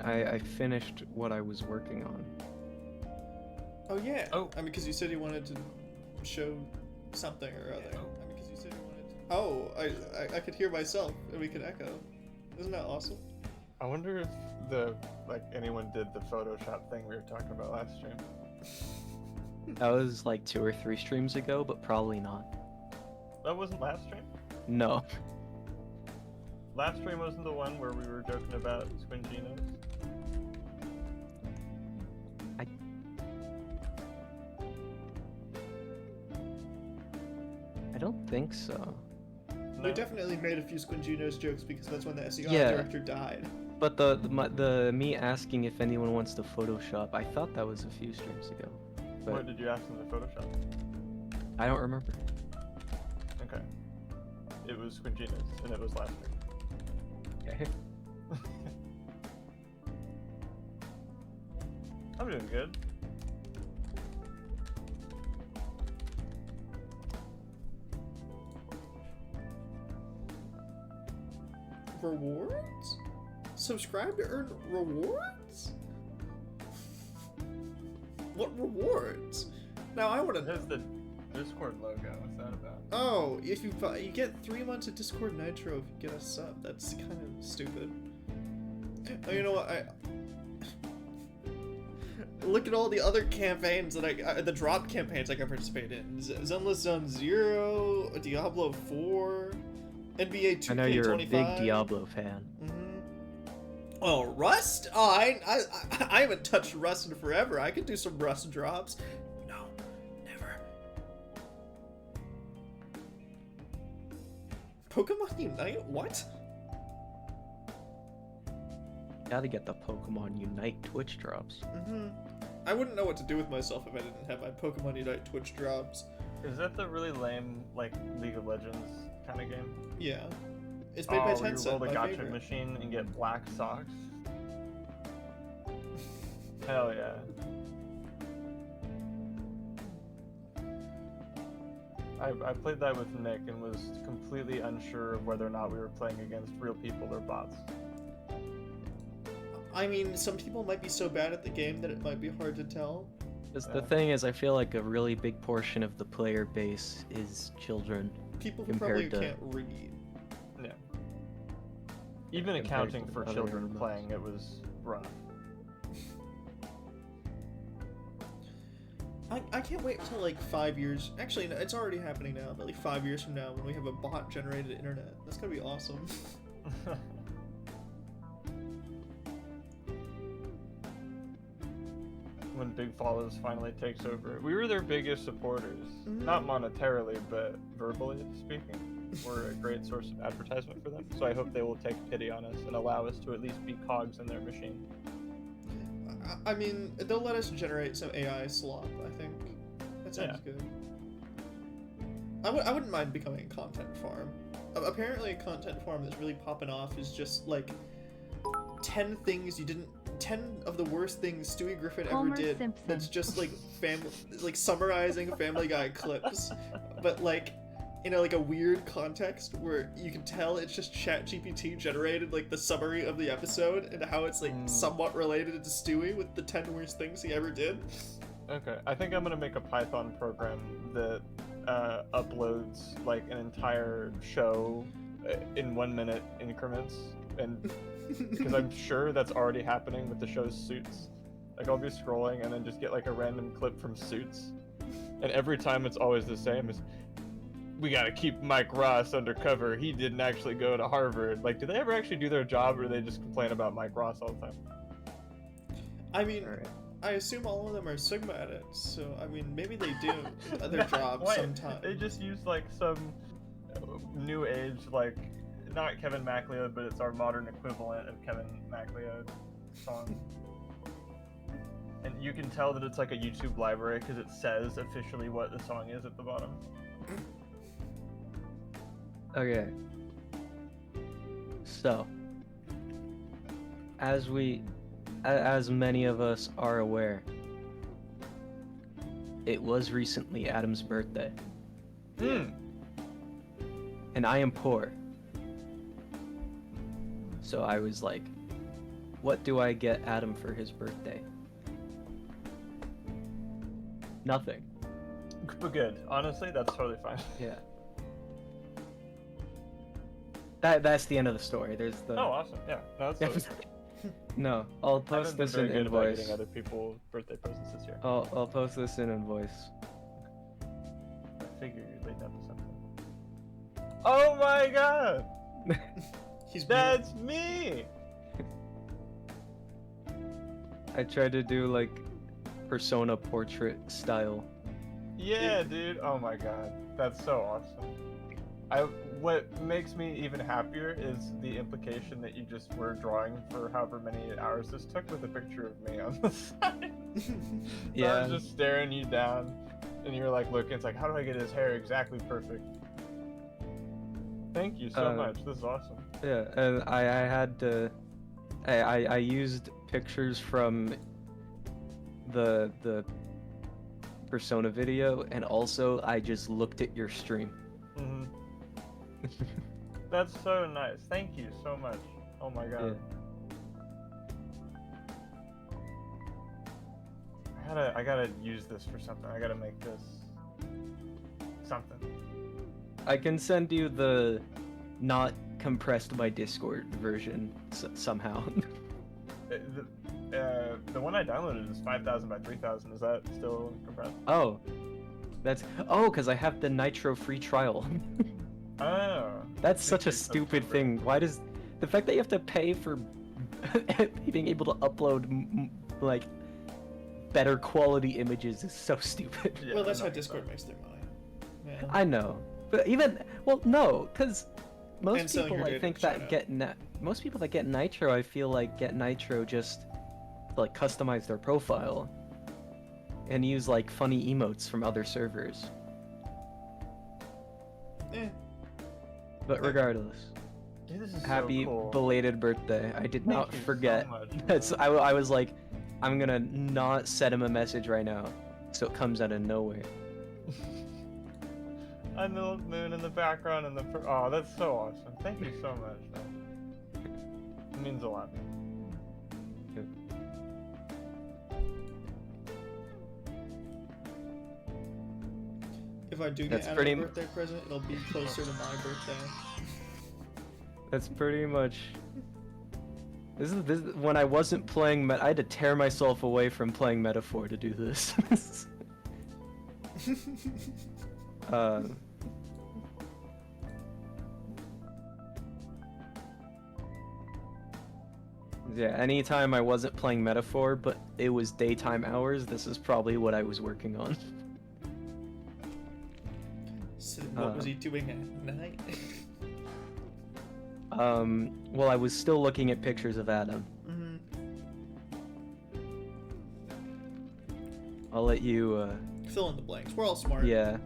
I finished what I was working on. Oh yeah. Oh. I mean, because you said you wanted to show something or other. Oh. I mean, because you said you wanted to. Oh, I could hear myself and we could echo. Isn't that awesome? I wonder if anyone did the Photoshop thing we were talking about last stream. That was like 2 or 3 streams ago, but probably not. That wasn't last stream? No. Last stream wasn't the one where we were joking about Squinginos? I don't think so. No? We definitely made a few Squinginos jokes because that's when the SEO Yeah. director died. But the me asking if anyone wants to Photoshop, I thought that was a few streams ago. But What did you ask them to Photoshop? I don't remember. Okay. It was Squinginos, and it was last stream. Okay. I'm doing good. Rewards? Subscribe to earn rewards? What rewards? Now I want to There's know. the Discord logo. What's that about? Oh, if you get 3 months of Discord Nitro if you get a sub. That's kind of stupid. Oh, you know what? Look at all the other campaigns that the drop campaigns I can participate in. Zenless Zone 0, Diablo 4, NBA 2K25. I know you're a big Diablo fan. Oh, Rust? Oh, I haven't touched Rust in forever. I could do some Rust drops. No, never. Pokemon Unite? What? Gotta get the Pokemon Unite Twitch drops. I wouldn't know what to do with myself if I didn't have my Pokemon Unite Twitch drops. Is that the really lame, like, League of Legends kind of game? Yeah. It's made by Oh, you Tencent, roll the my gotcha favorite. machine and get black socks? Hell yeah. I played that with Nick and was completely unsure of whether or not we were playing against real people or bots. I mean, some people might be so bad at the game that it might be hard to tell. Because Yeah. the thing is, I feel like a really big portion of the player base is children. People who probably Compared to- can't read. Yeah. Even Compared accounting to for other children MMOs. playing, it was rough. I can't wait until like 5 years. Actually, no, it's already happening now, but like 5 years from now when we have a bot generated internet. That's gonna be awesome. When Big Follows finally takes over. We were their biggest supporters. Mhm. Not monetarily, but verbally speaking. We're a great source of advertisement for them. So I hope they will take pity on us and allow us to at least be cogs in their machine. I mean, they'll let us generate some AI slop, I think. That sounds good. I wouldn't mind becoming a content farm. Apparently a content farm that's really popping off is just like 10 things you didn't 10 of the worst things Stewie Griffin Homer ever did. Simpson. That's just like summarizing Family Guy clips, but like in a weird context where you can tell it's just ChatGPT generated like the summary of the episode and how it's like somewhat related to Stewie with the 10 worst things he ever did. Okay, I think I'm gonna make a Python program that uploads like an entire show in 1 minute increments, and because I'm sure that's already happening with the show's Suits. Like I'll be scrolling and then just get like a random clip from Suits, and every time it's always the same. Is we gotta keep Mike Ross undercover. He didn't actually go to Harvard. Like, do they ever actually do their job, or do they just complain about Mike Ross all the time? I mean, Alright. I assume all of them are Sigma edits, so I mean, maybe they do their job Wait, sometimes. They just use like some new age, like not Kevin MacLeod, but it's our modern equivalent of Kevin MacLeod song. And you can tell that it's like a YouTube library because it says officially what the song is at the bottom. Okay. So, as many of us are aware, it was recently Adam's birthday, and I am poor. So I was like, what do I get Adam for his birthday? Nothing. But good. Honestly, that's totally fine. Yeah. That's the end of the story. There's the. Oh, awesome. Yeah. No, that's totally fine. No, I'll I post haven't been this very in good about invoice. getting other people birthday presents this year. I'll post this in invoice. I figure you're leading up to something. Oh my god! He's That's me! I tried to do like persona portrait style. Yeah, dude. Oh my god. That's so awesome. What makes me even happier is the implication that you just were drawing for however many hours this took with a picture of me on the side. So I Yeah. was just staring you down, and you're like looking. It's like, how do I get his hair exactly perfect? Thank you so much. This is awesome. Yeah, and I had to. I used pictures from the persona video, and also I just looked at your stream. Hmm That's so nice. Thank you so much. Oh my god. I gotta use this for something. I gotta make this something. I can send you the not compressed by Discord version somehow. The one I downloaded is 5,000 by 3,000. Is that still compressed? Oh, because I have the Nitro free trial. Oh. That's such a Makes sense stupid for- thing. Why does the fact that you have to pay for being able to upload like better quality images is so stupid. Yeah, well, that's I how know. Discord makes their money. Yeah. I know, but no, because And most selling people your I data think to that most people that get Nitro, I feel like get Nitro just to, like customize their profile and use like funny emotes from other servers. Eh. But regardless, Dude, this is happy so cool. belated birthday. I did Thank not you so forget. much, That's man. I was like, I'm gonna not set him a message right now, so it comes out of nowhere. And the moon in the background and oh, that's so awesome. Thank you so much. Man. It means a lot. If I do get That's Adam pretty a birthday present, it'll be closer to my birthday. That's pretty much. This is when I wasn't playing. I had to tear myself away from playing Metaphor to do this. uh, yeah, anytime I wasn't playing Metaphor, but it was daytime hours, this is probably what I was working on. So what was he doing at night? Well, I was still looking at pictures of Adam. Mm-hmm. I'll let you, Fill in the blanks. We're all smart. yeah.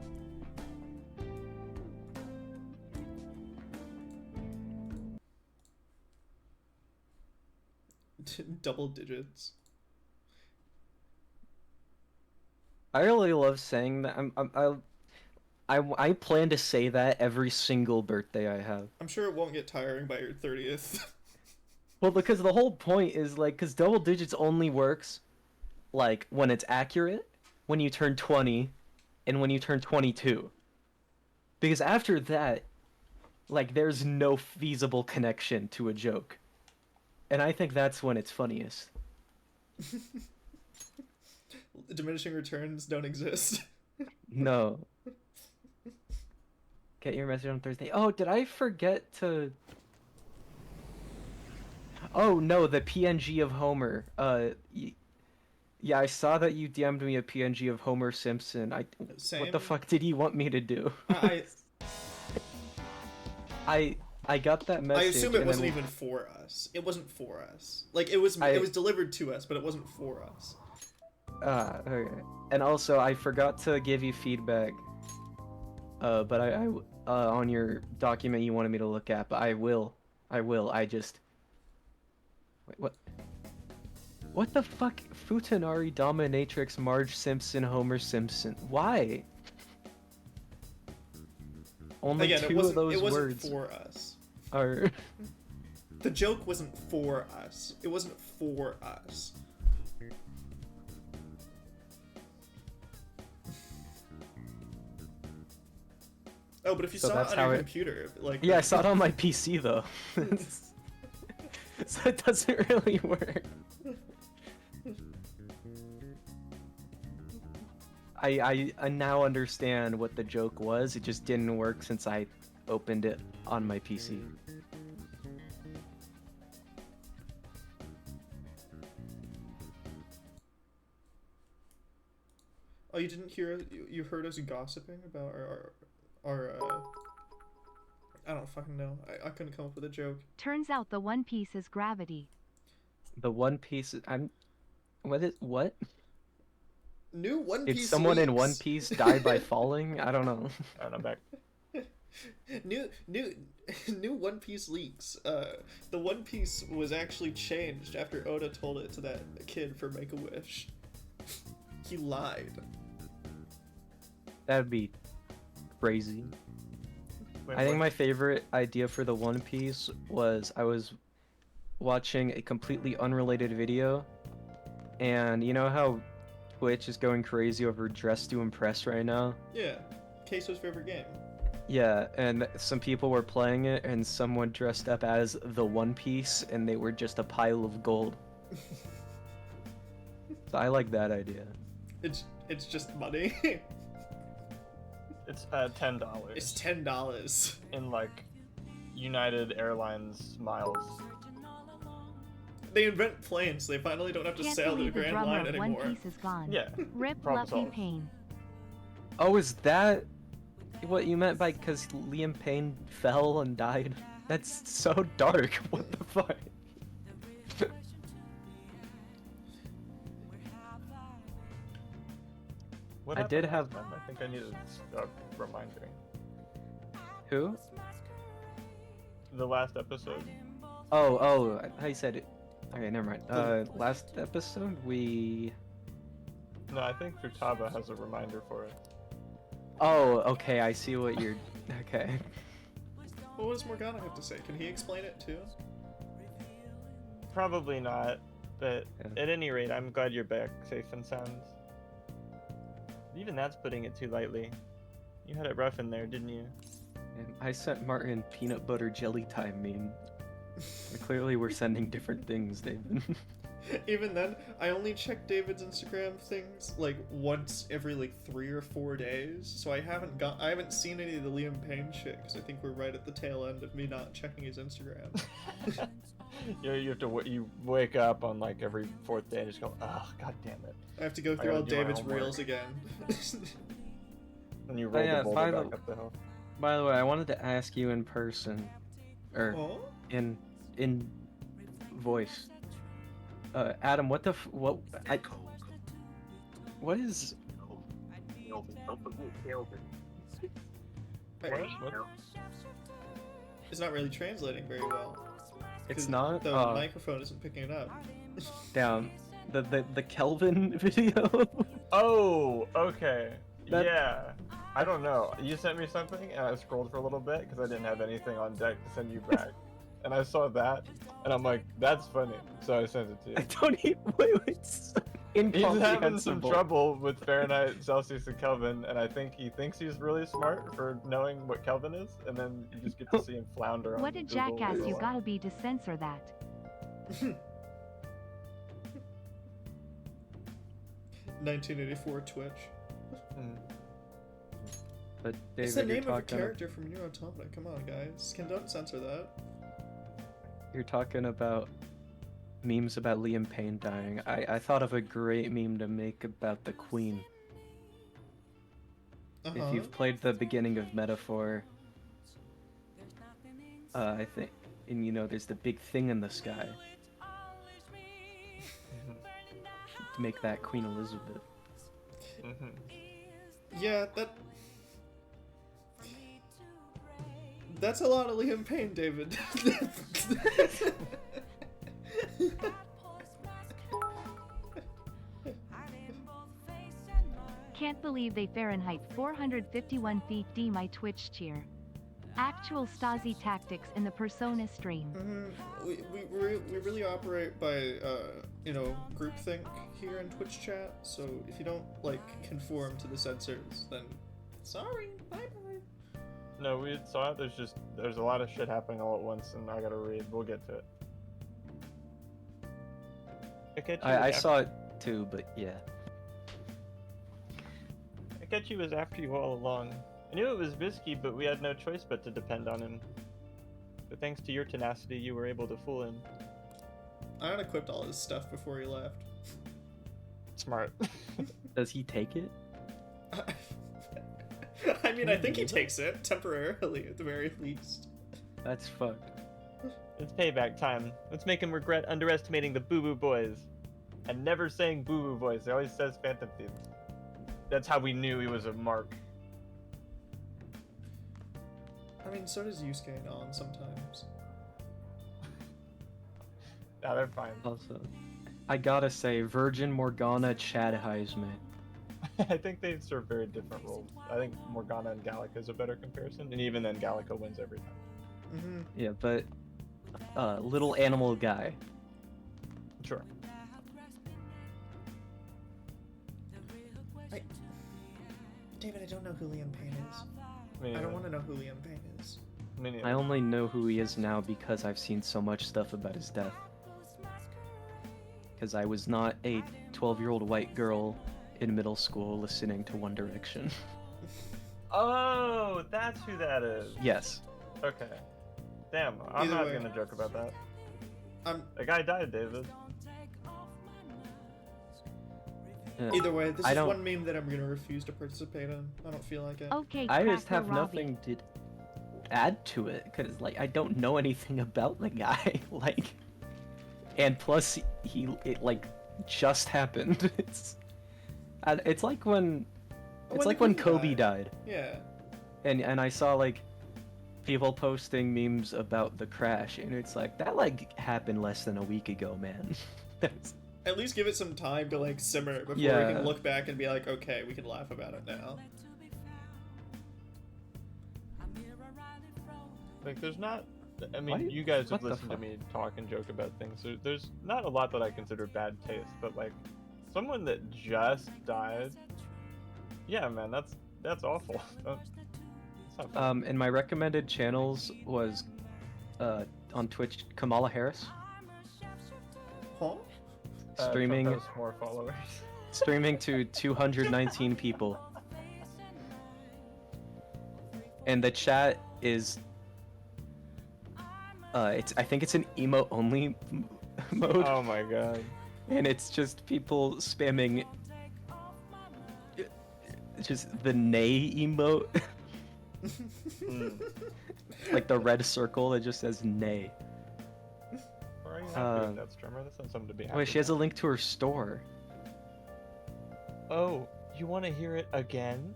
Double digits. I really love saying that. I plan to say that every single birthday I have. I'm sure it won't get tiring by your 30th. Well, because the whole point is like, because double digits only works, like when it's accurate, when you turn 20, and when you turn 22. Because after that, like there's no feasible connection to a joke, and I think that's when it's funniest. Diminishing returns don't exist. No. Get your message on Thursday. Oh, did I forget to... Oh, no, the PNG of Homer. Yeah, I saw that you DM'd me a PNG of Homer Simpson. Same. What the fuck did you want me to do? I got that message. I assume it and wasn't then- even for us. It wasn't for us. Like it was delivered to us, but it wasn't for us. Okay. And also, I forgot to give you feedback. But I on your document you wanted me to look at, but I will. I just... Wait, what? What the fuck? Futanari, Dominatrix, Marge Simpson, Homer Simpson. Why? Only Again, two of those it wasn't words for us. are... The joke wasn't for us. It wasn't for us. Oh, but if you So saw that's it on how your it- computer, like Yeah, I saw it on my PC though. So it doesn't really work. I now understand what the joke was. It just didn't work since I opened it on my PC. Oh, you didn't hear? You heard us gossiping about our I don't fucking know. I couldn't come up with a joke. Turns out the One Piece is gravity. The One Piece. What? New One Did Piece. someone in One leaks. Piece die by falling? I don't know. And I'm back. New One Piece leaks. The One Piece was actually changed after Oda told it to that kid for Make a Wish. He lied. That'd be crazy. Wait, I think what? my favorite idea for the One Piece was I was watching a completely unrelated video, and you know how Twitch is going crazy over Dress to Impress right now? Yeah. Queso's favorite game. Yeah, and some people were playing it, and someone dressed up as the One Piece, and they were just a pile of gold. So I like that idea. It's just money. It's $10. It's $10. In like United Airlines miles. They invent planes. They finally don't have to Can't sail the believe the Grand drummer Line of One anymore. Piece is gone. Yeah. Rip Problem Luffy solved. Payne. Oh, is that what you meant by because Liam Payne fell and died? That's so dark. What the fuck? What I happened did last have- time? I think I needed a reminder. Who? The last episode. Oh, how you said it? Okay, never mind. Last episode we. No, I think Futaba has a reminder for it. Oh, okay. I see what you're. Okay. Well, what does Morgana have to say? Can he explain it too? Probably not, but Yeah. at any rate, I'm glad you're back, safe and sound. Even that's putting it too lightly. You had it rough in there, didn't you? And I sent Martin peanut butter jelly time meme. Clearly, we're sending different things, David. Even then, I only check David's Instagram things like once every like 3 or 4 days. So I haven't seen any of the Liam Payne shit because I think we're right at the tail end of me not checking his Instagram. You have to you wake up on like every fourth day and just go, oh god damn it, I have to go I through gotta all do my David's homework. reels again. and you roll yeah, the boulder by back the- up the hill. By the way, I wanted to ask you in person, or Oh? in voice. Adam, what the what is? What? It's not really translating very well. It's 'cause not. The Oh, microphone isn't picking it up. damn. The Kelvin video. Oh, okay. That- Yeah. I don't know. You sent me something, and I scrolled for a little bit because I didn't have anything on deck to send you back. And I saw that, and I'm like, that's funny. So I sent it to you. I don't even. Wait, it's He's having some incomprehensible. trouble with Fahrenheit, Celsius, and Kelvin, and I think he thinks he's really smart for knowing what Kelvin is, and then you just get to see him flounder on What a Google jackass for a you while. gotta be to censor that. 1984 Twitch. Mm. But It's David, the you're name of a talking. character from Nier Automata. Come on, guys. Don't censor that. You're talking about memes about Liam Payne dying. I thought of a great meme to make about the Queen. Uh-huh. If you've played the beginning of Metaphor, I think, and you know, there's the big thing in the sky. To make that Queen Elizabeth. Mhm. Yeah, that's a lot of Liam Payne, David. Can't believe they Fahrenheit 451 feet D my Twitch cheer. Actual Stasi tactics in the Persona stream. We really operate by groupthink here in Twitch chat. So if you don't like conform to the censors, then sorry, bye bye. No, we saw it. There's a lot of shit happening all at once, and I gotta read. We'll get to it. I saw it too, but yeah. Akechi was after you all along. I knew it was risky, but we had no choice but to depend on him. But thanks to your tenacity, you were able to fool him. I unequipped all his stuff before he left. Smart. Does he take it? I mean, I think he takes it temporarily, at the very least. That's fucked. It's payback time. Let's make him regret underestimating the Boo Boo Boys. And never saying Boo Boo Boys. He always says Phantom Thieves. That's how we knew he was a mark. I mean, so does Yusuke and On sometimes. Nah, they're fine. Also, I gotta say, Virgin Morgana Chad Heisman. I think they serve very different roles. I think Morgana and Gallica is a better comparison, and even then, Gallica wins every time. Mm-hmm. Yeah, but little animal guy. Sure. David, I don't know who Liam Payne is. Me I don't neither. want to know who Liam Payne is. Me neither. I only know who he is now because I've seen so much stuff about his death. Because I was not a 12-year-old white girl in middle school listening to One Direction. Oh, that's who that is. Yes. Okay. Damn, I'm Either not way. gonna joke about that. I'm The guy died, David. either way. This I is don't- one meme that I'm gonna refuse to participate in. I don't feel like it. Okay, I just Cracker have Robbie. nothing to add to it because, like, I don't know anything about the guy. Like, and plus, it like just happened. It's like when the Queen Kobe died. died, Yeah. and I saw like people posting memes about the crash, and it's like that like happened less than a week ago, man. That's At least give it some time to like simmer before we Yeah. can look back and be like, okay, we can laugh about it now. Like, there's not. I mean, What? you guys have What the listened to fuck? me talk and joke about things. There's not a lot that I consider bad taste, but like, someone that just died. Yeah, man, that's awful. That's not fun. and my recommended channels was on Twitch, Kamala Harris Huh? streaming Trump has more followers. streaming to 219 people. And the chat is I think it's an emote only mode, Oh my god. and it's just people spamming just the nay emote, Mm. like the red circle that just says nay. Why are you not doing Uh, that, Strummer? That's not something to be happy Wait, she has a about. link to her store. Oh, you want to hear it again?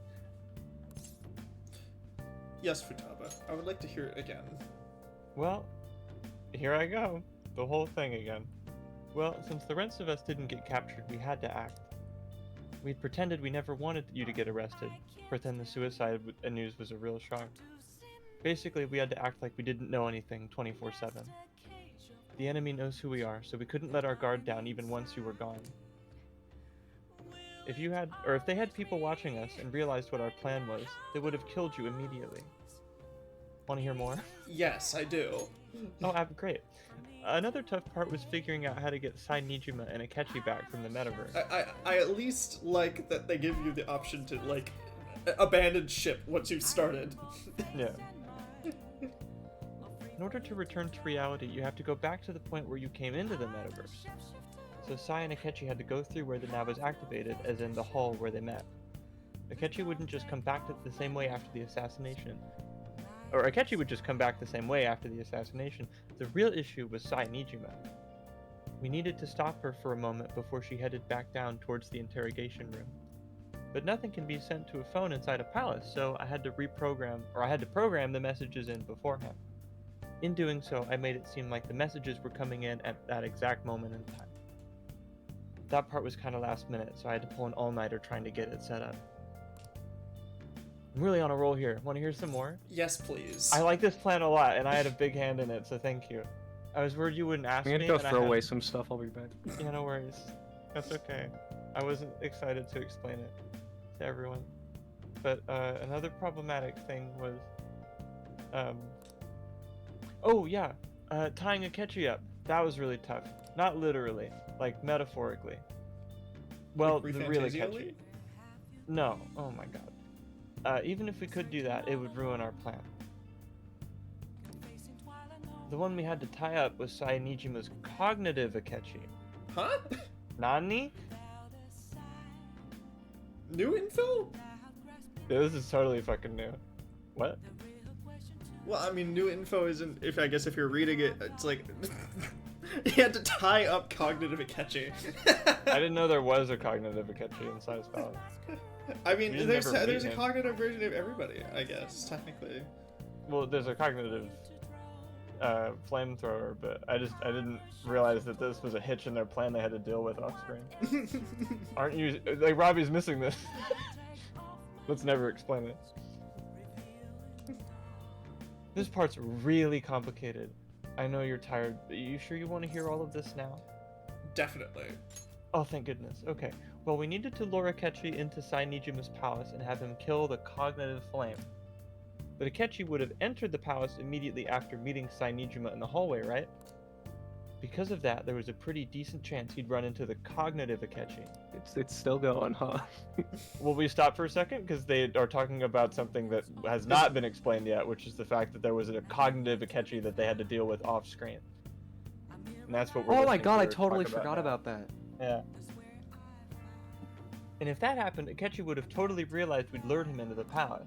Yes, Futaba. I would like to hear it again. Well, here I go. The whole thing again. Well, since the rest of us didn't get captured, we had to act. We'd pretended we never wanted you to get arrested, pretend the suicide news was a real shock. Basically, we had to act like we didn't know anything 24/7. The enemy knows who we are, so we couldn't let our guard down even once you were gone. If they had people watching us and realized what our plan was, they would have killed you immediately. Want to hear more? Yes, I do. Oh, great. Another tough part was figuring out how to get Sai Nijima and Akechi back from the metaverse. I at least like that they give you the option to like abandon ship once you've started. Yeah. In order to return to reality, you have to go back to the point where you came into the metaverse. So Sai and Akechi had to go through where the nav was activated, as in the hall where they met. Akechi wouldn't just come back the same way after the assassination. Or Akechi would just come back the same way after the assassination. The real issue was Sai Nijima. We needed to stop her for a moment before she headed back down towards the interrogation room. But nothing can be sent to a phone inside a palace, so I had to program the messages in beforehand. In doing so, I made it seem like the messages were coming in at that exact moment in time. That part was kind of last minute, so I had to pull an all-nighter trying to get it set up. I'm really on a roll here. Want to hear some more? Yes, please. I like this plan a lot, and I had a big hand in it, so thank you. I was worried you wouldn't ask I'm me. gonna go and I throw had- away some stuff. I'll be back. Yeah, no worries. That's okay. I wasn't excited to explain it to everyone. But another problematic thing was, oh yeah, tying Akechi up. That was really tough. Not literally, like metaphorically. Well, Like the real Fantasia Akechi. League? No. Oh my god. Even if we could do that, it would ruin our plan. The one we had to tie up was Sainijima's cognitive Akechi. Huh? Nani? New info? Yeah, this is totally fucking new. What? Well, I mean, new info isn't. If I guess if you're reading it, it's like you had to tie up cognitive Akechi. I didn't know there was a cognitive Akechi in Size Palace. I mean, You there's never there's a beat him. cognitive version of everybody, I guess, technically. Well, there's a cognitive flamethrower, but I didn't realize that this was a hitch in their plan they had to deal with off screen. Aren't you like Robbie's missing this? Let's never explain it. This part's really complicated. I know you're tired, but you sure you want to hear all of this now? Definitely. Oh, thank goodness. Okay. Well, we needed to lure Akechi into Sainijima's palace and have him kill the cognitive flame. But Akechi would have entered the palace immediately after meeting Sainijima in the hallway, right? Because of that, there was a pretty decent chance he'd run into the cognitive Akechi. It's still going, huh? Will we stop for a second? Because they are talking about something that has not been explained yet, which is the fact that there was a cognitive Akechi that they had to deal with off screen. And that's what we're Oh my listening god, I to totally talk forgot now. about that. Yeah. And if that happened, Akechi would have totally realized we'd lured him into the palace.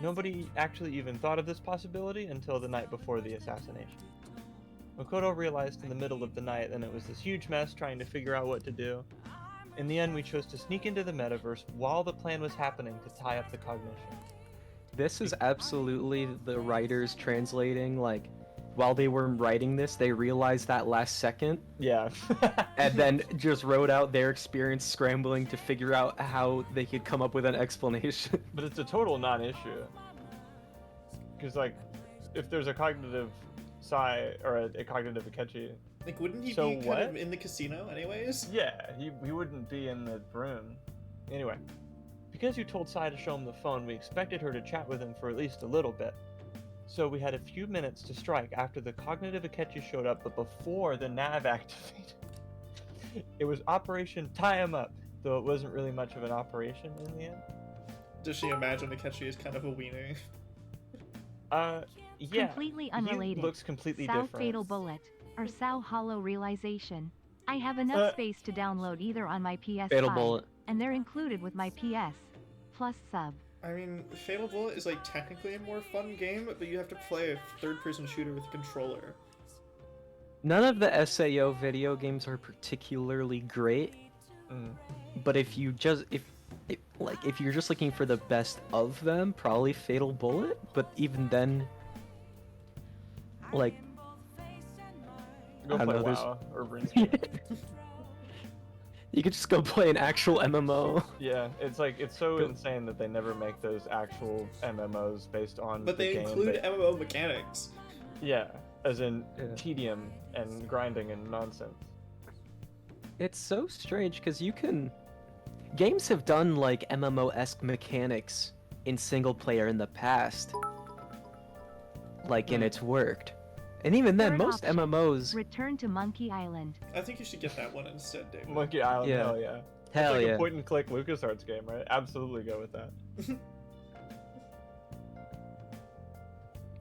Nobody actually even thought of this possibility until the night before the assassination. Makoto realized in the middle of the night that it was this huge mess trying to figure out what to do. In the end, we chose to sneak into the metaverse while the plan was happening to tie up the cognition. This is absolutely the writers translating, like, while they were writing this, they realized that last second, Yeah. and then just wrote out their experience scrambling to figure out how they could come up with an explanation. But it's a total non-issue. Because, like, if there's a cognitive Sai or a cognitive Akechi, Like, wouldn't he So be kind what? of in the casino, anyways? yeah, he wouldn't be in the room. Anyway, because you told Sai to show him the phone, we expected her to chat with him for at least a little bit. So we had a few minutes to strike after the cognitive Akechi showed up, but before the nav activated. It was Operation Tie Him Up, though it wasn't really much of an operation in the end. Does she imagine Akechi is kind of a weenie? Yeah. Completely He unrelated. looks completely Sao different. Fatal Bullet, or Sao Hollow Realization. I have enough space to download either on my PS5, Fatal Bullet. and they're included with my PS Plus sub. I mean, Fatal Bullet is like technically a more fun game, but you have to play a third-person shooter with a controller. None of the SAO video games are particularly great, Mm. but if you're just looking for the best of them, probably Fatal Bullet. But even then, like, Go I don't play know, there's- WoW or RuneScape. you could just go play an actual MMO. Yeah, it's so Go- insane that they never make those actual MMOs based on But the they game. include MMO mechanics. Yeah, as in Yeah. tedium and grinding and nonsense. It's so strange because games have done like MMO-esque mechanics in single player in the past, like, and it's worked. And even then, Third most option. MMOs, Return to Monkey Island. I think you should get that one instead, David. Monkey Island, Yeah. hell yeah. hell It's like yeah. a point-and-click LucasArts game, right? Absolutely go with that.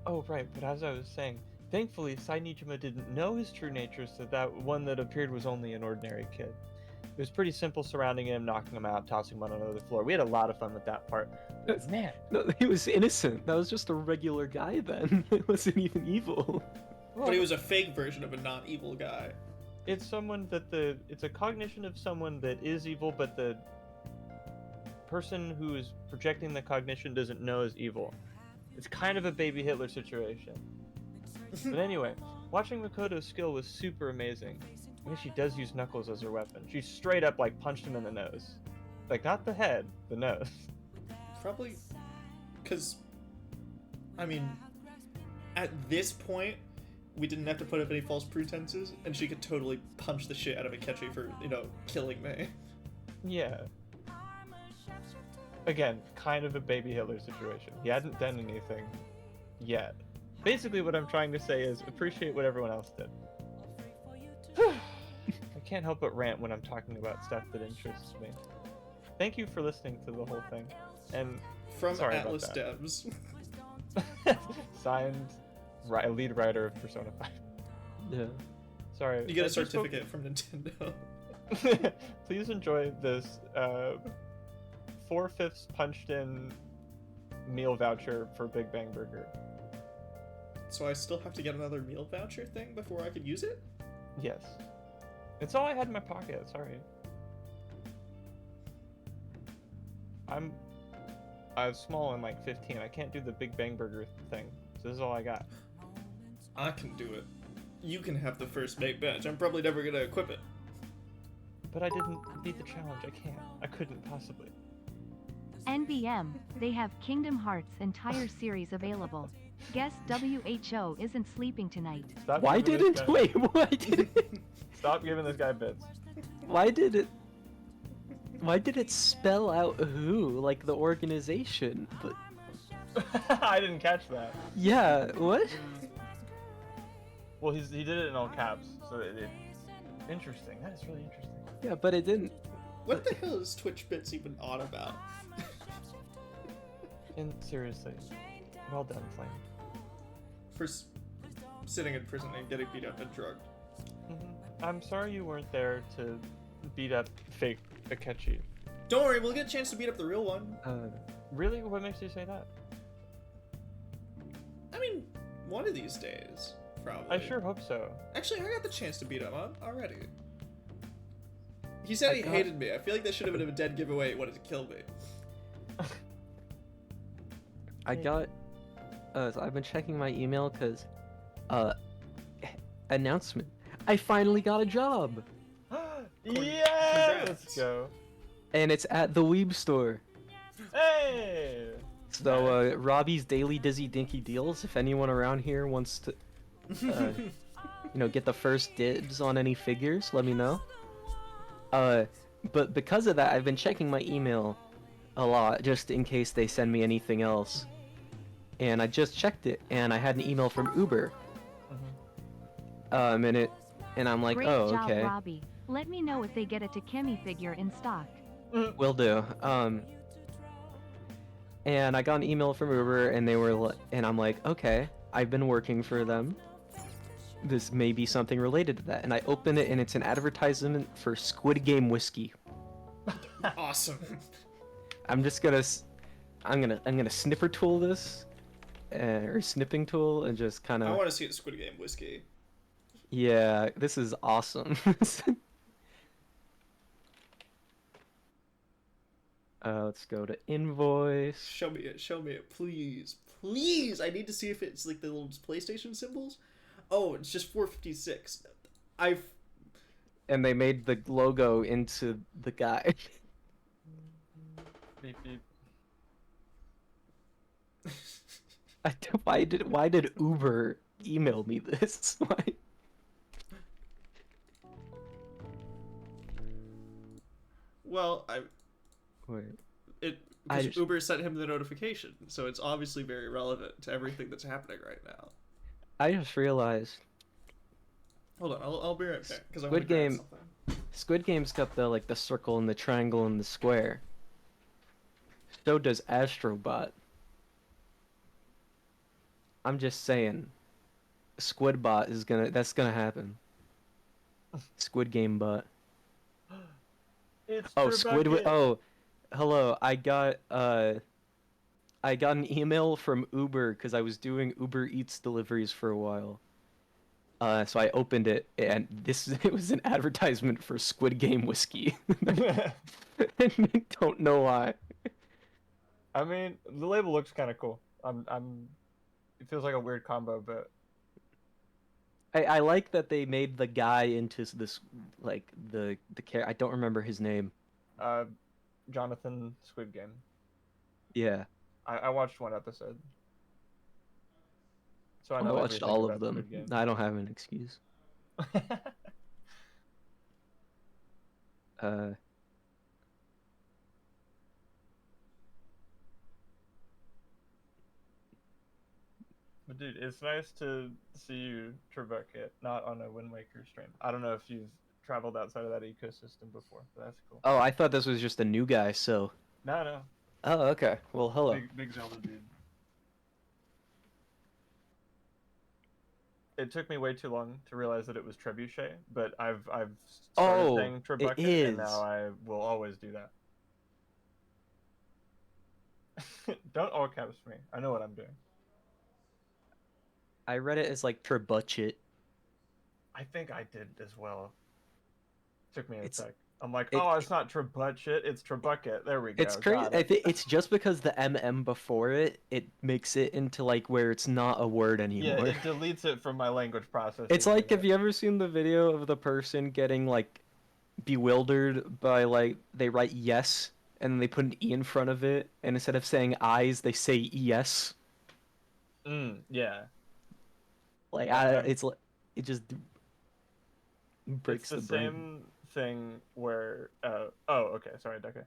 Oh, right, but as I was saying, thankfully, Sainijima didn't know his true nature, so that one that appeared was only an ordinary kid. It was pretty simple surrounding him, knocking him out, tossing him on another floor. We had a lot of fun with that part. But man, No, he was innocent. That was just a regular guy then. It wasn't even evil. But he was a fake version of a not-evil guy. it's someone that it's a cognition of someone that is evil, but the person who is projecting the cognition doesn't know is evil. It's kind of a baby Hitler situation. But anyway, watching Makoto's skill was super amazing. I guess she does use Knuckles as her weapon. She straight up like punched him in the nose. Like not the head, the nose. Probably because, I mean, at this point, we didn't have to put up any false pretenses, and she could totally punch the shit out of Akechi for, killing me. Yeah. Again, kind of a baby Hitler situation. He hadn't done anything yet. Basically, what I'm trying to say is appreciate what everyone else did. I can't help but rant when I'm talking about stuff that interests me. Thank you for listening to the whole thing. And From sorry Atlas about that. Devs. Signed, lead writer of Persona 5. Yeah. Sorry. You get a I just hope- certificate from Nintendo. Please enjoy this 4/5 punched in meal voucher for Big Bang Burger. So I still have to get another meal voucher thing before I could use it? Yes. It's all I had in my pocket, sorry. I'm small and like 15. I can't do the Big Bang Burger thing. So this is all I got. I can do it. You can have the first mate badge. I'm probably never gonna equip it. But I didn't beat the challenge. I can't. I couldn't possibly. NBM, they have Kingdom Hearts entire series available. Guess WHO isn't sleeping tonight. Stop Why giving this didn't guy- wait? Why did Stop giving this guy bits. Why did it? Why did it spell out who, like the organization? But I didn't catch that. yeah, what? Well, he did it in all caps, so interesting. That is really interesting. Yeah, but it didn't. What the hell is Twitch Bits even on about? And seriously, well done, Flame. For sitting in prison and getting beat up and drugged. I'm sorry you weren't there to beat up fake Akechi. Don't worry, we'll get a chance to beat up the real one. Really? What makes you say that? I mean, one of these days, probably. I sure hope so. Actually, I got the chance to beat him up already. He said he hated me. I feel like that should have been a dead giveaway. He wanted to kill me. I got. So I've been checking my email because, announcement. I finally got a job, Yeah! Let's Congrats. go. and it's at the Weeb store. Hey! So, Robbie's Daily Dizzy Dinky Deals. If anyone around here wants to, get the first dibs on any figures, let me know. But because of that, I've been checking my email a lot, just in case they send me anything else. And I just checked it, and I had an email from Uber. And I'm like, Great oh, job, okay, Robbie. Let me know if they get a Takemi figure in stock. will do. And I got an email from Uber, and and I'm like, okay, I've been working for them. This may be something related to that. And I open it, and it's an advertisement for Squid Game whiskey. Awesome. I'm just gonna, I'm gonna snipper tool this, or snipping tool, and just kind I of. want to see a Squid Game whiskey. Yeah, this is awesome. Let's go to invoice. Show me it, please. Please! I need to see if it's like the little PlayStation symbols. Oh, it's just 456. And they made the logo into the guy. Beep, beep. Why did Uber email me this? Why? Well, Wait. because just- Uber sent him the notification, so it's obviously very relevant to everything that's happening right now. I just realized Hold on, I'll be right back because I Squid want to grab Game- something. Squid Game's got the circle and the triangle and the square. So does Astrobot. I'm just saying, Squidbot is that's gonna happen. Squid Game bot. It's Oh, Turbucket. Oh, hello. I got an email from Uber because I was doing Uber Eats deliveries for a while. So I opened it, and it was an advertisement for Squid Game whiskey. I don't know why. I mean, the label looks kind of cool. It feels like a weird combo, but I like that they made the guy into this, like, the character. I don't remember his name. Jonathan Squid Game. Yeah, I watched one episode, so I I know watched everything all of about them. Squid Game. I don't have an excuse. Uh, But dude, it's nice to see you Tribucket, not on a Wind Waker stream. I don't know if you've traveled outside of that ecosystem before, but that's cool. oh, I thought this was just a new guy. So, No, oh, okay. Well, hello. big Zelda dude. It took me way too long to realize that it was Trebuchet, but I've started Oh, saying it Tribucket, and now is. I will always do that. Don't all caps me. I know what I'm doing. I read it as like Trebuchet. I think I did as well. Took me a It's sec. I'm like, it. oh, it's not Trebuchet, it's Tribucket. There we go. It's crazy. Got I it. think it's just because the MM before it makes it into like where it's not a word Yeah, anymore. it deletes it from my language processing. It's like, have unit. you ever seen the video of the person getting like bewildered by like they write yes and then they put an e in front of it and instead of saying eyes they say yes. Yeah. Like Yeah, it's like it just breaks it's the the brain. same thing where okay, sorry, Deca.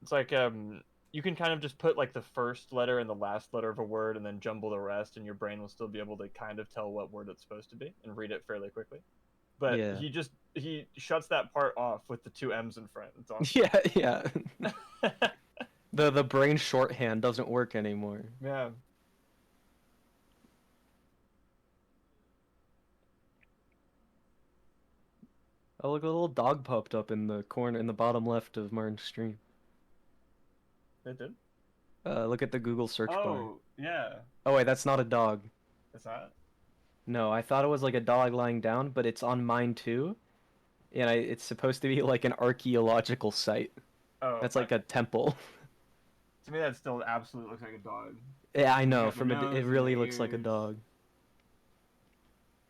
It's like you can kind of just put like the first letter and the last letter of a word and then jumble the rest and your brain will still be able to kind of tell what word it's supposed to be and read it fairly quickly. But Yeah. he shuts that part off with the two M's in front. It's awesome. Yeah, yeah. The brain shorthand doesn't work anymore. Yeah. Oh, look, a little dog popped up in the corner in the bottom left of Martin's stream. It did? Look at the Google search bar. Oh, yeah. Oh wait, that's not a dog. It's not? No, I thought it was like a dog lying down, but it's on mine too. And it's supposed to be like an archaeological site. Oh, That's like a temple. to me that still absolutely looks like a dog. Yeah, I know. got the From nose it and really the looks like a ears. dog.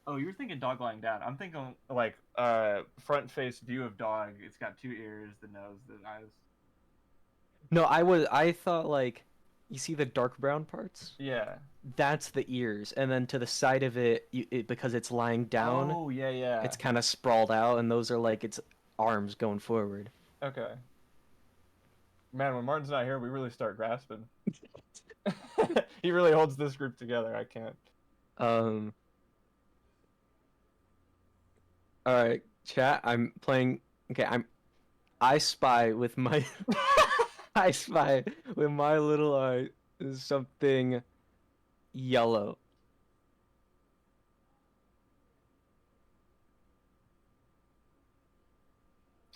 Oh, you were thinking dog lying down. I'm thinking like front face view of dog. It's got two ears, the nose, the eyes. No, I thought like, you see the dark brown parts? Yeah. That's the ears, and then to the side of it, because it's lying down, Oh, yeah, yeah. it's kind of sprawled out, and those are like its arms going forward. Okay. Man, when Martin's not here, we really start grasping. He really holds this group together. I can't. Um. All right, chat. I'm playing. Okay, I spy with my. I spy with my little eye something yellow.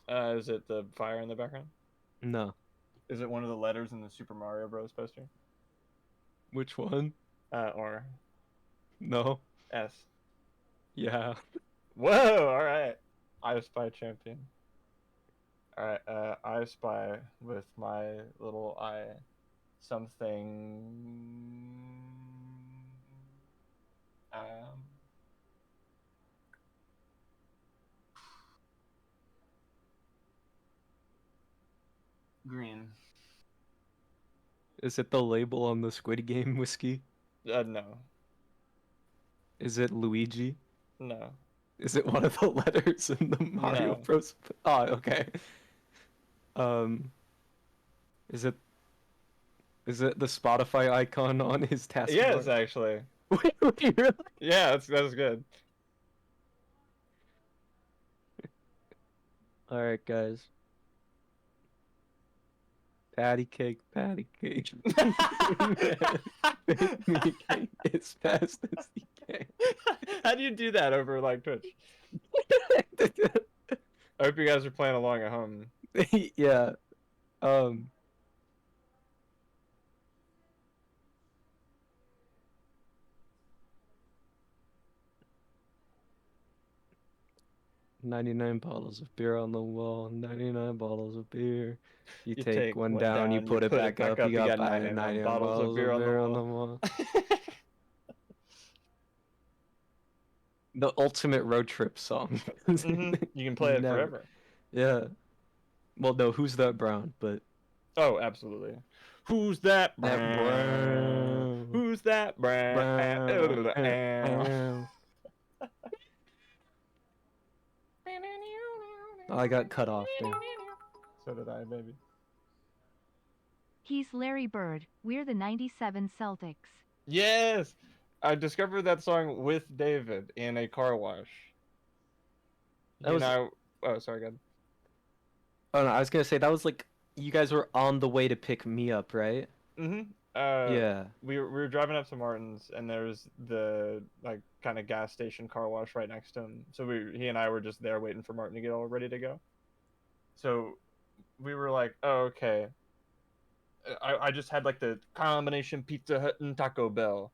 Is it the fire in the background? No. Is it one of the letters in the Super Mario Bros. Poster? Which one? Or No. S. Yeah. Whoa! All right. I Spy champion. All right. I Spy with my little eye something. Green. Is it the label on the Squid Game whiskey? No. Is it Luigi? No. Is it one of the letters in the Mario No. Bros? Oh, okay. Is it the Spotify icon on his taskbar? Yes, actually. Wait, really? Yeah, that's good. All right, guys. Patty cake, patty cake. Make me a cake as fast as you can. How do you do that over like Twitch? I hope you guys are playing along at home. Yeah. 99 bottles of beer on the wall, 99 bottles of beer. You take one down, you put it back up, you got 99 bottles of beer on the wall. The ultimate road trip song. You can play it Never. forever. Yeah. Well, no, Who's That Brown? But Oh, absolutely. Who's that? That brown. Who's that? Brown. Oh, I got cut off, damn. So did I, baby. He's Larry Bird. We're the 97 Celtics. Yes! I discovered that song with David in a car wash. That He was- and oh, sorry, go ahead. Oh no, I was gonna say that was like you guys were on the way to pick me up, right? Mm-hmm. Yeah. We were driving up to Martin's, and there's the like kind of gas station car wash right next to him. So he and I were just there waiting for Martin to get all ready to go. So we were like, oh, okay. I just had like the combination Pizza Hut and Taco Bell.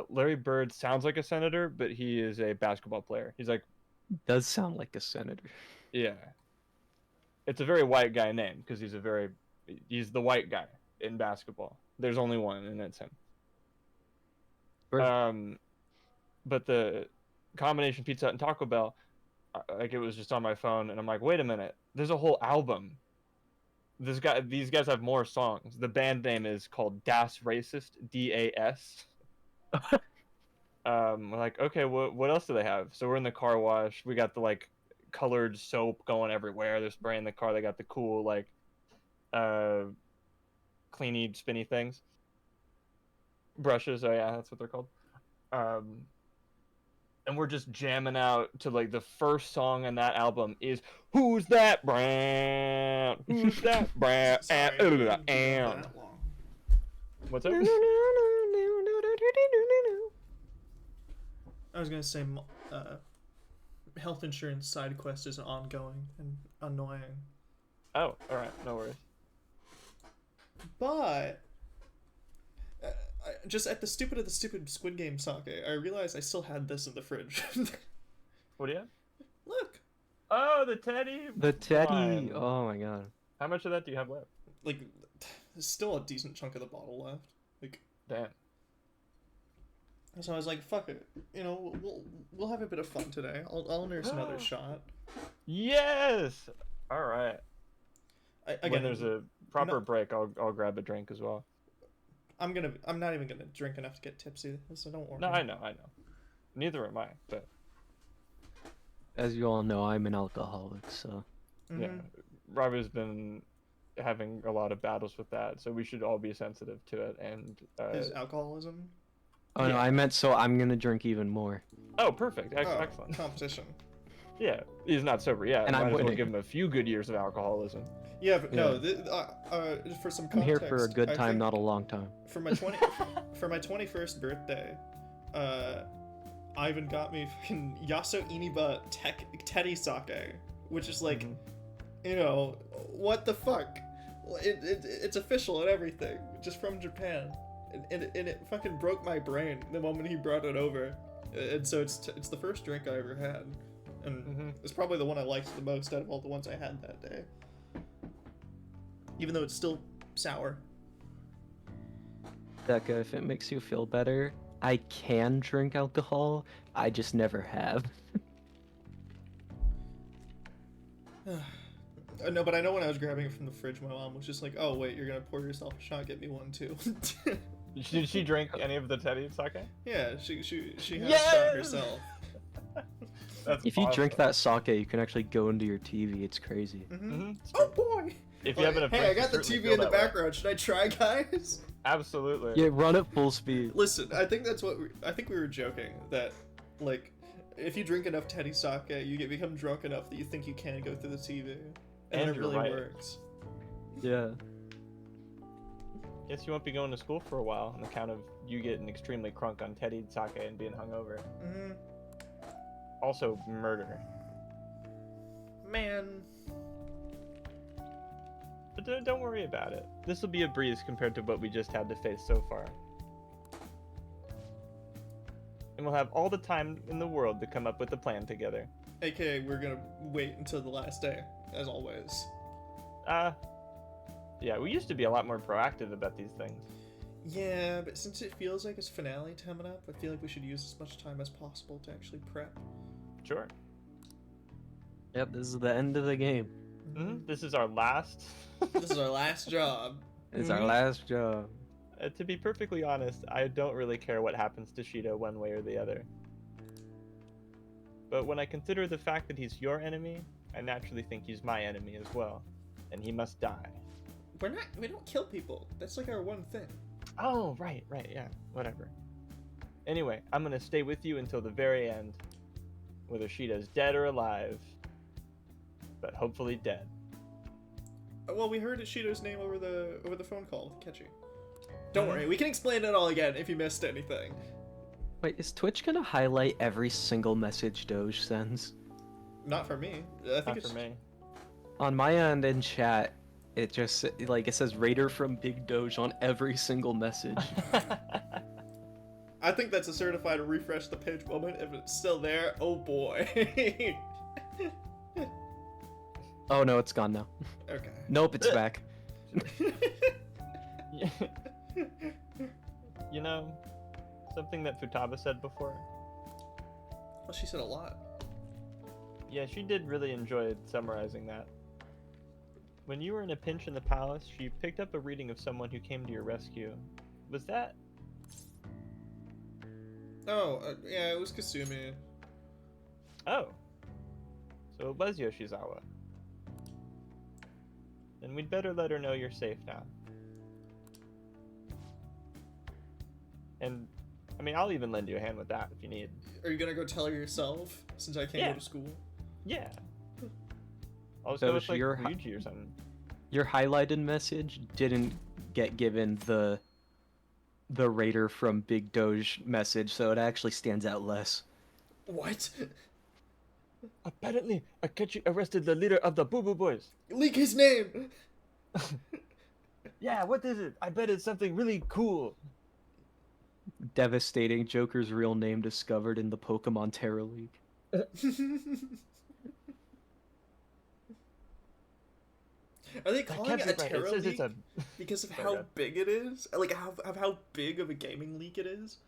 Larry Bird sounds like a senator, but he is a basketball player. He's like, Does sound like a senator. yeah. It's a very white guy name because he's the white guy in basketball. There's only one, and it's him. Sure. But the combination Pizza Hut and Taco Bell, like it was just on my phone, and I'm like, wait a minute, there's a whole album. These guys have more songs. The band name is called Das Racist, DAS. We're like, okay, what else do they have? So we're in the car wash. We got the like colored soap going everywhere. They're spraying the car. They got the cool like cleany spinny things, brushes. Oh yeah, that's what they're called. And we're just jamming out to like the first song on that album is "Who's That Brown? Who's That Brown?" Sorry, I didn't do that and long. what's up? I was gonna say, health insurance side quest is ongoing and annoying, Oh, all right, no worries. but just at the stupid Squid Game sake, I realized I still had this in the fridge. What do you have? Look, Oh, the teddy. The teddy. Fine. Oh my god. How much of that do you have left? like, there's still a decent chunk of the bottle left. Like, Damn. so I was like, fuck it, we'll have a bit of fun today. I'll nurse another shot. Yes. All right. Again, When there's a proper break, I'll grab a drink as well. I'm not even gonna drink enough to get tipsy, so don't worry. No, I know. Neither am I. But As you all know, I'm an alcoholic, so. Mhm. yeah, Robbie's been having a lot of battles with that, so we should all be sensitive to it. And His alcoholism. Oh no, Yeah. I meant so I'm gonna drink even more. oh, perfect, Oh, excellent. competition. Yeah, he's not sober yet. And Might I'm as well winning. give him a few good years of alcoholism. Yeah, but no. Yeah. For some I'm context, here for a good I time, think not a long time. for my 21st birthday, Ivan got me fucking Yaso Iniba Teddy Sake, which is like, what the fuck? It's official and everything, just from Japan, and it fucking broke my brain the moment he brought it over, and so it's the first drink I ever had, and it's probably the one I liked the most out of all the ones I had that day, even though it's still sour. Becca, if it makes you feel better, I can drink alcohol. I just never have. No, but I know when I was grabbing it from the fridge, my mom was just like, "Oh wait, you're gonna pour yourself a shot? Get me one too." Did she drink any of the teddy sake? Yeah, she had a Yes! shot herself. That's If you drink awesome. that sake, you can actually go into your TV. It's crazy. Mm-hmm. It's Oh true. boy! If you have enough Hey, I drinks, got the you certainly TV feel in the that way. background. Should I try, guys? Absolutely. Yeah, run at full speed. Listen, I think that's I think we were joking that, like, if you drink enough teddy sake, you become drunk enough that you think you can go through the TV, and And it you're really right. works. Yeah. Guess you won't be going to school for a while on account of you getting extremely crunk on teddy sake and being hungover. Mm-hmm. Also, murder. Man. But don't worry about it. This will be a breeze compared to what we just had to face so far. And we'll have all the time in the world to come up with a plan together. AKA, we're gonna wait until the last day, as always. Yeah, we used to be a lot more proactive about these things. Yeah, but since it feels like it's finale coming up, I feel like we should use as much time as possible to actually prep. Sure. Yep, this is the end of the game. This is our last. This is our last job. It's our last job. To be perfectly honest, I don't really care what happens to Shido one way or the other. But when I consider the fact that he's your enemy, I naturally think he's my enemy as well, and he must die. We don't kill people. That's like our one thing. Oh, right, yeah, whatever. Anyway, I'm gonna stay with you until the very end, whether Shido's dead or alive, but hopefully dead. Well, we heard Shido's name over the phone call with Ketchy. Don't worry, we can explain it all again if you missed anything. Wait, is Twitch gonna highlight every single message Doge sends? Not for me. I think Not it's for me. On my end in chat, it just like it says Raider from Big Doge on every single message. I think that's a certified refresh the page moment. If it's still there, oh boy. Oh no, it's gone now. Okay. Nope, it's back. You know, something that Futaba said before. Well, she said a lot. Yeah, she did really enjoy summarizing that. When you were in a pinch in the palace, she picked up a reading of someone who came to your rescue. Was that? Oh, yeah, it was Kasumi. Oh. So it was Yoshizawa. Then we'd better let her know you're safe now. And, I mean, I'll even lend you a hand with that if you need. Are you gonna go tell her yourself, since I can't Yeah. go to school? Yeah. I'll just So go with, like, you're Ryuji or something. Your highlighted message didn't get given the Raider from Big Doge message, so it actually stands out less. What? Apparently, Akechi arrested the leader of the Boo Boo Boys. Leak his name! Yeah, what is it? I bet it's something really cool. Devastating. Joker's real name discovered in the Pokemon Terra League. Are they I calling can't it a be right. It Terra says League it's a. because of Sorry, how God. big it is? Like, how big of a gaming league it is?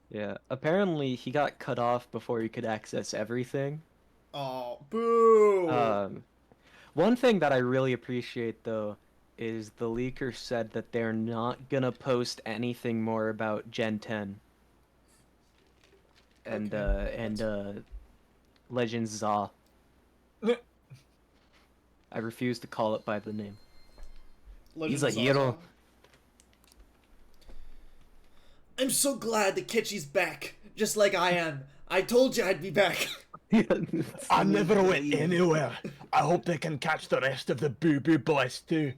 Yeah. Apparently, he got cut off before he could access everything. Oh, boo! One thing that I really appreciate, though, is the leaker said that they're not gonna post anything more about Gen 10. And, Okay, Legends Za. I refuse to call it by the name. Legends He's a hero. Zaza. I'm so glad that Ketchy's back, just like I am. I told you I'd be back. I never went anywhere. I hope they can catch the rest of the Boo Boo Boys too.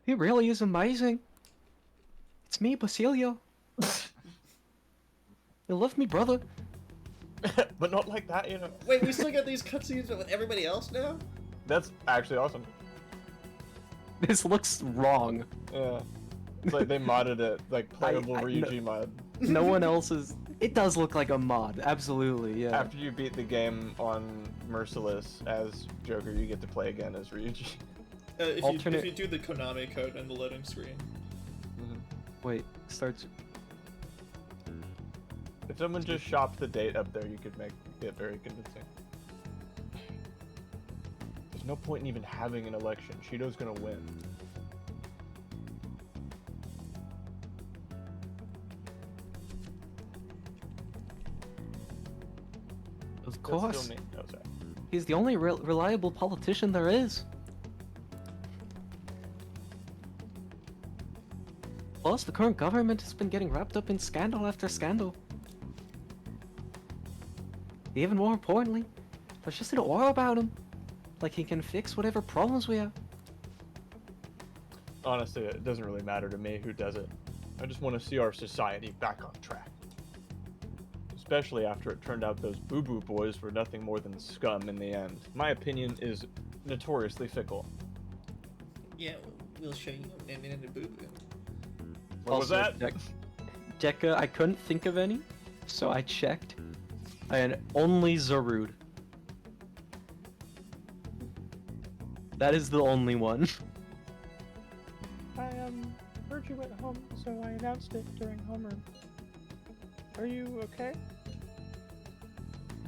He really is amazing. It's me, Basilio. You love me, brother. But not like that, you know. Wait, we still got these cutscenes with everybody else now? That's actually awesome. This looks wrong. Yeah. It's like they modded it, like playable I Ryuji mod. No one else is. It does look like a mod. Absolutely, yeah. After you beat the game on Merciless as Joker, you get to play again as Ryuji. If you do the Konami code in the loading screen. Wait, starts. If someone just shopped the date up there, you could make it very convincing. There's no point in even having an election. Shido's gonna win. Of That's course. still me. Oh, sorry. He's the only reliable politician there is. Plus, the current government has been getting wrapped up in scandal after scandal. Even more importantly, there's just an aura about him. Like he can fix whatever problems we have. Honestly, it doesn't really matter to me who does it. I just want to see our society back on track. Especially after it turned out those Boo Boo Boys were nothing more than scum in the end. My opinion is notoriously fickle. Yeah, we'll show you in the boo boo. What was that? Deca, I couldn't think of any, so I checked. And only Zarud. That is the only one. I heard you at home, so I announced it during homeroom. Are you okay?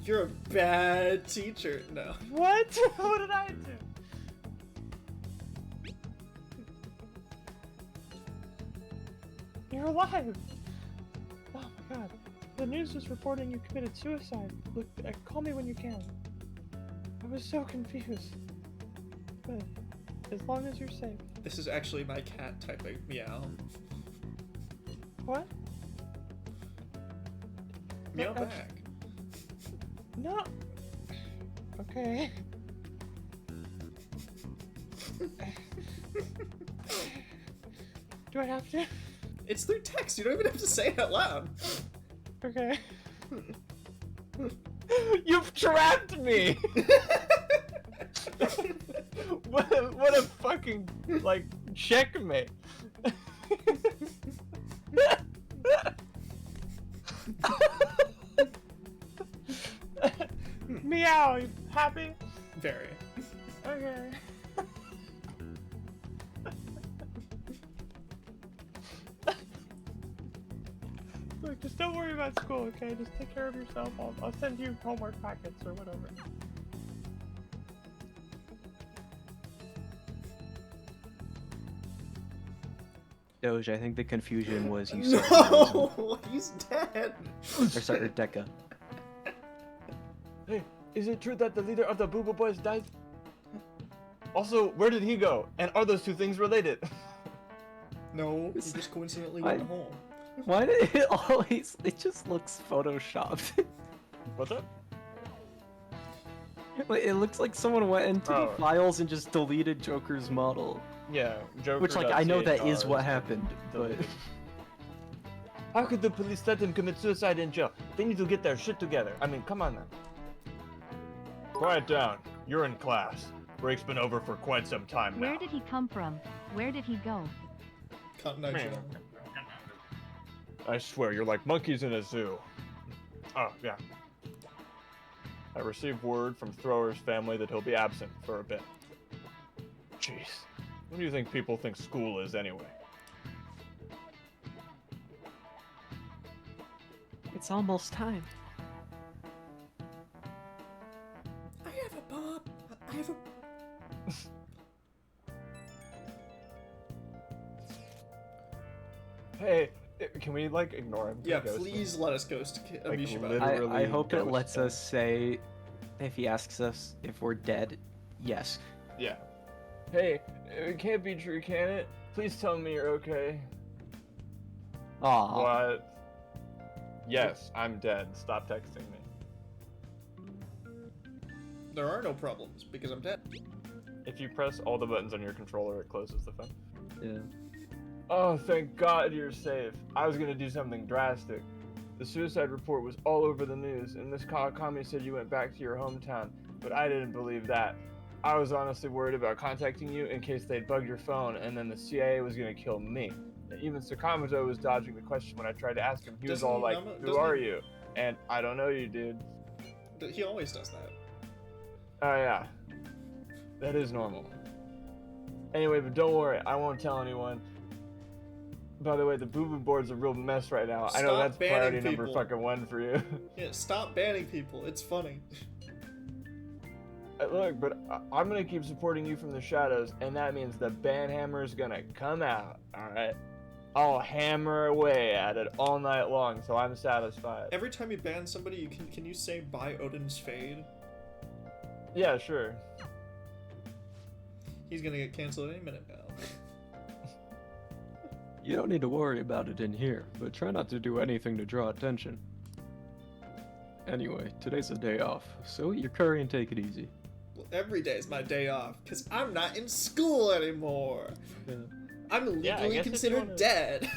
You're a bad teacher. No. What? What did I do? You're alive! Oh my god. The news was reporting you committed suicide. Look, call me when you can. I was so confused. But as long as you're safe. This is actually my cat typing meow. What? Meow I- back. No. Okay. Do I have to? It's through text. You don't even have to say it out loud. Okay. You've trapped me! What a fucking, like, checkmate. Meow, you happy? Very. Okay. Look, just don't worry about school, okay? Just take care of yourself. I'll send you homework packets or whatever. Doge, I think the confusion was you said Hinduism. No, he's dead. Or sorry, or Deca. Hey, is it true that the leader of the Boo Boo Boys died? Also, where did he go? And are those two things related? No, he just coincidentally I- went home. Why did it always? It just looks photoshopped. What's up? Like, it looks like someone went into Oh. the files and just deleted Joker's model. Yeah, Joker. Which, like, I know that is what happened, but How could the police let him commit suicide in jail? They need to get their shit together. I mean, come on now. Quiet down. You're in class. Break's been over for quite some time now. Where did he come from? Where did he go? Cotton Eye Joe. I swear, you're like monkeys in a zoo. Oh, yeah. I received word from Thrower's family that he'll be absent for a bit. Jeez. What do you think people think school is anyway? it's almost time. I have a Bob. I have a. Hey, can we, like, ignore him? Yeah, Ghost him? please let us ghost Like, Mishima. literally- I hope it ghost lets him. us say, if he asks us if we're dead, yes. Yeah. Hey, it can't be true, can it? Please tell me you're okay. Aw. What? Yes, I'm dead. Stop texting me. There are no problems because I'm dead. If you press all the buttons on your controller, it closes the phone. Yeah. Oh, thank God you're safe. I was gonna do something drastic. The suicide report was all over the news, and Miss Kawakami said you went back to your hometown, but I didn't believe that. I was honestly worried about contacting you in case they'd bug your phone, and then the CIA was gonna kill me. Even Sakamoto was dodging the question when I tried to ask him. He was Doesn't all he like, numb- "Who doesn't are he- you?" And I don't know you, dude. He always does that. Oh yeah, that is normal. Anyway, but don't worry, I won't tell anyone. By the way, the Boo Boo board's a real mess right now. I know Stop that's banning priority number people. fucking 1 for you. Yeah, stop banning people. It's funny. Look, but I'm gonna keep supporting you from the shadows, and that means the ban hammer is gonna come out. All right, I'll hammer away at it all night long, so I'm satisfied. Every time you ban somebody, you can you say "Buy Odin's Fade"? Yeah, sure. He's gonna get canceled any minute now. You don't need to worry about it in here, but try not to do anything to draw attention. Anyway, today's a day off, so eat your curry and take it easy. Well, every day is my day off because I'm not in school anymore. Yeah. I'm Yeah, I legally guess if you considered wanna- dead.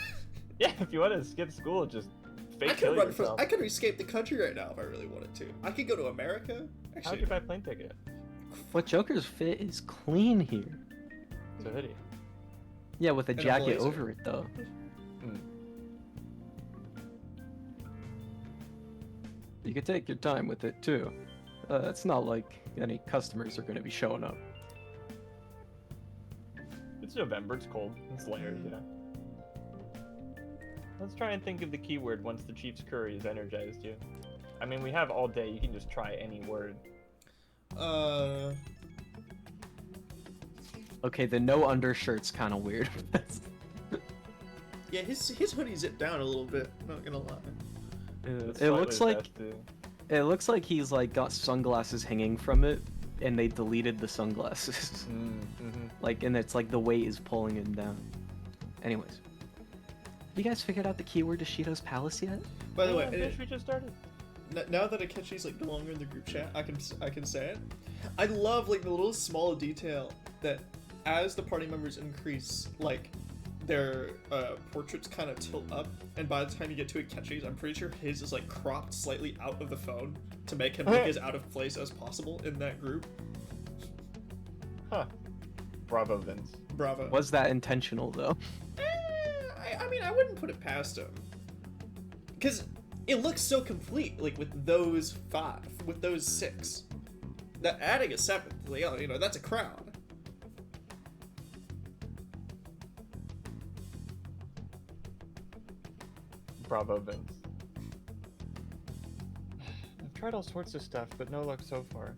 Yeah, if you want to skip school, just fake I kill could run for. yourself. I could escape the country right now if I really wanted to. I could go to America. How'd Actually, you buy a plane ticket? What Joker's fit is clean here. It's a hoodie. Yeah, with a And a jacket blazer. over it though. Mm. You could take your time with it too. It's not like any customers are gonna be showing up. It's November. It's cold. It's layered, you know. Let's try and think of the keyword once the Chief's curry has energized you. I mean, we have all day. You can just try any word. Okay, the no undershirt's kind of weird. Yeah, his hoodie zipped down a little bit. Not gonna lie. It's It looks slightly like zesty. it looks like he's like got sunglasses hanging from it, and they deleted the sunglasses. Like, and it's like the weight is pulling him down. Anyways, you guys figured out the keyword to Shido's Palace yet? By the Yeah, way, bitch, we just started. now that Akechi's like no longer in the group chat, I can say it. I love like the little small detail that as the party members increase, like their portraits kind of tilt up, and by the time you get to Akechi's, I'm pretty sure his is like cropped slightly out of the phone to make him look as out of place as possible in that group. Huh. Bravo, Vince. Bravo. Was that intentional though? I mean, I wouldn't put it past him. Because it looks so complete, like, with those 5, with those 6. That adding a 7th, like, oh, you know, that's a crowd. Bravo, Vince. I've tried all sorts of stuff, but no luck so far.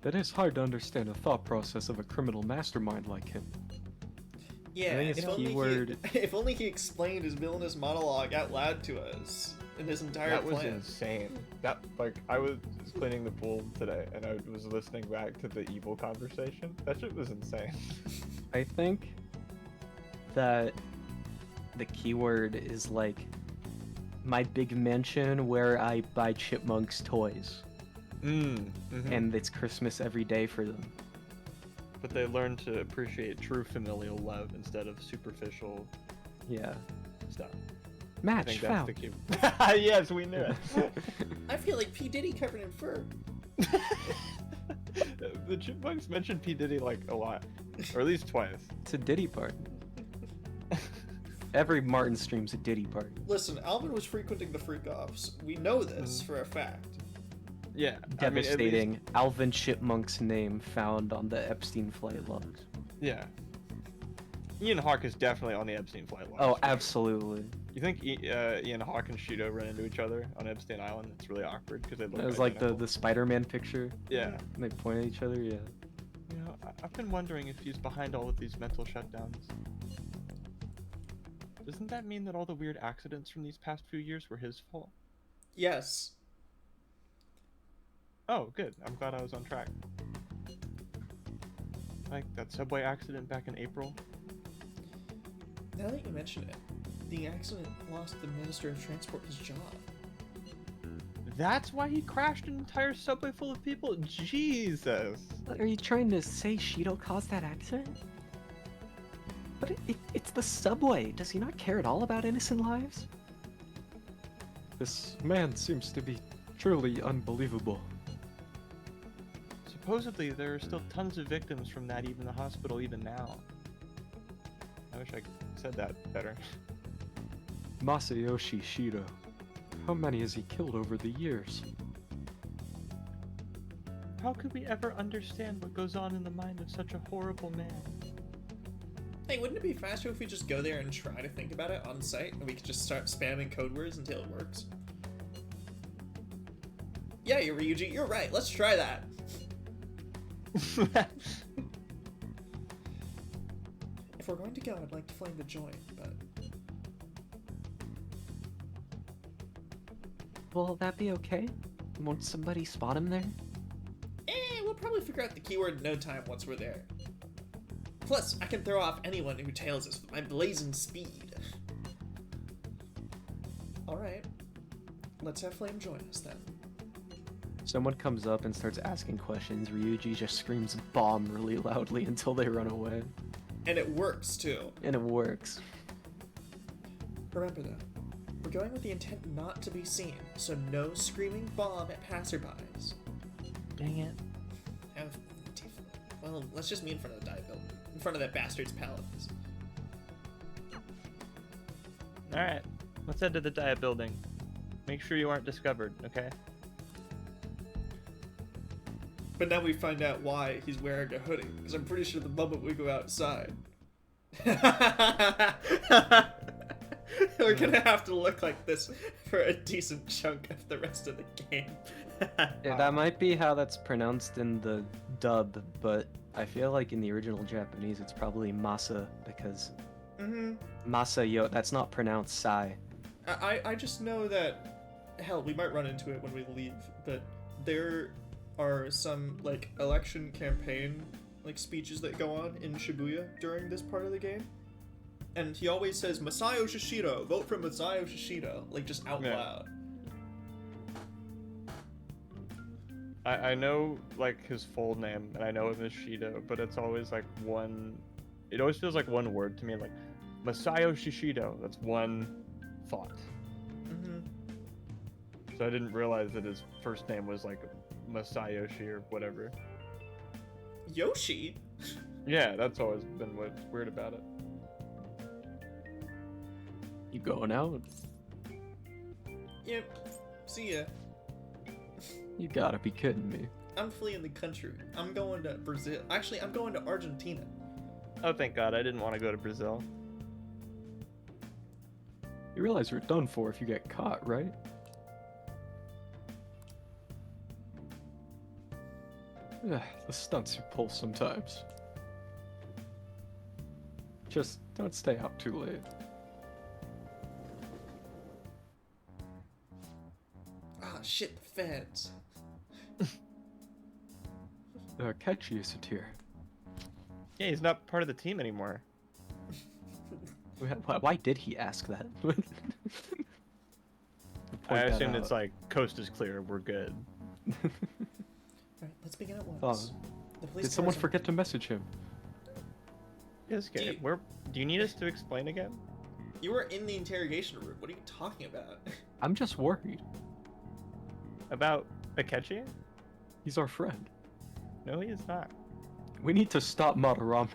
It is hard to understand the thought process of a criminal mastermind like him. Yeah, think it's keyword- if only he explained his villainous monologue out loud to us in his entire That was plan. insane. That, like, I was cleaning the pool today, and I was listening back to the evil conversation. That shit was insane. I think that the keyword is like my big mansion where I buy chipmunks toys, and it's Christmas every day for them. But they learn to appreciate true familial love instead of superficial Yeah. stuff. I Match think that's found. the cue. Yes, we knew it. I feel like P. Diddy covered in fur. The Chipmunks mentioned P. Diddy like a lot, or at least twice. It's a Diddy party. Every Martin stream's a Diddy party. Listen, Alvin was frequenting the freak-offs. We know this for a fact. Yeah, Devastating. Alvin Chipmunk's name found on the Epstein flight logs. Yeah. Ian Hawke is definitely on the Epstein flight logs. Oh, for sure. absolutely. You think Ian Hawke and Shido run into each other on Epstein Island? It's really awkward because they look It was like identical. the Spider-Man picture. Yeah. They point at each other. Yeah. You know, I've been wondering if he's behind all of these mental shutdowns. Doesn't that mean that all the weird accidents from these past few years were his fault? Yes. Oh, good. I'm glad I was on track. Like that subway accident back in April. Now that you mention it, the accident lost the Minister of Transport his job. That's why he crashed an entire subway full of people? Jesus! Are you trying to say Shido caused that accident? But it's the subway. Does he not care at all about innocent lives? This man seems to be truly unbelievable. Supposedly, there are still tons of victims from that even the hospital even now. I wish I said that better. Masayoshi Shido. How many has he killed over the years? How could we ever understand what goes on in the mind of such a horrible man? Hey, wouldn't it be faster if we just go there and try to think about it on site, and we could just start spamming code words until it works? Yeah, Ryuji, you're right. Let's try that. If we're going to go, I'd like to flame the joint, but Will that be okay? Won't somebody spot him there? we'll probably figure out the keyword in no time once we're there. Plus, I can throw off anyone who tails us with my blazing speed. Alright. Let's have Flame join us then. Someone comes up and starts asking questions. Ryuji just screams bomb really loudly until they run away. And it works, too. And it works. Remember though, we're going with the intent not to be seen, so no screaming bomb at passerbys. Dang it. Well, let's just meet in front of the dive building. In front of that bastard's palace. Alright, let's head to the diet building. Make sure you aren't discovered, okay? But now we find out why he's wearing a hoodie, because I'm pretty sure the moment we go outside, We're gonna have to look like this for a decent chunk of the rest of the game. Yeah, that might be how that's pronounced in the dub, but I feel like in the original Japanese it's probably Masa because Mm-hmm. Masayo, that's not pronounced Sai. I just know that, hell, we might run into it when we leave, but there are some, like, election campaign, like, speeches that go on in Shibuya during this part of the game. And he always says, Masayo Shishido, vote for Masayo Shishido, like, just out Yeah. loud. I know like his full name, and I know it is Shido, but it's always like one. It always feels like one word to me, like Masayo Shishido. That's one thought. Mm-hmm. So I didn't realize that his first name was like Masayoshi or whatever. Yoshi? Yeah, that's always been what's weird about it. You going out? Yep. See ya. You gotta be kidding me. I'm fleeing the country. I'm going to Brazil. Actually, I'm going to Argentina. Oh, thank God, I didn't want to go to Brazil. You realize you're done for if you get caught, right? Ugh, the stunts you pull sometimes. Just don't stay out too late. Ah, shit, the feds. Catchy isn't here. Yeah, he's not part of the team anymore. Why did he ask that? I assume it's like coast is clear, we're good. Alright, let's begin at once. The police Did someone cars are- forget to message him? Yes, Do you- okay. Do you need us to explain again? You were in the interrogation room. What are you talking about? I'm just worried. About Akechi? He's our friend. No, he is not. We need to stop Madarame.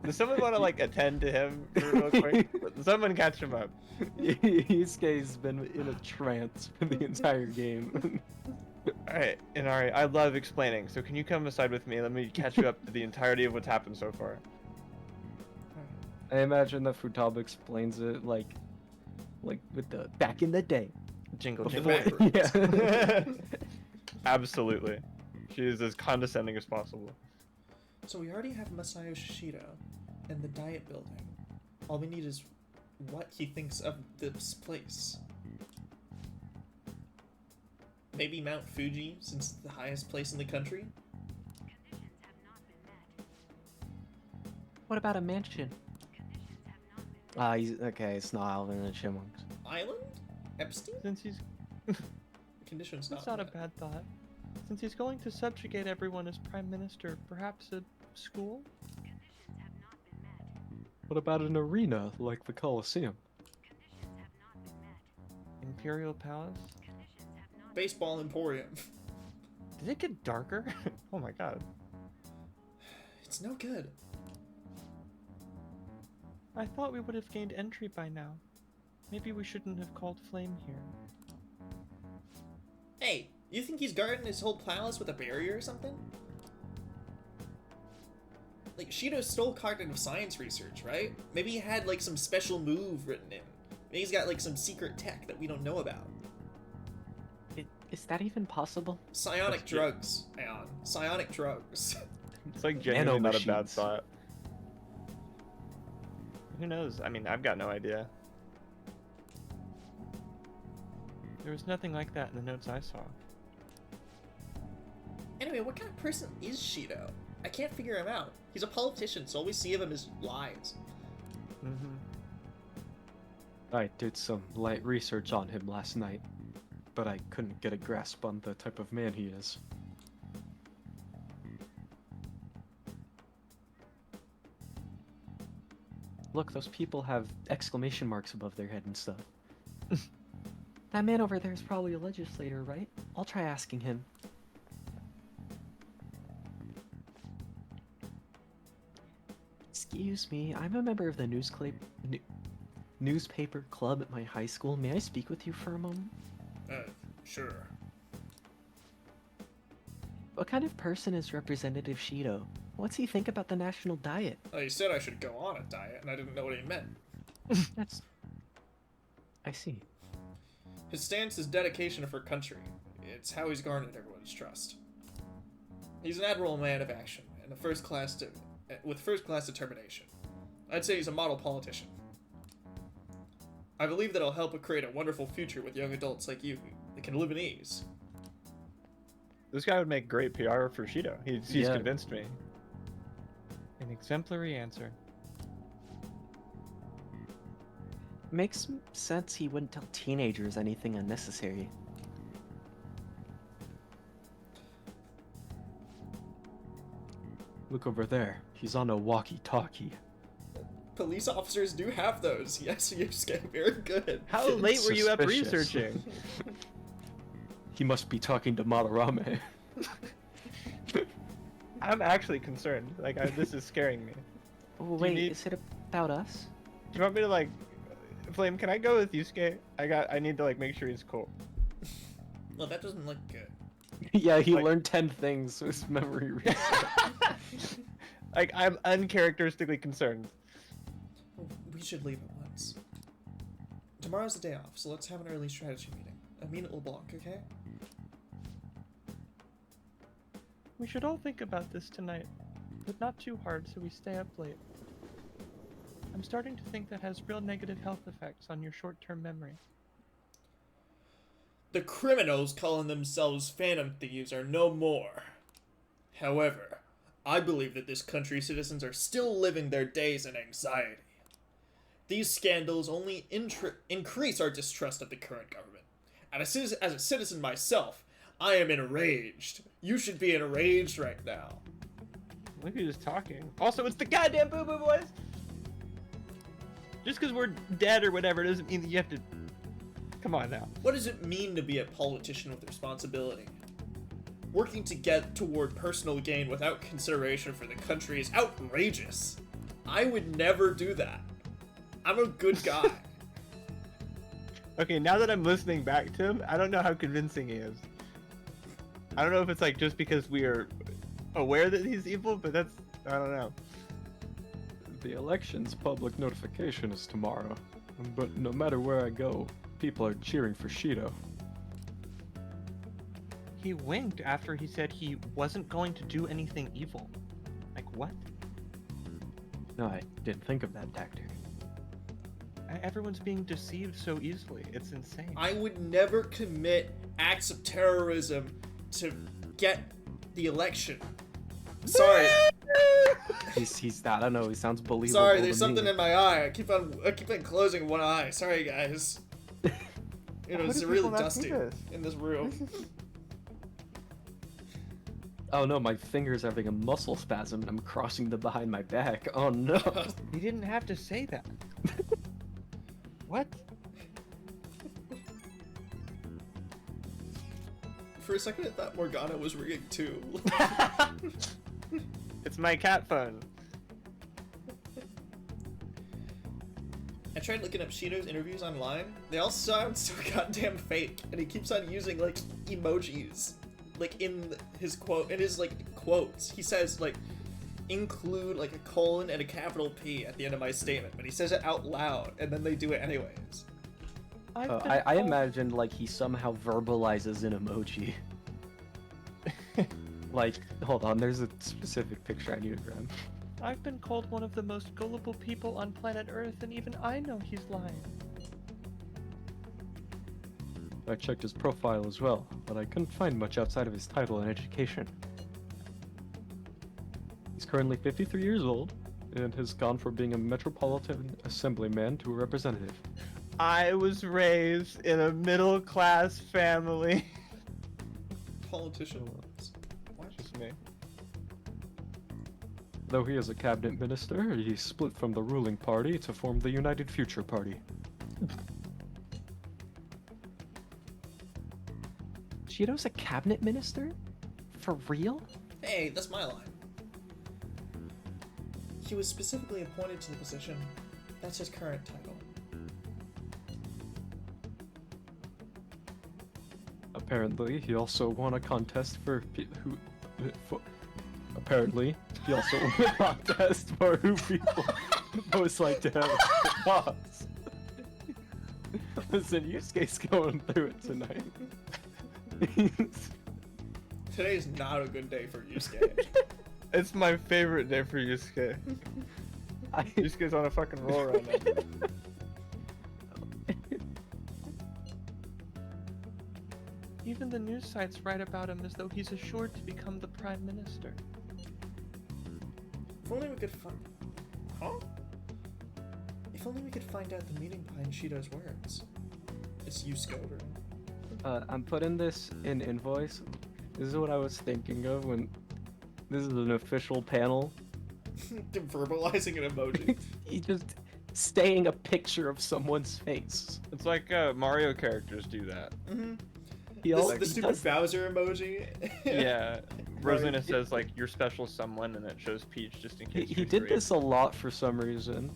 Does someone want to like attend to him real quick? Someone catch him up. Yusuke's been in a trance for the entire game. Alright, Inari, I love explaining, so can you come aside with me? Let me catch you up to the entirety of what's happened so far. I imagine that Futaba explains it like with the back in the day. Jingle Before- jingle. Yeah. Absolutely. She is as condescending as possible. So we already have Masayo Shishido and the diet building. All we need is what he thinks of this place. Maybe Mount Fuji, since it's the highest place in the country? What about a mansion? He's okay. It's not Alvin and the Chipmunks. Island? Epstein? Since he's Conditions That's not not a bad thought. Since he's going to subjugate everyone as prime minister, perhaps a school? What about an arena like the Colosseum? Imperial Palace? Baseball Emporium. Did it get darker? Oh my god. It's no good. I thought we would have gained entry by now. Maybe we shouldn't have called Flame here. Hey, you think he's guarding his whole palace with a barrier or something? Like, Shido stole cognitive science research, right? Maybe he had, like, some special move written in. Maybe he's got, like, some secret tech that we don't know about. Is that even possible? Psionic That's- drugs, Aeon. Psionic drugs. It's like genuinely not a bad Nanomachines. thought. Who knows? I mean, I've got no idea. There was nothing like that in the notes I saw. Anyway, what kind of person is Shido? I can't figure him out. He's a politician, so all we see of him is lies. Mm-hmm. I did some light research on him last night, but I couldn't get a grasp on the type of man he is. Look, those people have exclamation marks above their head and stuff. That man over there is probably a legislator, right? I'll try asking him. Excuse me, I'm a member of the newspaper club at my high school. May I speak with you for a moment? Sure. What kind of person is Representative Shido? What's he think about the national diet? Oh, he said I should go on a diet, and I didn't know what he meant. That's. I see. His stance is dedication for country. It's how he's garnered everyone's trust. He's an admirable man of action and with first-class determination. I'd say he's a model politician. I believe that he'll help create a wonderful future with young adults like you that can live in ease. This guy would make great PR for Shido. He's Yeah. convinced me. An exemplary answer. Makes sense he wouldn't tell teenagers anything unnecessary. Look over there. He's on a walkie-talkie. Police officers do have those. Yes, Yusuke, very good. How late were you up Suspicious. researching? He must be talking to Madarame. I'm actually concerned. Like, this is scaring me. Oh, you wait, need- is it about us? Do you want me to, like... Flame, can I go with Yusuke? I need to, like, make sure he's cool. Well, that doesn't look good. Yeah, he Like- learned 10 things, so his memory reset. Like, I'm uncharacteristically concerned. We should leave at once. Tomorrow's the day off, so let's have an early strategy meeting. I mean at LeBlanc, okay? We should all think about this tonight, but not too hard so we stay up late. I'm starting to think that has real negative health effects on your short-term memory. The criminals calling themselves Phantom Thieves are no more. However, I believe that this country's citizens are still living their days in anxiety. These scandals only increase our distrust of the current government. And as a citizen myself, I am enraged. You should be enraged right now. Look who's talking. Also, it's the goddamn Boo Boo Boys! Just because we're dead or whatever doesn't mean that you have to... Come on now. What does it mean to be a politician with responsibility? Working to get toward personal gain without consideration for the country is outrageous. I would never do that. I'm a good guy. Okay, now that I'm listening back to him, I don't know how convincing he is. I don't know if it's like just because we are aware that he's evil, but that's... I don't know. The election's public notification is tomorrow, but no matter where I go, people are cheering for Shido. He winked after he said he wasn't going to do anything evil. Like, what? No, I didn't think of that tactic. Everyone's being deceived so easily. It's insane. I would never commit acts of terrorism to get the election. Sorry. He's I don't know, he sounds believable. Sorry, there's to something me. in my eye. I keep on closing one eye. Sorry, guys. You know, How it's do really people not see dusty this? in this room. Oh no, my finger's having a muscle spasm and I'm crossing them behind my back. Oh no. He didn't have to say that. What? For a second, I thought Morgana was rigged too. It's my cat phone. I tried looking up Shido's interviews online. They all sound so goddamn fake, and he keeps on using like emojis, like in his quotes. He says like include like a colon and a capital P at the end of my statement, but he says it out loud, and then they do it anyways. I imagined like he somehow verbalizes an emoji. Like, hold on, there's a specific picture I need to grab. I've been called one of the most gullible people on planet Earth, and even I know he's lying. I checked his profile as well, but I couldn't find much outside of his title and education. He's currently 53 years old, and has gone from being a metropolitan assemblyman to a representative. I was raised in a middle-class family. Politician. What? Just me. Though he is a cabinet minister, he split from the ruling party to form the United Future Party. Shido's a cabinet minister? For real? Hey, that's my line. He was specifically appointed to the position. That's his current title. Apparently, he also won a contest for Apparently, he also won the contest for who people most like to have a boss. Listen, Yusuke's going through it tonight. Today's not a good day for Yusuke. It's my favorite day for Yusuke. Yusuke's on a fucking roll right now. Even the news sites write about him as though he's assured to become the prime minister. If only we could find... Huh? If only we could find out the meaning behind Shido's words. It's Yusuke over. I'm putting this in invoice. This is what I was thinking of when this is an official panel. Verbalizing an emoji. He just staying a picture of someone's face. It's like Mario characters do that. Mm-hmm. He The stupid Bowser emoji. Yeah. Rosalina says like you're special someone and it shows Peach just in case. He did this a lot for some reason.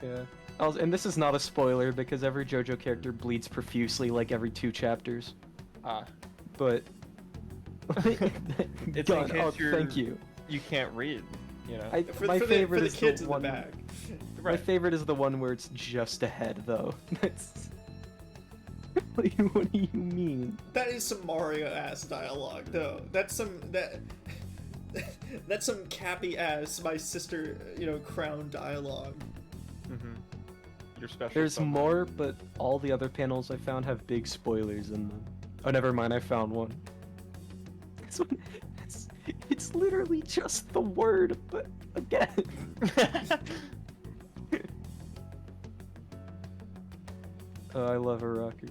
Yeah. And this is not a spoiler because every JoJo character bleeds profusely like every 2 chapters. Ah. But It's God, in case thank you. You can't read, you know. My favorite for the is kids the in one. the back. My favorite is the one where it's just ahead though. That's what do you mean? That is some Mario ass dialogue though. That's some that's some Cappy ass my sister, crown dialogue. Mm-hmm. You're special. There's someone. more, but all the other panels I found have big spoilers in them. Oh, never mind, I found one. This one, it's literally just the word, but again. Oh, I love Araku.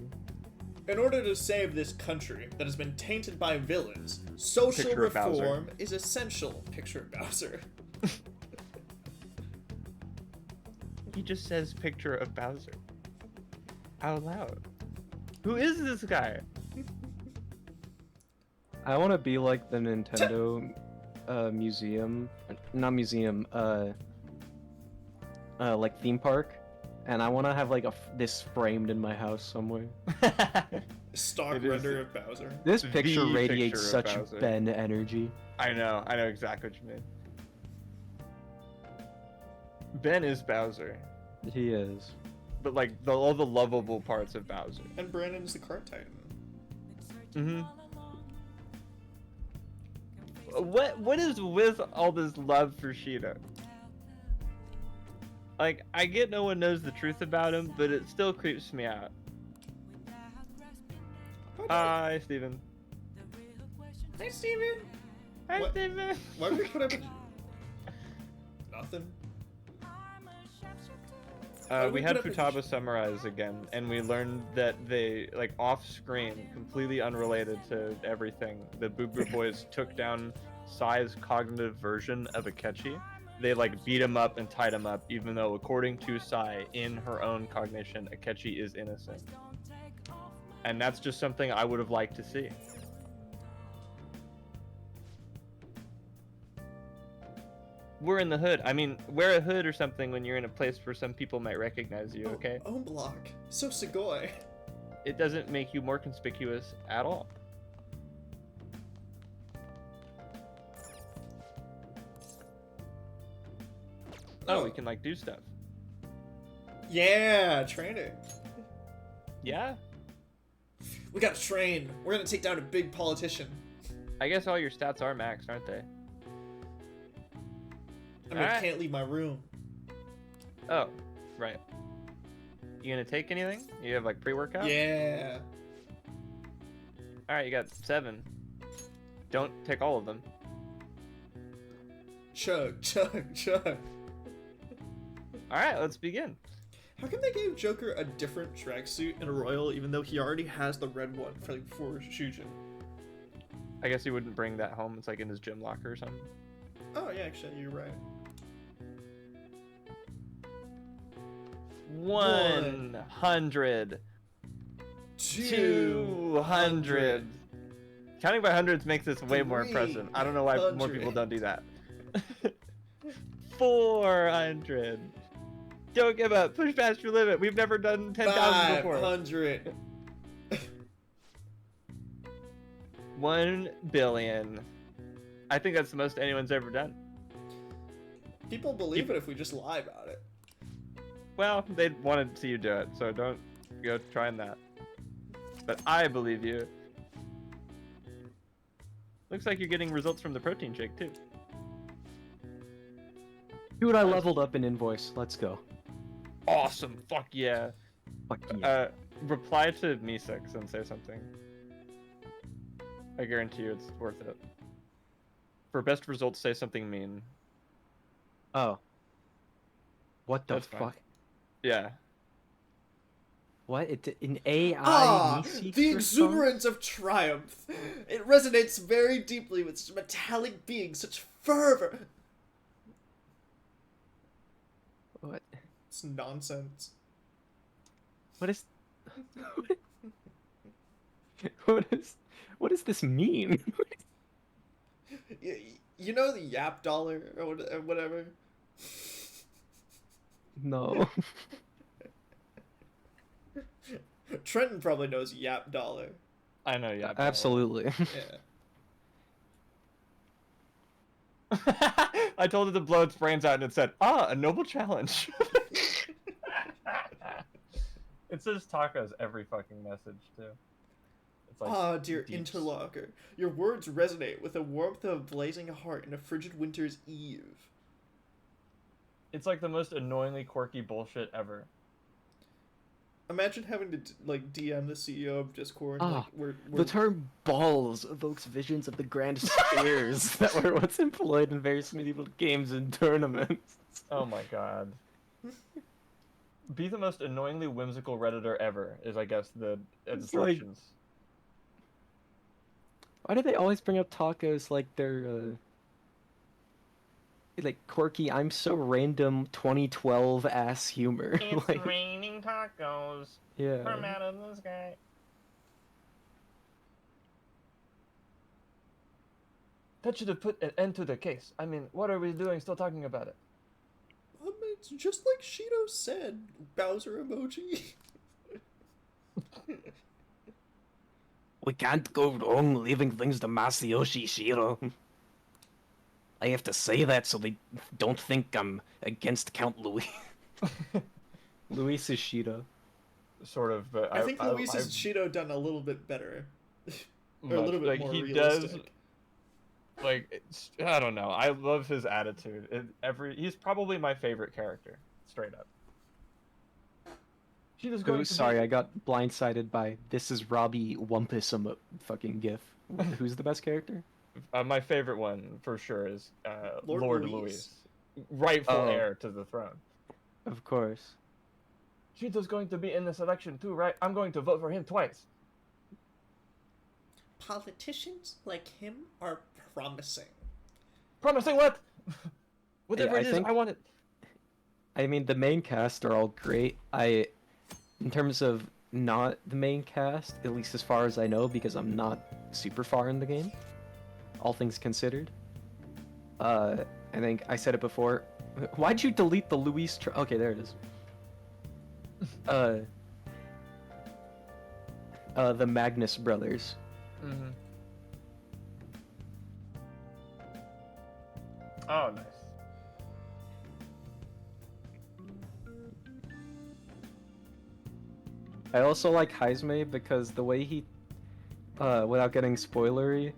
In order to save this country that has been tainted by villains, social Picture of Bowser. reform is essential. Picture of Bowser. He just says picture of Bowser. Out loud. Who is this guy? I want to be like the Nintendo museum, not museum, like theme park, and I want to have like this framed in my house somewhere. Stock It is- render of Bowser. This The picture radiates picture of such Bowser. Ben energy. I know exactly what you mean. Ben is Bowser, He is. but like all the lovable parts of Bowser. And Brandon's the cart titan. Mm-hmm. What is with all this love for Shido? Like, I get no one knows the truth about him, but it still creeps me out. Hi, Steven. Hey, Steven! Hi, What? Steven. Why would we put up Nothing. We we had put up Futaba summarize again, and we learned that they, like, off-screen, completely unrelated to everything, the Boo Boo Boys took down Sai's cognitive version of Akechi. They, like, beat him up and tied him up, even though, according to Sai, in her own cognition, Akechi is innocent. And that's just something I would have liked to see. We're in the hood. I mean, wear a hood or something when you're in a place where some people might recognize you, okay? Own block. So Sugoi. It doesn't make you more conspicuous at all. Oh, we can like do stuff. Yeah, training. Yeah? We gotta train. We're gonna take down a big politician. I guess all your stats are maxed, aren't they? I mean, Alright. can't leave my room. Oh, right. You gonna take anything? You have like pre-workout? Yeah. Alright, you got 7. Don't take all of them. Chug, chug, chug. Alright, let's begin. How come they gave Joker a different tracksuit in a Royal even though he already has the red one for Shujin? I guess he wouldn't bring that home. It's like in his gym locker or something. Oh yeah, actually, you're right. 100. 200. Counting by hundreds makes this way more impressive. I don't know why more people don't do that. 400. Don't give up. Push past your limit. We've never done 10,000 before. 500. 1 billion. I think that's the most anyone's ever done. People believe it if we just lie about it. Well, they'd want to see you do it, so don't go trying that. But I believe you. Looks like you're getting results from the protein shake too. Dude, I leveled up in Invoice. Let's go. Awesome. Fuck yeah. Fuck yeah. Reply to Me6 and say something. I guarantee you it's worth it. For best results, say something mean. Oh. What the That's fine. fuck? Yeah. What? An AI Ah, me-seeks the response? exuberance of triumph. It resonates very deeply with such metallic beings, such fervor. What? It's nonsense. What is... What does this mean? You know the Yap dollar or whatever? No. Trenton probably knows Yap dollar. I know, yeah. Absolutely. Yeah. I told it to blow its brains out and it said, a noble challenge. It says tacos every fucking message, too. It's like Ah, dear deep- interlocker, your words resonate with the warmth of a blazing heart in a frigid winter's eve. It's like the most annoyingly quirky bullshit ever. Imagine having to like DM the CEO of Discord. Ah, Like, we're The term balls evokes visions of the grand spheres that were once employed in various medieval games and tournaments. Oh my god. Be the most annoyingly whimsical Redditor ever, is I guess the It's like- instructions. Why do they always bring up tacos like they're, like quirky, I'm so random 2012 ass humor? Like, raining tacos yeah. out of the sky. That should have put an end to the case. I mean, what are we doing still talking about it? It's just like Shido said. Bowser emoji. We can't go wrong leaving things to Masayoshi Shiro. I have to say that so they don't think I'm against Count Louis. Luis is Shiro. Sort of, but I think Luis has Shido done a little bit better. Or a little bit like more he realistic. does. Like I don't know. I love his attitude. He's probably my favorite character, straight up. She was going. Oh, sorry, I got blindsided by "This is Robbie Wumpus" fucking gif. Who's the best character? My favorite one for sure is Lord Lord Luis. Louis, rightful Oh. heir to the throne. Of course. Shido's going to be in this election too, right? I'm going to vote for him twice. Politicians like him are promising. Promising what? Whatever I it is, think- I want it. I mean, the main cast are all great. In terms of not the main cast, at least as far as I know, because I'm not super far in the game, all things considered. I think I said it before. Why'd you delete the Luis? Okay, there it is. The Magnus brothers. Mm-hmm. Oh, nice. I also like Heisme because the way he, without getting spoilery,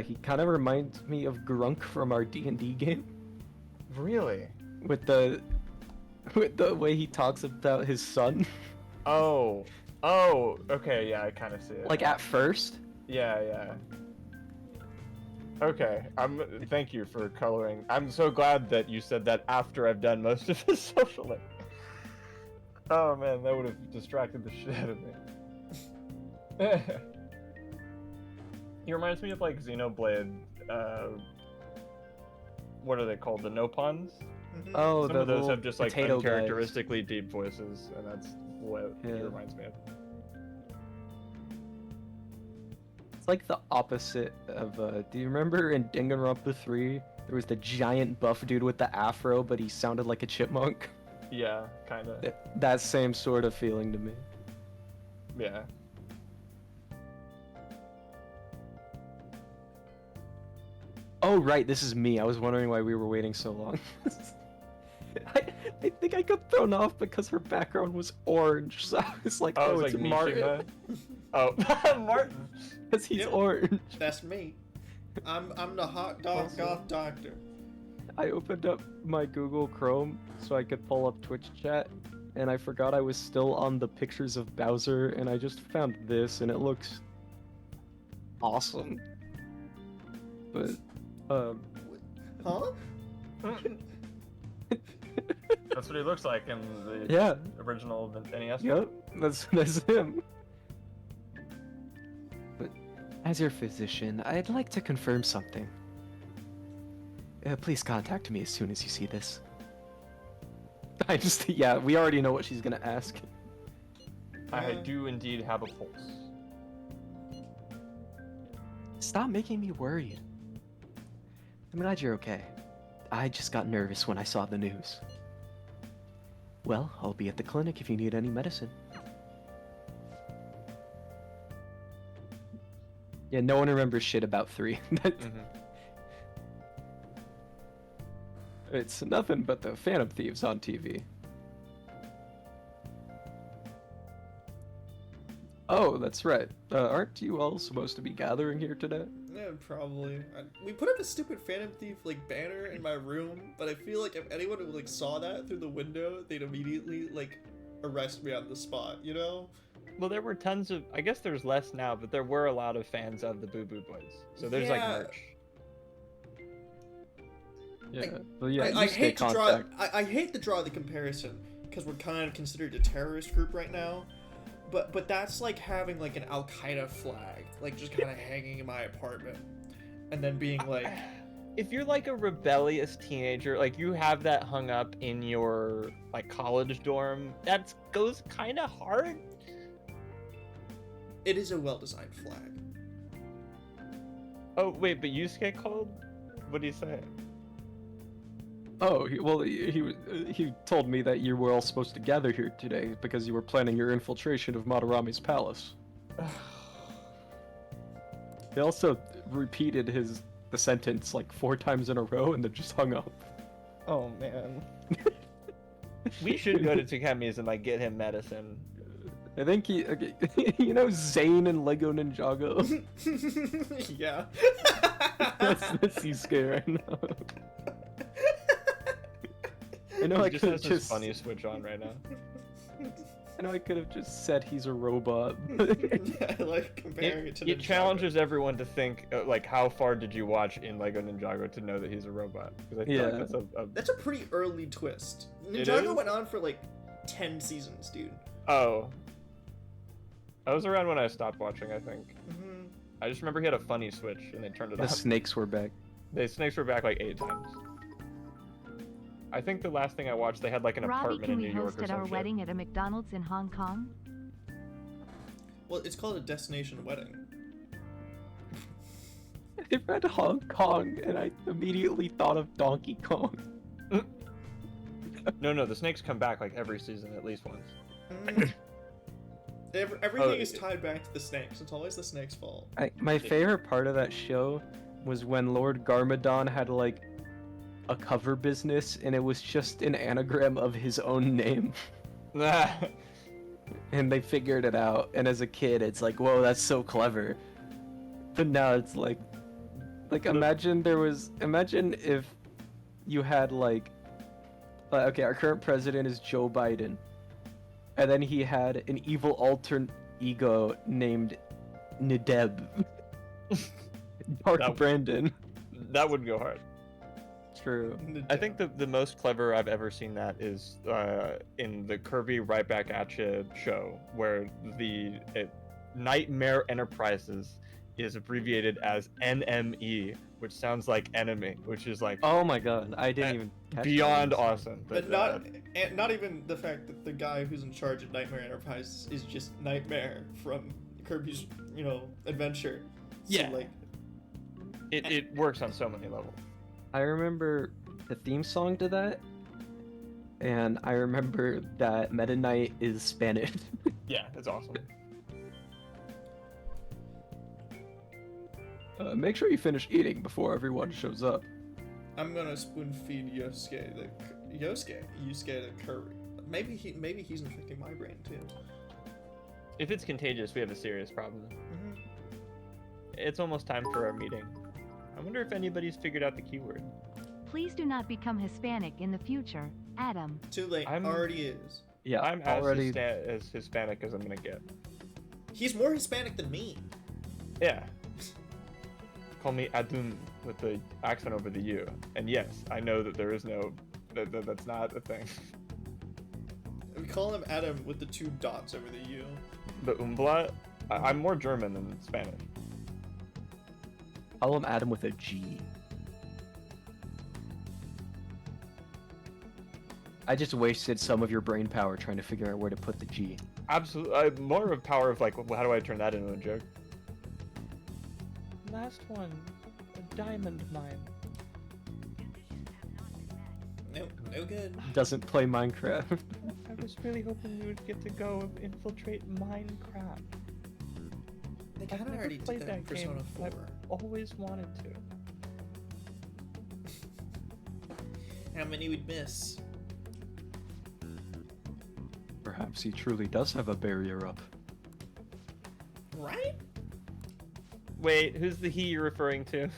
he kind of reminds me of Grunk from our D&D game. Really? With the way he talks about his son. Oh, okay, yeah, I kind of see it. Like at first. Yeah. Okay, thank you for coloring. I'm so glad that you said that after I've done most of his social life. Oh man, that would have distracted the shit out of me. He reminds me of like Xenoblade, what are they called? The Nopons? Mhm. Oh, Some the of those little have just like potato guys. uncharacteristically deep voices, and that's what he Yeah. reminds me of. It's like the opposite of. Do you remember in Danganronpa 3 there was the giant buff dude with the afro, but he sounded like a chipmunk? Yeah, kinda. That same sort of feeling to me. Yeah. Oh, right, this is me. I was wondering why we were waiting so long. I, I think I got thrown off because her background was orange, so I was like, Oh, oh, it's it's like Martin. Mishima. Oh, Martin. Because he's Yep. orange. That's me. I'm the hot dog Also- goth doctor. I opened up my Google Chrome so I could pull up Twitch chat, and I forgot I was still on the pictures of Bowser, and I just found this, and it looks awesome. But, Huh? That's what he looks like in the yeah, original NES. yep, that's him. But as your physician, I'd like to confirm something. Please contact me as soon as you see this. Yeah, we already know what she's gonna ask. I do indeed have a pulse. Stop making me worried. I'm glad you're okay. I just got nervous when I saw the news. Well, I'll be at the clinic if you need any medicine. Yeah, no one remembers shit about 3. It's nothing but the Phantom Thieves on TV. Oh, that's right. Aren't you all supposed to be gathering here today? Yeah, probably. We put up a stupid Phantom Thief like banner in my room, but I feel like if anyone like saw that through the window, they'd immediately like arrest me on the spot. You know? Well, there were tons of. I guess there's less now, but there were a lot of fans of the Boo Boo Boys. So there's like Yeah. merch. Yeah. Well, yeah. I you stay hate to draw. contact. I hate to draw the comparison because we're kind of considered a terrorist group right now. But that's like having like an Al Qaeda flag, like just kind of hanging in my apartment, and then being like, If you're like a rebellious teenager, like you have that hung up in your like college dorm, that goes kind of hard. it is a well-designed flag. Oh wait, but Yusuke called? What do you say? Oh, he told me that you were all supposed to gather here today because you were planning your infiltration of Madarami's palace. He also repeated the sentence like 4 times in a row and then just hung up. Oh man. We should go to Takemi's and like get him medicine. I think you know Zane and Lego Ninjago? Yeah. That's Yusuke right now. I know I He just could has have his just funny switch on right now. I know I could have just said he's a robot. I like comparing it to It Ninjago. challenges everyone to think like how far did you watch in Lego Ninjago to know that he's a robot? Because I feel like Yeah. that's a That's a pretty early twist. It Ninjago is? went on for like 10 seasons, dude. oh. That was around when I stopped watching, I think. Hmm. I just remember he had a funny switch and they turned it The off. snakes were back. The snakes were back like 8 times. I think the last thing I watched, they had like an Robbie, apartment can in we New York host or at our something. wedding at a McDonald's in Hong Kong? Well, it's called a destination wedding. I read Hong Kong and I immediately thought of Donkey Kong. No, the snakes come back like every season at least once. Mm. Everything Oh, is tied back to the snakes. It's always the snake's fault. My favorite part of that show was when Lord Garmadon had like a cover business and it was just an anagram of his own name. And they figured it out, and as a kid it's like, whoa, that's so clever. But now it's like imagine if you had like okay, our current president is Joe Biden, and then he had an evil alter ego named Nadeb. Dark That- Brandon. That would go hard. True. I think the most clever I've ever seen that is in the Kirby Right Back at Ya show, where the Nightmare Enterprises is abbreviated as NME, which sounds like enemy, which is like Oh my god, I didn't Uh, even catch beyond that. awesome. But not even the fact that the guy who's in charge of Nightmare Enterprises is just Nightmare from Kirby's, adventure. So, Yeah. like, it works on so many levels. I remember the theme song to that, and I remember that Meta Knight is Spanish. Yeah, it's awesome. Make sure you finish eating before everyone shows up. I'm gonna spoon feed Yusuke the curry. Maybe he's infecting my brain too. If it's contagious, we have a serious problem. Mm-hmm. It's almost time for our meeting. I wonder if anybody's figured out the keyword. Please do not become Hispanic in the future, Adam. Too late. I'm- Already is. Yeah, I'm already. as Hispanic as I'm gonna get. He's more Hispanic than me. Yeah. Call me Adun with the accent over the U. And yes, I know that there is no... that's not a thing. We call him Adam with the 2 dots over the U. The umlaut? I'm more German than Spanish. Call him Adam with a G. I just wasted some of your brain power trying to figure out where to put the G. Absolutely. More of power of like, how do I turn that into a joke? Last one. A diamond mine. Nope, no good. Doesn't play Minecraft. I was really hoping we would get to go infiltrate Minecraft. They I've kind of never already played did that in that game. Persona 4. I've always wanted to. How many we'd miss? Perhaps he truly does have a barrier up. Right? Wait, who's the he you're referring to?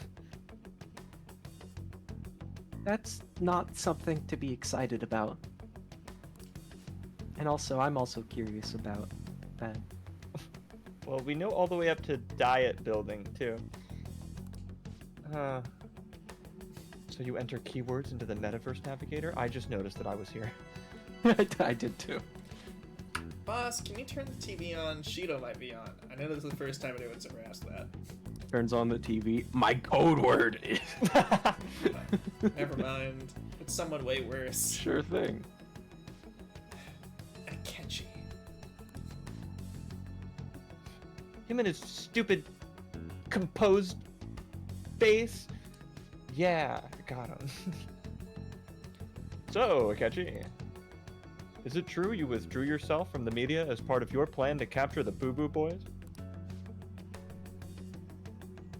That's not something to be excited about. And also, I'm also curious about that. Well, we know all the way up to diet building, too. So you enter keywords into the Metaverse Navigator? I just noticed that I was here. I did too. Boss, can you turn the TV on? Shido might be on. I know this is the first time anyone's ever asked that. Turns on the TV. My code word is. Never mind. It's someone way worse. Sure thing. Akechi. Him and his stupid composed face. Yeah, got him. So, Akechi, is it true you withdrew yourself from the media as part of your plan to capture the Boo Boo Boys?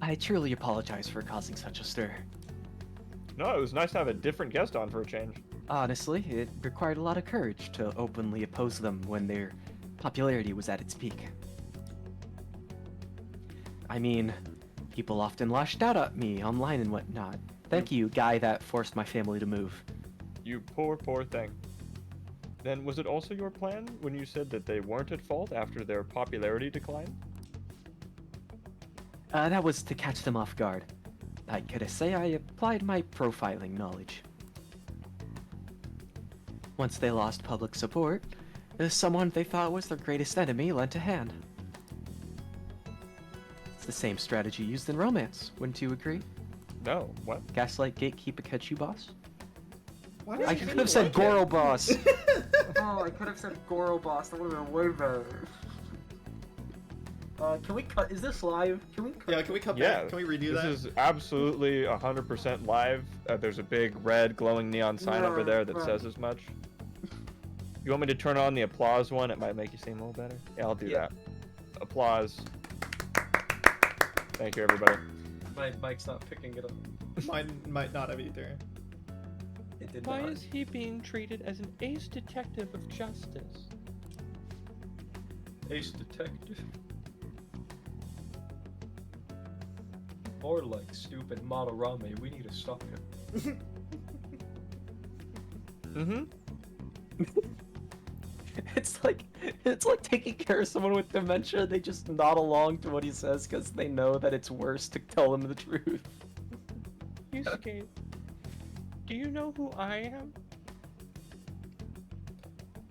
I truly apologize for causing such a stir. No, it was nice to have a different guest on for a change. Honestly, it required a lot of courage to openly oppose them when their popularity was at its peak. I mean, people often lashed out at me online and whatnot. Thank you, guy that forced my family to move. You poor, poor thing. Then was it also your plan when you said that they weren't at fault after their popularity declined? That was to catch them off guard. I could say I applied my profiling knowledge. Once they lost public support, someone they thought was their greatest enemy lent a hand. It's the same strategy used in romance, wouldn't you agree? No, what? Gaslight, gatekeep, Akechi boss? Why did I you could even have said like Goro it? boss! Oh, I could have said Goro boss, that would have been way better. Can we cut? Is this live? Can we cut? Yeah, can we come Yeah, back? Can we redo this that? is absolutely 100% live. There's a big red glowing neon sign over there that says as much. You want me to turn on the applause one? It might make you seem a little better. Yeah, I'll do that. Applause. Thank you, everybody. My mic's not picking it up. Mine might not have either. It did Why not. is he being treated as an ace detective of justice? Ace detective? More like stupid Madarame. We need to stop him. Mm-hmm. It's like taking care of someone with dementia. They just nod along to what he says because they know that it's worse to tell them the truth. Yusuke, do you know who I am?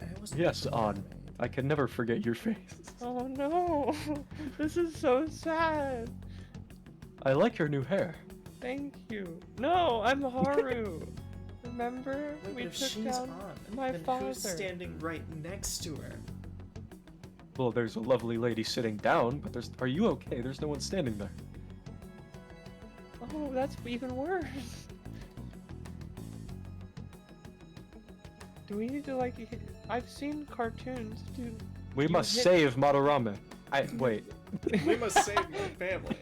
It was Yes, not on. right. I can never forget your face. Oh no, this is so sad. I like your new hair. Thank you. No, I'm Haru. Remember? Wait, but We if took she's down on, my then father. who's standing right next to her? Well, there's a lovely lady sitting down, but are you okay? There's no one standing there. Oh, that's even worse. Do we need to like? I've seen cartoons. We must hit- save Madarame. Wait. We must save your family.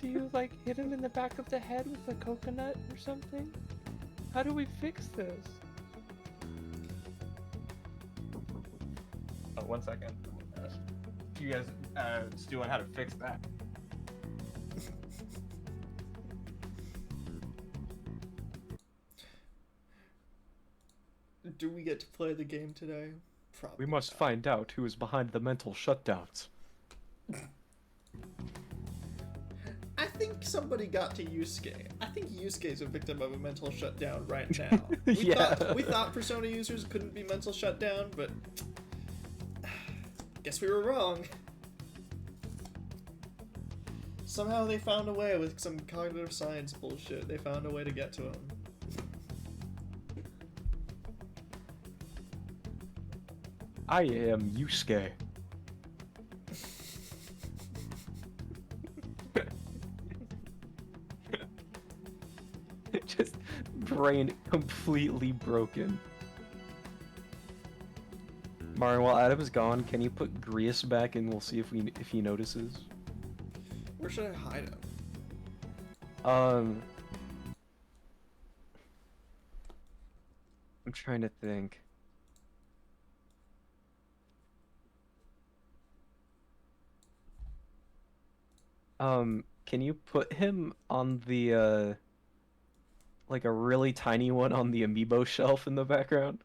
Do you like hit him in the back of the head with a coconut or something? How do we fix this? Oh, 1 second. You guys still on how to fix that? Do we get to play the game today? Probably. We must not. find out who is behind the mental shutdowns. I think somebody got to Yusuke. I think Yusuke is a victim of a mental shutdown right now. Yeah. We thought Persona users couldn't be mental shutdown, but guess we were wrong. Somehow they found a way with some cognitive science bullshit. They found a way to get to him. I am Yusuke. Just brain completely broken. Marin, while Adam's gone, can you put Grius back and we'll see if he notices? Where should I hide him? I'm trying to think. Can you put him on the like a really tiny one on the amiibo shelf in the background?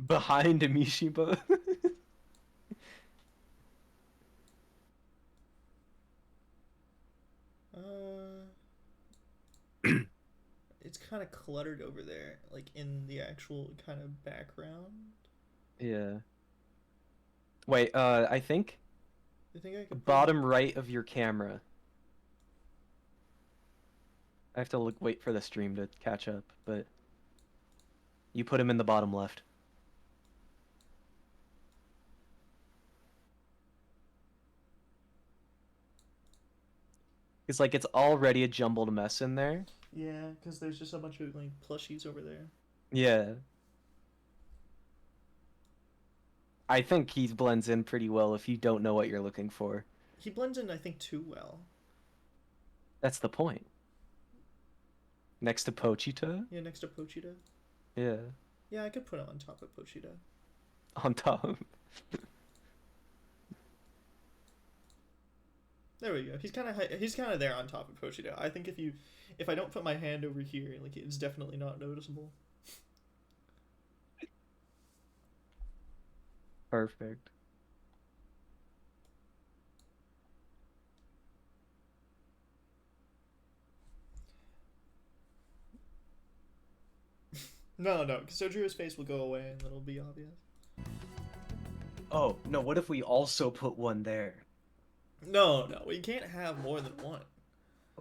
Behind Mishiba? It's kind of cluttered over there, like in the actual kind of background. Yeah. Wait, I think You think I could put bottom right of your camera. I have to wait for the stream to catch up, but you put him in the bottom left. It's like it's already a jumbled mess in there. Yeah, because there's just a bunch of like plushies over there. Yeah. I think he blends in pretty well if you don't know what you're looking for. He blends in, I think, too well. That's the point. Next to Pochita? Yeah, next to Pochita. Yeah. Yeah, I could put him on top of Pochita. On top. There we go. He's kind of there on top of Pochita. I think if I don't put my hand over here, like it's definitely not noticeable. Perfect. No, because Sojiro's face will go away and it'll be obvious. Oh, no, what if we also put one there? No, we can't have more than one.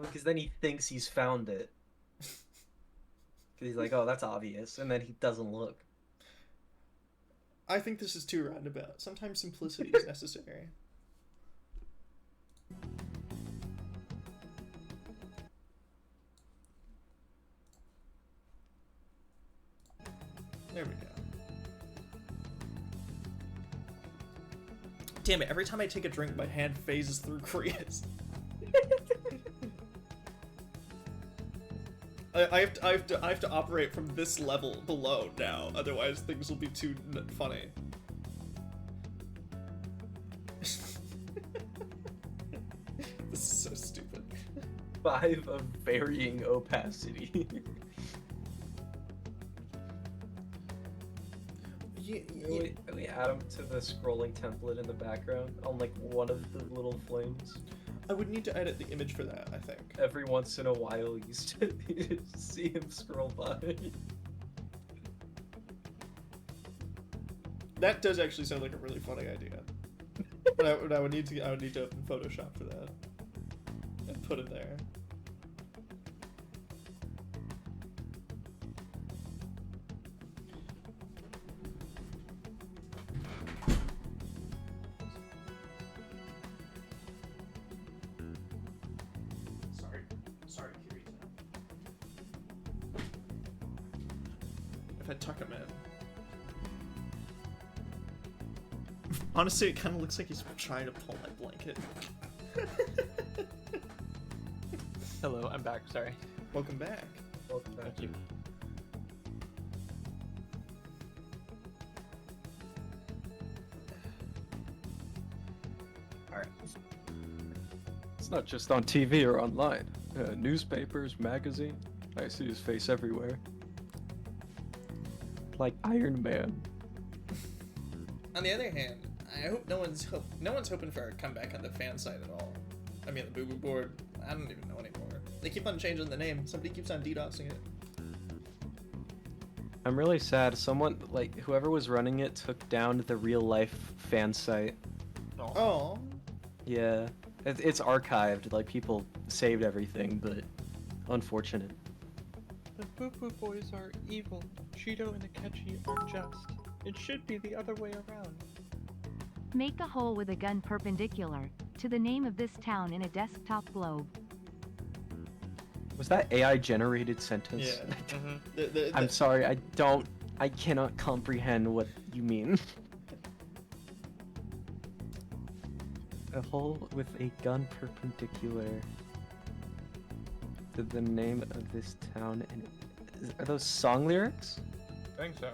Because then he thinks he's found it. Because he's like, oh, that's obvious. And then he doesn't look. I think this is too roundabout. Sometimes simplicity is necessary. There we go. Damn it, every time I take a drink, my hand phases through Koreas. I have to operate from this level below now, otherwise things will be too funny. This is so stupid. 5 of varying opacity. We add them to the scrolling template in the background on like one of the little flames. I would need to edit the image for that, I think. Every once in a while, you see him scroll by. That does actually sound like a really funny idea. But I would need to open Photoshop for that and put it there. Sorry, Kirito. If I tuck him in. Honestly, it kind of looks like he's trying to pull my blanket. Hello, I'm back. Sorry. Welcome back. Thank you. Alright. It's not just on TV or online. Newspapers, magazine. I see his face everywhere. Like Iron Man. On the other hand, I hope no one's hoping for a comeback on the fan side at all. I mean, the Boo Boo board, I don't even know anymore. They keep on changing the name. Somebody keeps on DDoSing it. I'm really sad. Someone, like, whoever was running it took down the real life fan site. Oh. Yeah. It's archived. Like, people saved everything, but unfortunate. The Boo Boo Boys are evil. Cheeto and Akechi are just. It should be the other way around. Make a hole with a gun perpendicular to the name of this town in a desktop globe. Was that AI generated sentence? Yeah. Mm-hmm. I'm sorry, I cannot comprehend what you mean. A hole with a gun perpendicular to the name of this town, and are those song lyrics? I think so.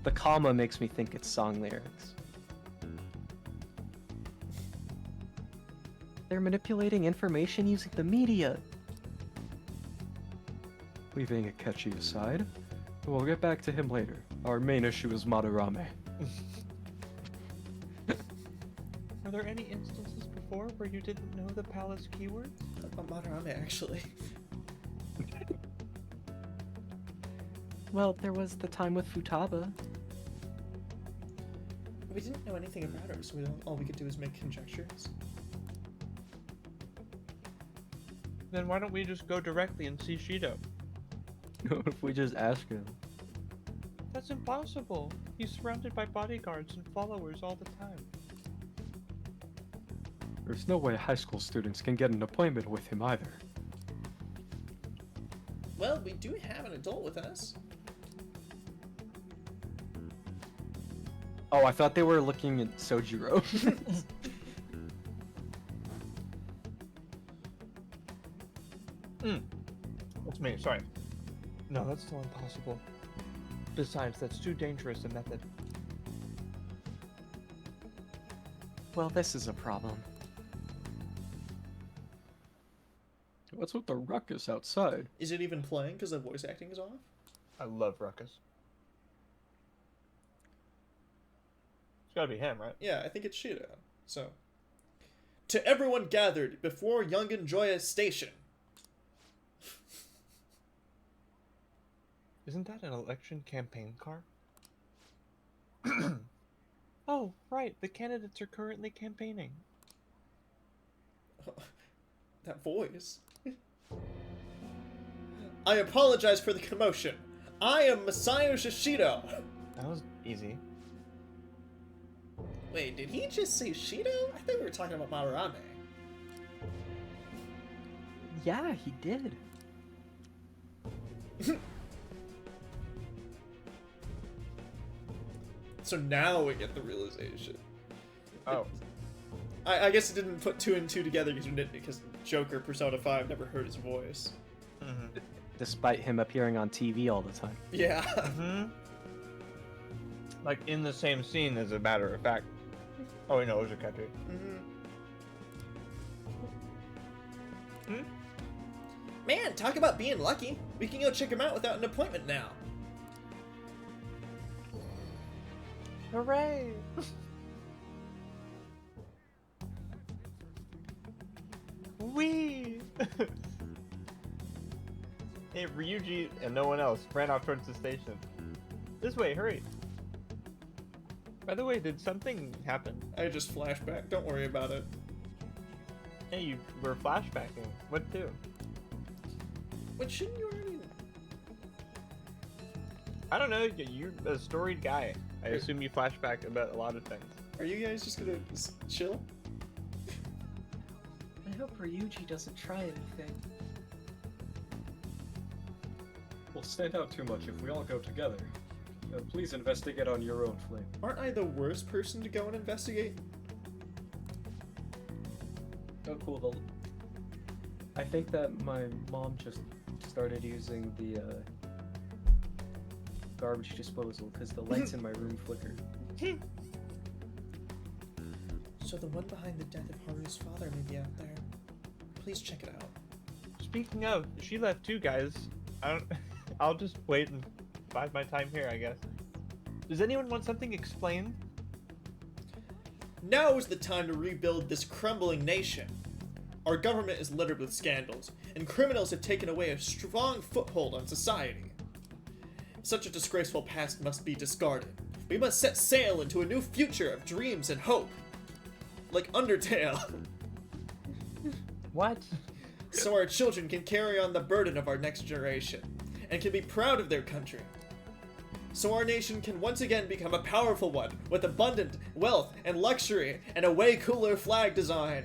The comma makes me think it's song lyrics. They're manipulating information using the media. Leaving Akechi aside, we'll get back to him later. Our main issue is Madarame. Are there any instances before where you didn't know the palace keywords? About Madarame, actually. Well, there was the time with Futaba. We didn't know anything about her, so all we could do is make conjectures. Then why don't we just go directly and see Shido? If we just ask him. That's impossible. He's surrounded by bodyguards and followers all the time. There's no way high school students can get an appointment with him either. Well, we do have an adult with us. Oh, I thought they were looking at Sojiro. That's me, sorry. No, that's still impossible. Besides, that's too dangerous a method. Well, this is a problem. What's with the ruckus outside? Is it even playing because the voice acting is off? I love Ruckus. It's gotta be him, right? Yeah, I think it's Shido. So, to everyone gathered before Young and Joyous Station. Isn't that an election campaign car? Oh, right. The candidates are currently campaigning. That voice. I apologize for the commotion. I am Masayo Shishido. That was easy. Wait, did he just say Shido? I thought we were talking about Madarame. Yeah, he did. So now we get the realization. Oh. I guess it didn't put two and two together because Joker Persona 5 never heard his voice. Mm-hmm. Despite him appearing on TV all the time. Yeah. Mm-hmm. Like in the same scene, as a matter of fact. Oh, wait, no, it was Akechi. Mm-hmm. Man, talk about being lucky. We can go check him out without an appointment now. Hooray! Wee! Hey, Ryuji and no one else ran off towards the station. This way, hurry! By the way, did something happen? I just flashback. Don't worry about it. Hey, you were flashbacking. What to? Wait, shouldn't you already? I don't know, you're a storied guy. I assume you flashback about a lot of things. Are you guys just gonna chill? I hope Ryuji doesn't try anything. We'll stand out too much if we all go together. Please investigate on your own, Flame. Aren't I the worst person to go and investigate? Oh, cool. I think that my mom just started using the garbage disposal because the lights in my room flickered. So the one behind the death of Haru's father may be out there. Please check it out. Speaking of, she left too, guys. I'll just wait and bide my time here, I guess. Does anyone want something explained? Now is the time to rebuild this crumbling nation. Our government is littered with scandals, and criminals have taken away a strong foothold on society. Such a disgraceful past must be discarded. We must set sail into a new future of dreams and hope. Like Undertale. What? So our children can carry on the burden of our next generation, and can be proud of their country. So our nation can once again become a powerful one, with abundant wealth and luxury, and a way cooler flag design.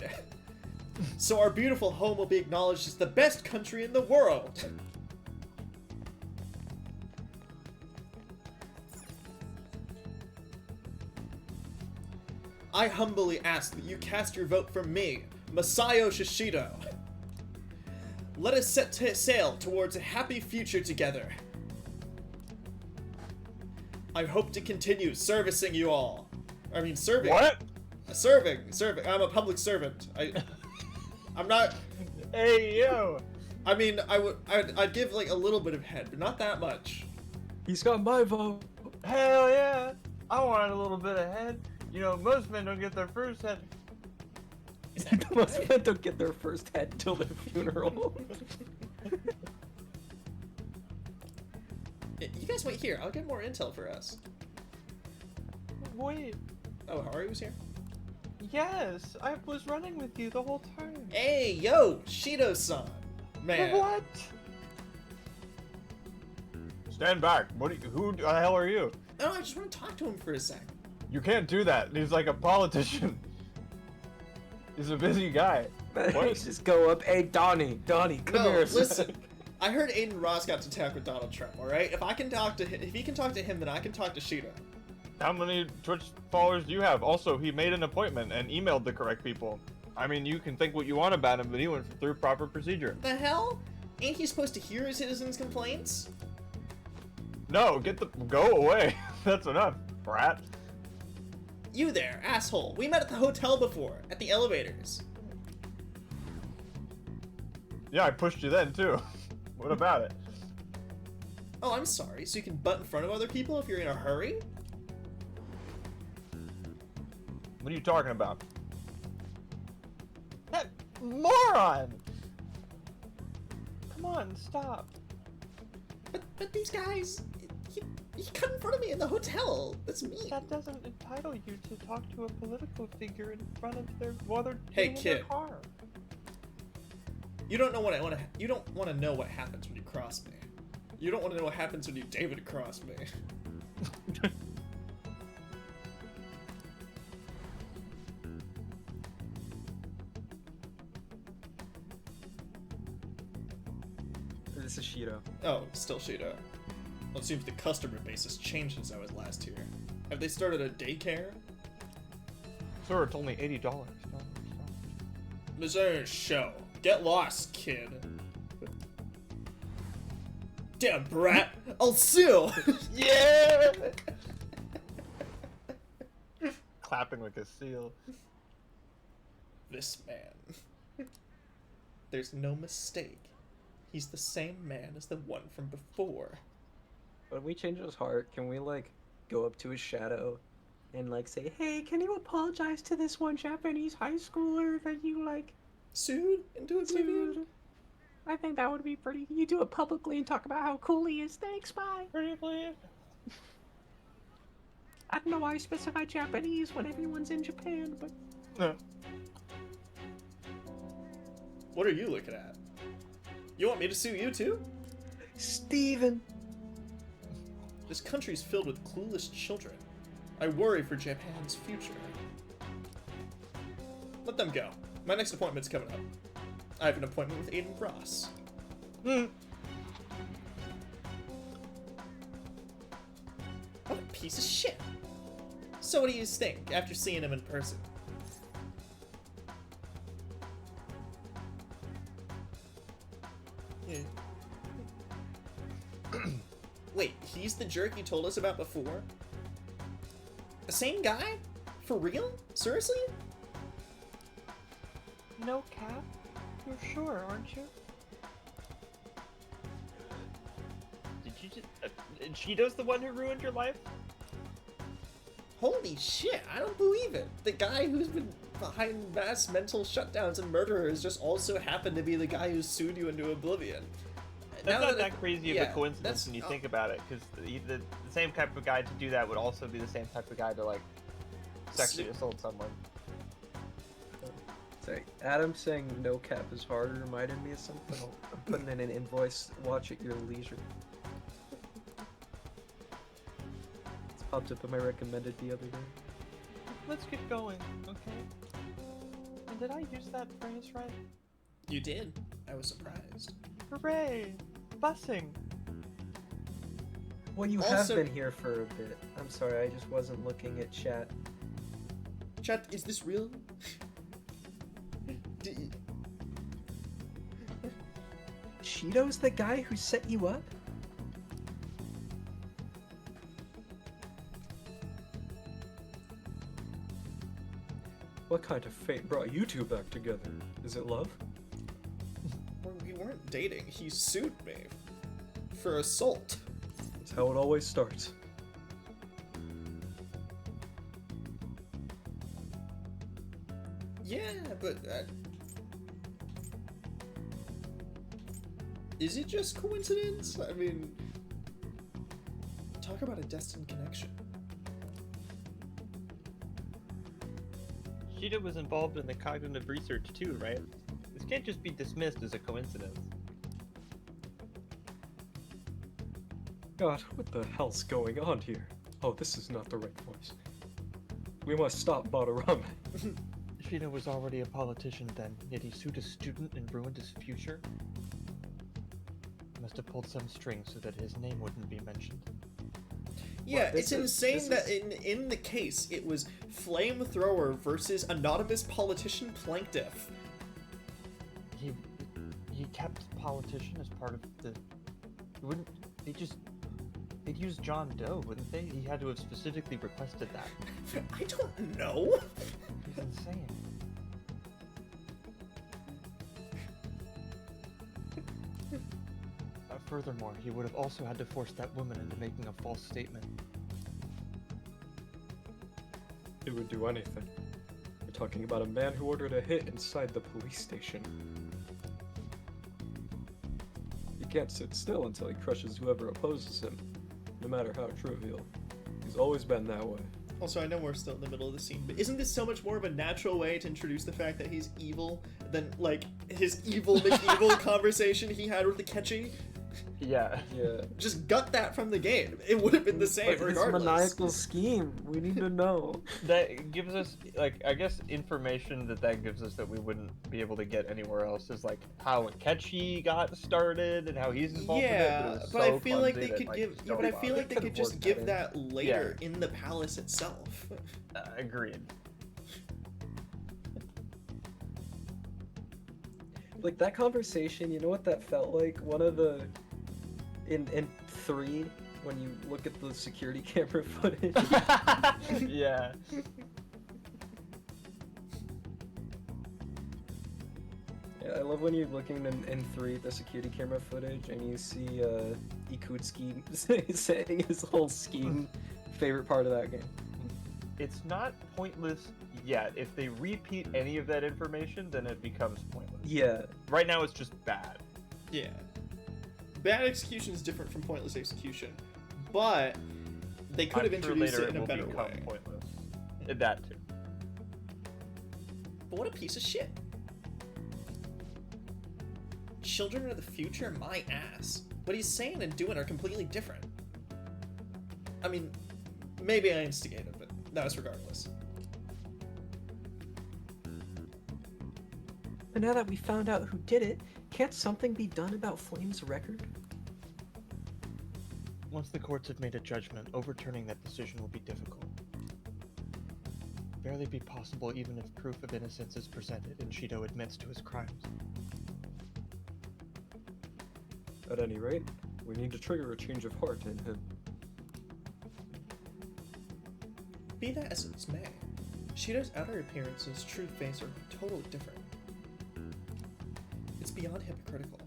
So our beautiful home will be acknowledged as the best country in the world. I humbly ask that you cast your vote for me, Masayo Shishido. Let us set sail towards a happy future together. I hope to continue servicing you all. I mean, serving. What? Serving. I'm a public servant. I'm not. Hey, yo! I mean, I'd give like a little bit of head, but not that much. He's got my vote. Hell yeah! I want a little bit of head. You know, most men don't get their first head. Most men don't get their first head till their funeral. You guys wait here. I'll get more intel for us. Wait. Oh, Haru was here? Yes, I was running with you the whole time. Hey, yo, Shido-san. Man. What? Stand back. Who the hell are you? No, I just want to talk to him for a sec. You can't do that. He's like a politician. He's a busy guy. What? Just go up. Hey, Donnie, come No, here. listen. I heard Aiden Ross got to talk with Donald Trump, alright? If he can talk to him, then I can talk to Shido. How many Twitch followers do you have? Also, he made an appointment and emailed the correct people. I mean, you can think what you want about him, but he went through proper procedure. The hell? Ain't he supposed to hear his citizens' complaints? No, go away. That's enough, brat. You there, asshole. We met at the hotel before, at the elevators. Yeah, I pushed you then too. What about it? Oh, I'm sorry. So you can butt in front of other people if you're in a hurry? What are you talking about? That moron! Come on, stop. But these guys, he cut in front of me in the hotel. That's me. That doesn't entitle you to talk to a political figure in front of their while they're Hey, getting in their kid. car. You don't know what you don't want to know what happens when you cross me. You don't want to know what happens when you David cross me. This is Shido. Oh, still Shido. Well, it seems the customer base has changed since I was last here. Have they started a daycare? Sir, it's only $80. This ain't a show. Get lost, kid. Damn brat! I'll sue! Yeah! Clapping like a seal. This man. There's no mistake. He's the same man as the one from before. When we change his heart, can we like go up to his shadow and like say, "Hey, can you apologize to this one Japanese high schooler that you like Sued into oblivion? sued?" I think that would be pretty. You do it publicly and talk about how cool he is. Thanks, bye. Pretty please. I don't know why I specify Japanese when everyone's in Japan, but No. What are you looking at? You want me to sue you too? Steven. This country's filled with clueless children. I worry for Japan's future. Let them go. My next appointment's coming up. I have an appointment with Aiden Ross. piece of shit. So what do you think after seeing him in person? Yeah. Wait, he's the jerk you told us about before? The same guy? For real? Seriously? No cap? You're sure, aren't you? Did you just... Cheeto's the one who ruined your life? Holy shit, I don't believe it. The guy who's been behind mass mental shutdowns and murderers just also happened to be the guy who sued you into oblivion. That's Now not that crazy of yeah, a coincidence that's- when you think about it, because the same type of guy to do that would also be the same type of guy to, like, sexually assault someone. Sorry, Adam saying no cap is harder reminded me of something. I'm putting in an invoice. Watch at your leisure. It's popped up in my recommended the other day. Let's get going, okay? And did I use that phrase right? You did. I was surprised. Hooray! Busing! Well, you Also- have been here for a bit. I'm sorry, I just wasn't looking at chat. Chat, is this real? D- Cheeto's the guy who set you up? What kind of fate brought you two back together? Is it love? we weren't dating. He sued me for assault. That's how it always starts. Yeah, but is it just coincidence? I mean, talk about a destined connection. Cheeto was involved in the cognitive research too, right? This can't just be dismissed as a coincidence. God, what the hell's going on here? Oh, this is not the right voice. We must stop Badarama. Cheeto was already a politician then, yet he sued a student and ruined his future? He must have pulled some strings so that his name wouldn't be mentioned. Yeah, this it's is- insane this that is- in the case it was flamethrower versus anonymous politician plaintiff. He kept politician as part of the... Wouldn't... They'd use John Doe, wouldn't they? He had to have specifically requested that. I don't know. He's insane. Furthermore, he would have also had to force that woman into making a false statement. It would do anything. We're talking about a man who ordered a hit inside the police station. He can't sit still until he crushes whoever opposes him, no matter how trivial. He's always been that way. Also, I know we're still in the middle of the scene, but isn't this so much more of a natural way to introduce the fact that he's evil than, like, his evil McEvil conversation he had with the Ketchy? Yeah. Yeah. Just gut that from the game. It would have been the same regardless. maniacal scheme. We need to know. That gives us, like, I guess information that gives us that we wouldn't be able to get anywhere else is, like, how Akechi got started and how he's involved in it. Yeah, it was but so I feel like clumsy they that, could like, give. just Yeah, but don't I feel bother. like they could've could just worked give that that later in the palace itself. Agreed. Like that conversation, you know what that felt like? One of the in 3 when you look at the security camera footage. Yeah. Yeah, I love when you're looking in 3 at the security camera footage and you see Ikutsuki saying his whole scheme. Favorite part of that game. It's not pointless yet. If they repeat any of that information, then it becomes pointless. Yeah. Right now, it's just bad. Yeah. Bad execution is different from pointless execution, but they could have I'm sure introduced later it in a will better become way. pointless. That too. But what a piece of shit. Children of the future, my ass. What he's saying and doing are completely different. I mean, maybe I instigated, but that was regardless. But now that we found out who did it, can't something be done about Flame's record? Once the courts have made a judgment, overturning that decision will be difficult. Barely be possible even if proof of innocence is presented and Shido admits to his crimes. At any rate, we need to trigger a change of heart in him. Be that as it may, Shido's outer appearance and his true face are totally different. It's beyond hypocritical.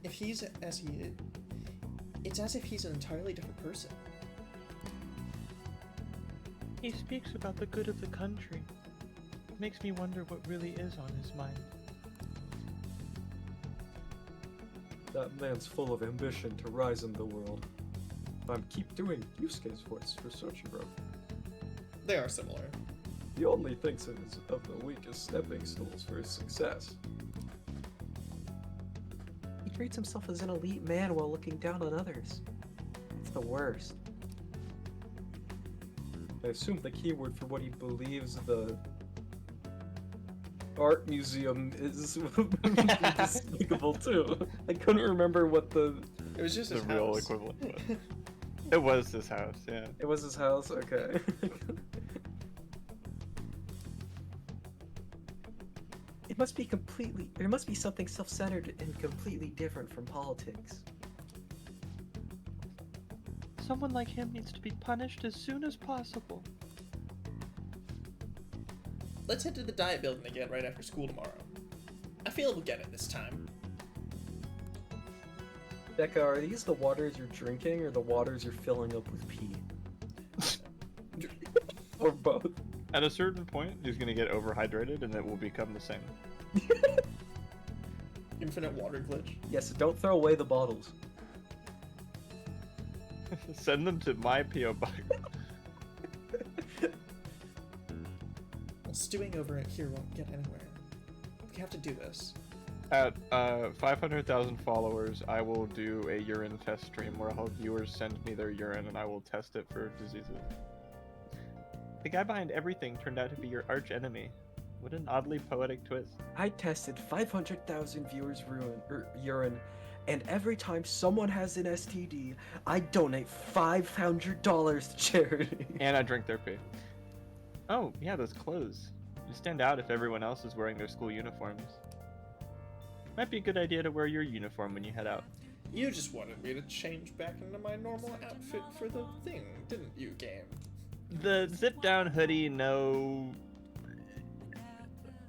If he's as he is, it's as if he's an entirely different person. He speaks about the good of the country. It makes me wonder what really is on his mind. That man's full of ambition to rise in the world. I'm keep doing Yusuke's voice for Soichiro. They are similar. He only thinks of the weak as stepping stools for his success. He treats himself as an elite man while looking down on others. It's the worst. I assume the keyword for what he believes the art museum is despicable too. I couldn't remember what the... It was just The his real house. equivalent was. It was his house, yeah. It was his house? Okay. It must be completely. There must be something self-centered and completely different from politics. Someone like him needs to be punished as soon as possible. Let's head to the diet building again right after school tomorrow. I feel we'll get it this time. Becca, are these the waters you're drinking or the waters you're filling up with pee? Or both. At a certain point, he's gonna get overhydrated and it will become the same. Infinite water glitch. Yes, don't throw away the bottles. Send them to my P.O. box. Well, stewing over it here won't get anywhere. We have to do this. At 500,000 followers, I will do a urine test stream where I'll have viewers send me their urine and I will test it for diseases. The guy behind everything turned out to be your arch enemy. What an oddly poetic twist. I tested 500,000 viewers' urine, and every time someone has an STD, I donate $500 to charity. And I drink their pee. Oh, yeah, those clothes. You stand out if everyone else is wearing their school uniforms. Might be a good idea to wear your uniform when you head out. You just wanted me to change back into my normal outfit for the thing, didn't you, game? The zip down hoodie, no...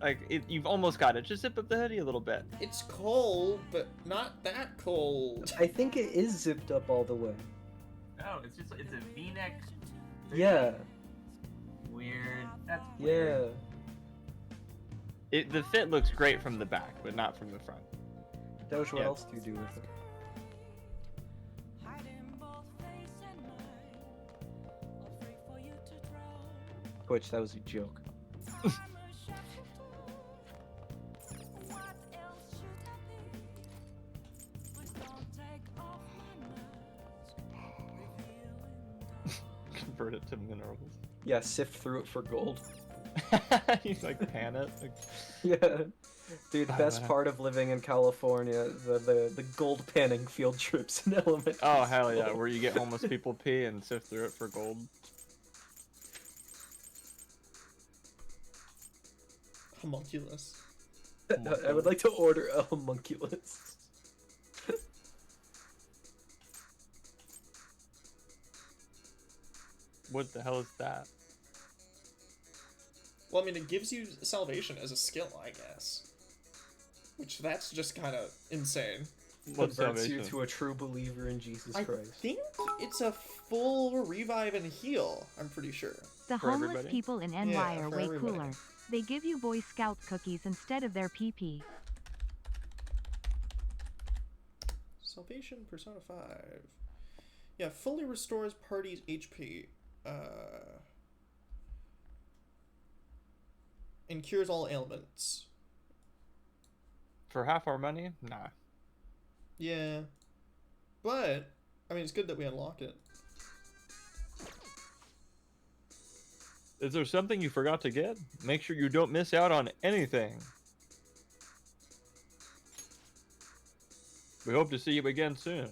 Like, you've almost got it. Just zip up the hoodie a little bit. It's cold, but not that cold. I think it is zipped up all the way. Oh, it's a V-neck. Yeah, Weird. That's yeah. weird. The fit looks great from the back, but not from the front. Doge, what Yeah. else do you do with it? Twitch, that was a joke. Convert it to minerals. Yeah, sift through it for gold. You like pan it. Like, Yeah. Dude, the Oh, best man. part of living in California, the gold panning field trips in elementary oh hell yeah, school. where you get homeless people pee and sift through it for gold. Homunculus. I would like to order a homunculus. What the hell is that? Well, I mean, it gives you salvation as a skill, I guess. Which, that's just kind of insane. What's Converts you salvation? to a true believer in Jesus I Christ. think it's a full revive and heal, I'm pretty sure. The For homeless everybody? people in NY Yeah, are for way everybody. cooler. They give you Boy Scout cookies instead of their PP. Salvation Persona 5. Yeah, fully restores party's HP. And cures all ailments. For half our money? Nah. Yeah. But, I mean, it's good that we unlocked it. Is there something you forgot to get? Make sure you don't miss out on anything. We hope to see you again soon.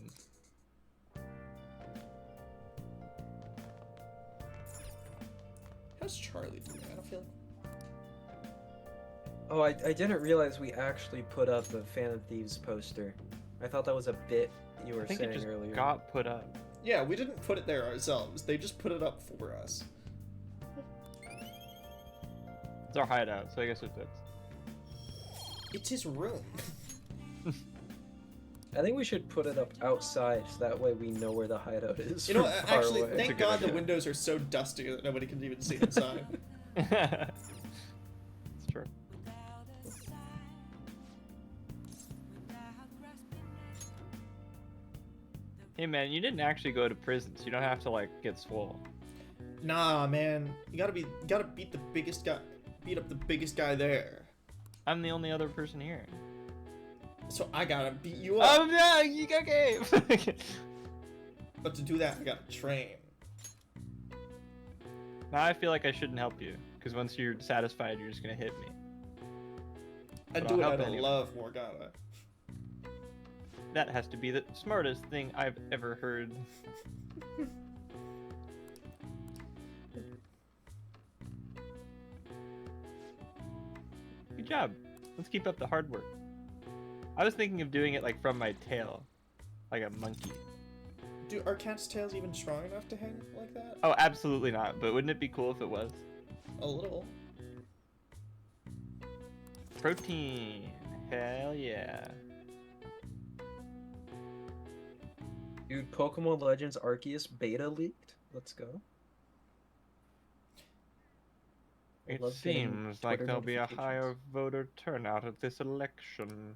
How's Charlie doing? I don't feel like... Oh, I didn't realize we actually put up a Fan of Thieves poster. I thought that was a bit you were I think saying it just earlier. got put up. Yeah, we didn't put it there ourselves. They just put it up for us. It's our hideout, so I guess it fits. It's his room. I think we should put it up outside, so that way we know where the hideout is. You know, from far actually, away. That's a thank good God the idea. windows are so dusty that nobody can even see inside. It's true. Hey man, you didn't actually go to prison, so you don't have to like get swole. Nah, man, you gotta beat the biggest guy, beat up the biggest guy there. I'm the only other person here. So I gotta beat you up. Oh no, you okay? But to do that, I gotta train. Now I feel like I shouldn't help you, because once you're satisfied, you're just gonna hit me. I But do I'll it help out of anyway. love, Morgana. That has to be the smartest thing I've ever heard. Good job. Let's keep up the hard work. I was thinking of doing it like from my tail, like a monkey. Are cats' tails even strong enough to hang like that? Oh, absolutely not. But wouldn't it be cool if it was? A little. Protein. Hell yeah. Dude, Pokemon Legends Arceus beta leaked. Let's go. I It love getting seems like Twitter there'll be a notifications. higher voter turnout at this election.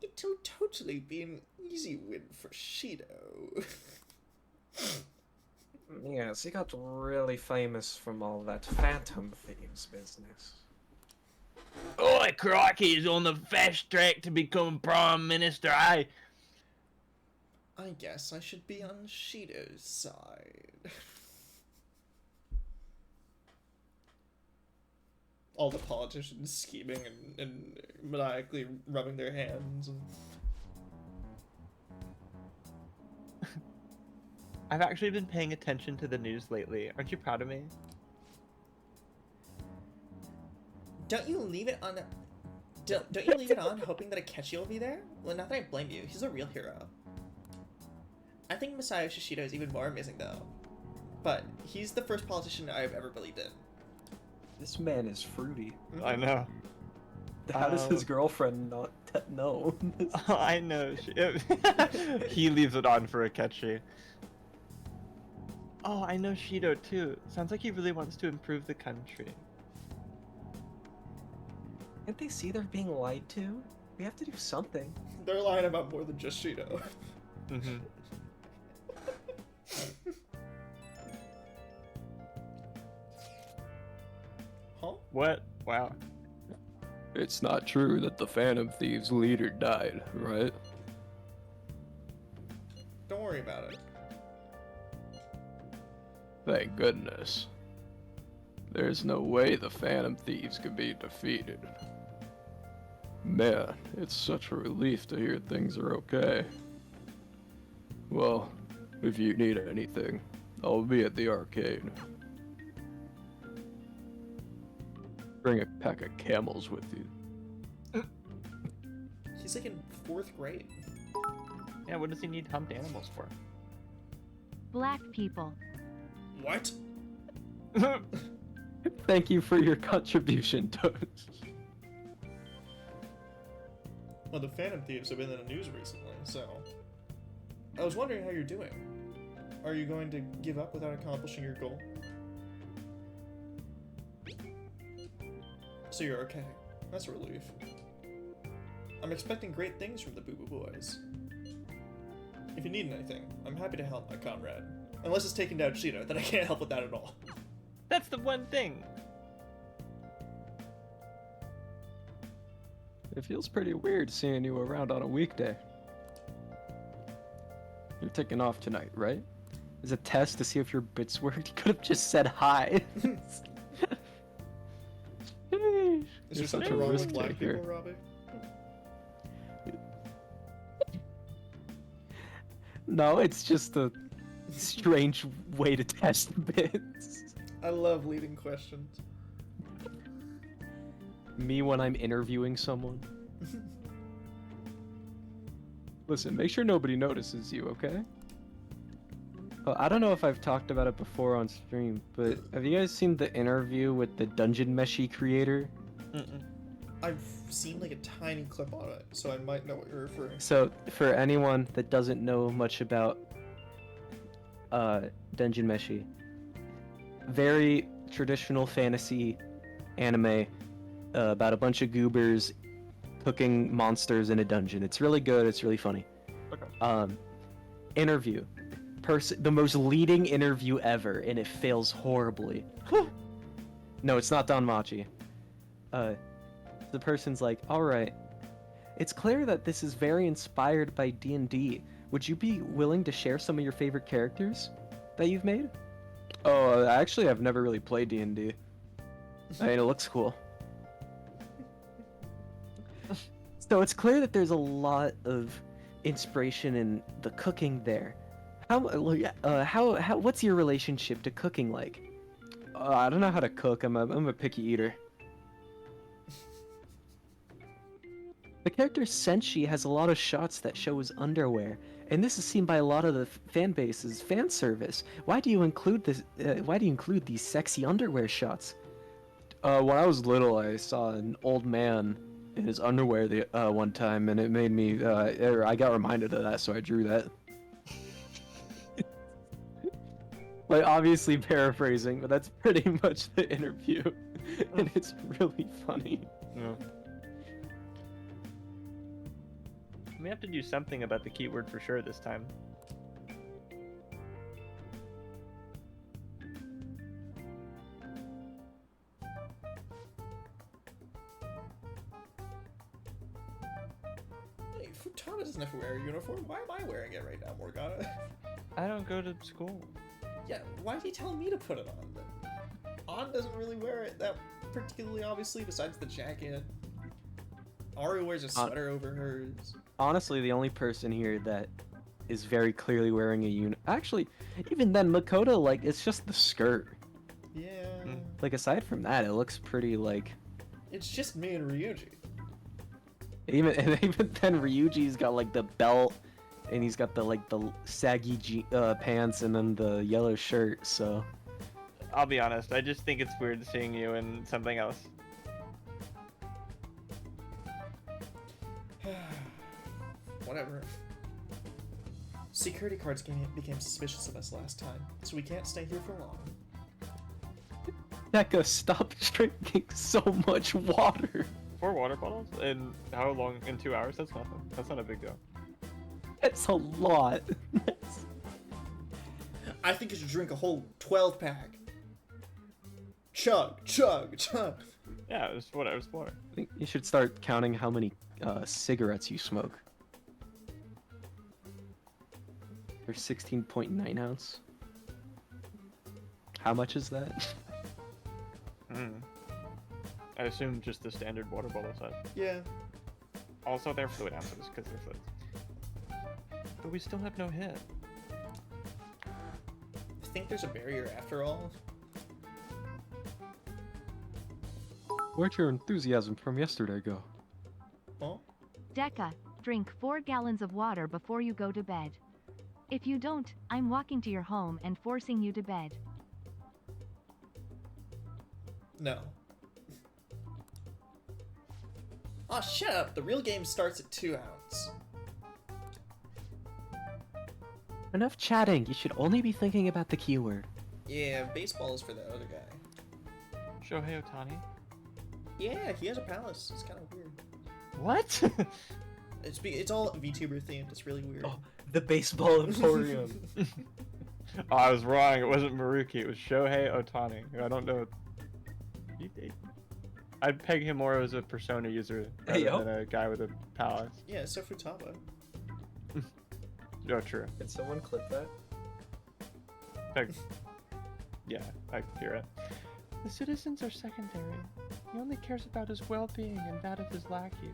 It'll totally be an easy win for Shido. Yes, he got really famous from all that Phantom Thieves business. Oi, crikey is on the fast track to become Prime Minister. I guess I should be on Shido's side. All the politicians scheming and maniacally rubbing their hands. And... I've actually been paying attention to the news lately. Aren't you proud of me? Don't you leave it on. Don't you leave it on hoping that Akechi will be there? Well, not that I blame you. He's a real hero. I think Masayo Shishido is even more amazing though. But he's the first politician I've ever believed in. This man is fruity. I know. How does his girlfriend not know? I know. He leaves it on for Akechi. Oh, I know Shido too. Sounds like he really wants to improve the country. Can't they see they're being lied to? We have to do something. They're lying about more than just Shido. Mm-hmm. Huh? What? Wow. It's not true that the Phantom Thieves leader died, right? Don't worry about it. Thank goodness. There's no way the Phantom Thieves can be defeated. Man, it's such a relief to hear things are okay. Well, if you need anything, I'll be at the arcade. Bring a pack of camels with you. He's like in 4th grade. Yeah, what does he need humped animals for? Black people. What? Thank you for your contribution, Toast. Well, the Phantom Thieves have been in the news recently, so... I was wondering how you're doing. Are you going to give up without accomplishing your goal? So you're okay. That's a relief. I'm expecting great things from the Boo Boo Boys. If you need anything, I'm happy to help my comrade. Unless it's taking down Shido, then I can't help with that at all. That's the one thing. It feels pretty weird seeing you around on a weekday. You're taking off tonight, right? As a test to see if your bits worked, you could have just said hi. Is there You're such something a wrong with risk black taker. people, Robbie? No, it's just a strange way to test bits. I love leading questions. Me when I'm interviewing someone. Listen, make sure nobody notices you, okay? I don't know if I've talked about it before on stream, but have you guys seen the interview with the Dungeon Meshi creator? Mm-mm. I've seen like a tiny clip on it, so I might know what you're referring to. So, for anyone that doesn't know much about Dungeon Meshi, very traditional fantasy anime about a bunch of goobers cooking monsters in a dungeon. It's really good. It's really funny. Okay. Interview. The most leading interview ever, and it fails horribly. No, it's not Don Machi. The person's like, all right, it's clear that this is very inspired by D&D. Would you be willing to share some of your favorite characters that you've made? Oh, actually, I've never really played D&D. I mean, it looks cool. So it's clear that there's a lot of inspiration in the cooking there. What's your relationship to cooking like? I don't know how to cook. I'm a picky eater. The character Senshi has a lot of shots that show his underwear, and this is seen by a lot of the fan base as fan service. Why do you include this? Why do you include these sexy underwear shots? When I was little, I saw an old man in his underwear one time, and it made me. I got reminded of that, so I drew that. Like, obviously paraphrasing, but that's pretty much the interview, and it's really funny. Yeah. We have to do something about the keyword for sure this time. Hey, Futaba doesn't have to wear a uniform. Why am I wearing it right now, Morgana? I don't go to school. Yeah, why is he telling me to put it on then? On doesn't really wear it that particularly obviously, besides the jacket. Aru wears a sweater over hers. Honestly, the only person here that is very clearly wearing a Actually, even then, Makoto, like, it's just the skirt. Yeah. Like, aside from that, it looks pretty, like... It's just me and Ryuji. Even then, Ryuji's got, like, the belt, and he's got the, like, the saggy pants, and then the yellow shirt, so... I'll be honest, I just think it's weird seeing you in something else. Whatever. Security guards became suspicious of us last time, so we can't stay here for long. Deca, stop drinking so much water. 4 water bottles? In how long? In 2 hours? That's nothing. That's not a big deal. That's a lot. I think you should drink a whole 12-pack. Chug, chug, chug. Yeah, it was what I was for. I think you should start counting how many cigarettes you smoke. They're 16.9 ounce. How much is that? I assume just the standard water bottle size. Yeah. Also, they're fluid ounces because they're fluids. But we still have no hit. I think there's a barrier after all. Where'd your enthusiasm from yesterday go? Oh? Deca, drink 4 gallons of water before you go to bed. If you don't, I'm walking to your home and forcing you to bed. No. Aw, shut up! The real game starts at 2 ounce. Enough chatting. You should only be thinking about the keyword. Yeah, baseball is for that other guy. Shohei Ohtani? Yeah, he has a palace. It's kind of weird. What? It's all VTuber themed. It's really weird. Oh, the baseball emporium. Oh, I was wrong. It wasn't Maruki. It was Shohei Ohtani. I don't know. I'd peg him more as a Persona user rather than a guy with a palace. Yeah, so Futaba. Oh, true. Can someone clip that? Yeah, I hear it. The citizens are secondary. He only cares about his well-being and that of his lackeys.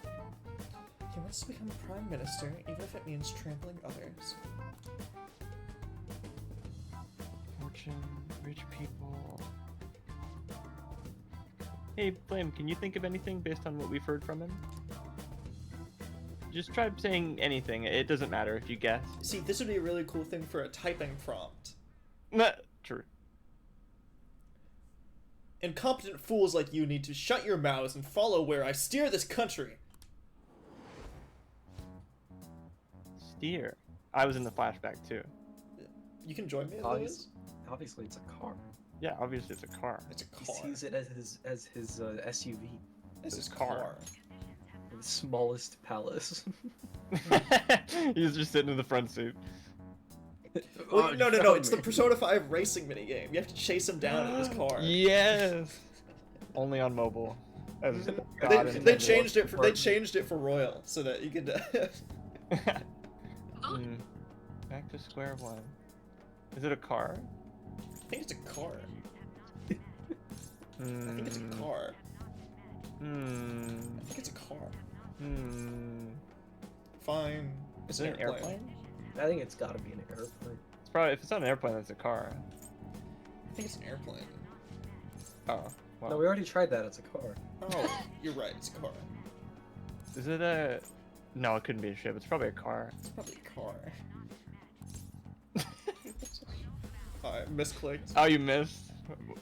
He wants to become Prime Minister, even if it means trampling others. More fortune, rich people. Hey, Flame, can you think of anything based on what we've heard from him? Just try saying anything. It doesn't matter if you guess. See, this would be a really cool thing for a typing prompt. Nah, true. Incompetent fools like you need to shut your mouths and follow where I steer this country. Steer. I was in the flashback too. You can join me, Obvious- Liz? Obviously, it's a car. Yeah, obviously it's a car. It's a He car. sees it as his SUV, This It's is a car. car. the smallest palace. He's just sitting in the front seat. Well, Oh, no, you no. found It's me. the Persona 5 racing minigame. You have to chase him down in his car. Yes. Only on mobile. As God They intended. changed it for Pardon? Royal so that you could. Hmm. Back to square one. Is it a car? I think it's a car. I think it's a car. Hmm. I think it's a car. Hmm. Fine. It's Is it an airplane? I think it's gotta be an airplane. It's probably, if it's not an airplane, it's a car. I think it's an airplane. Oh. Well. No, we already tried that. It's a car. Oh, you're right. It's a car. Is it a? No, it couldn't be a ship. It's probably a car. It's probably a car. I misclicked. Oh, you missed.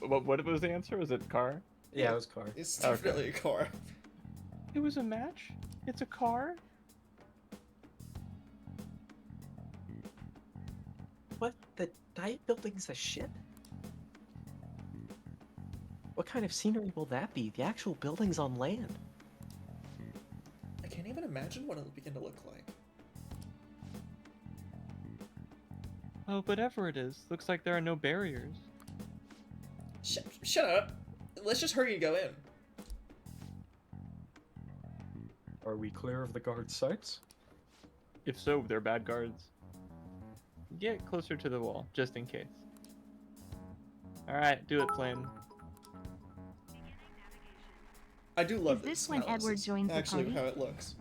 What was the answer? Was it car? Yeah, it was car. It's Okay. definitely a car. It was a match. It's a car. What? The diet building's a ship? What kind of scenery will that be? The actual building's on land. I can't even imagine what it'll begin to look like. Oh, whatever it is, looks like there are no barriers. Shut up. Let's just hurry and go in. Are we clear of the guard sights? If so, they're bad guards. Get closer to the wall, just in case. Alright, do it, Flame. I do love Is this when palace. Edward It's joins the actually party? how it looks.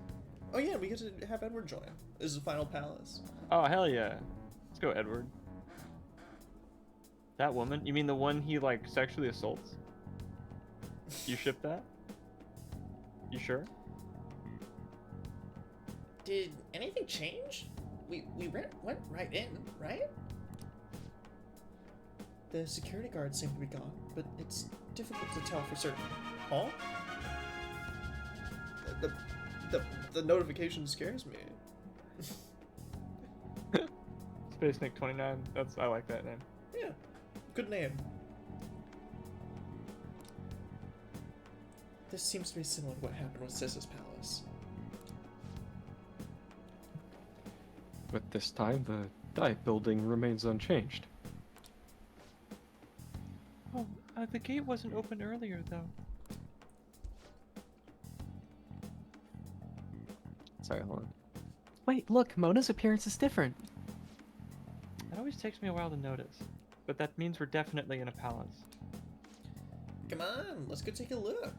Oh yeah, we get to have Edward join. This is the final palace. Oh, hell yeah. Let's go, Edward. That woman? You mean the one he, like, sexually assaults? You ship that? You sure? Did anything change? We went right in, right? The security guards seem to be gone, but it's difficult to tell for certain. Huh? The notification scares me. Space Nick 29. I like that name. Yeah, good name. This seems to be similar to what happened with Sis's palace. But this time, the diet building remains unchanged. Oh, the gate wasn't open earlier, though. Sorry, hold on. Wait, look, Mona's appearance is different. It always takes me a while to notice. But that means we're definitely in a palace. Come on, let's go take a look.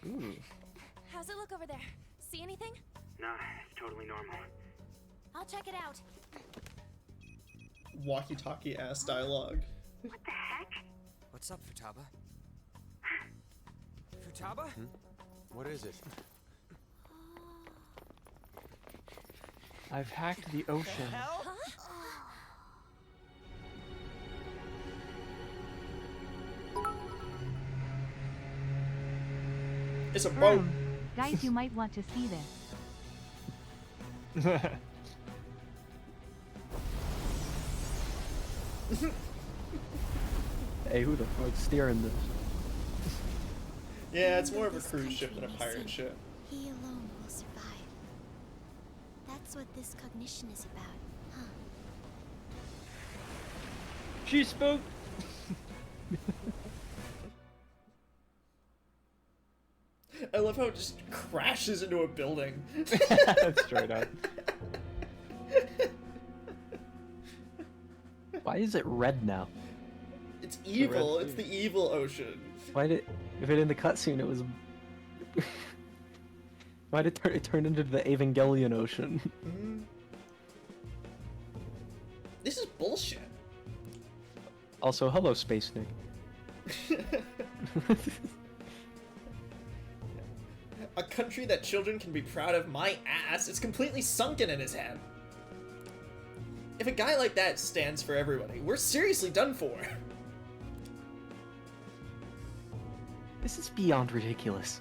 Ooh. How's it look over there? See anything? Nah, it's totally normal. I'll check it out. Walkie-talkie ass dialogue. What the heck? What's up, Futaba? Futaba? What is it? I've hacked the ocean. It's a boat. Guys, you might want to see this. Hey, who the fuck's steering this? Yeah, it's more of a cruise ship than a pirate ship. He alone will survive. That's what this cognition is about, huh? She spoke. I love how it just crashes into a building. That's straight up. Why is it red now? It's evil. Red It's Sea. the evil ocean. Why did, if it in the cutscene it was, why did it turn into the Evangelion Ocean? Mhm. bullshit. Also, hello, Space Nick. A country that children can be proud of my ass is completely sunken in his head. If a guy like that stands for everybody, we're seriously done for. This is beyond ridiculous.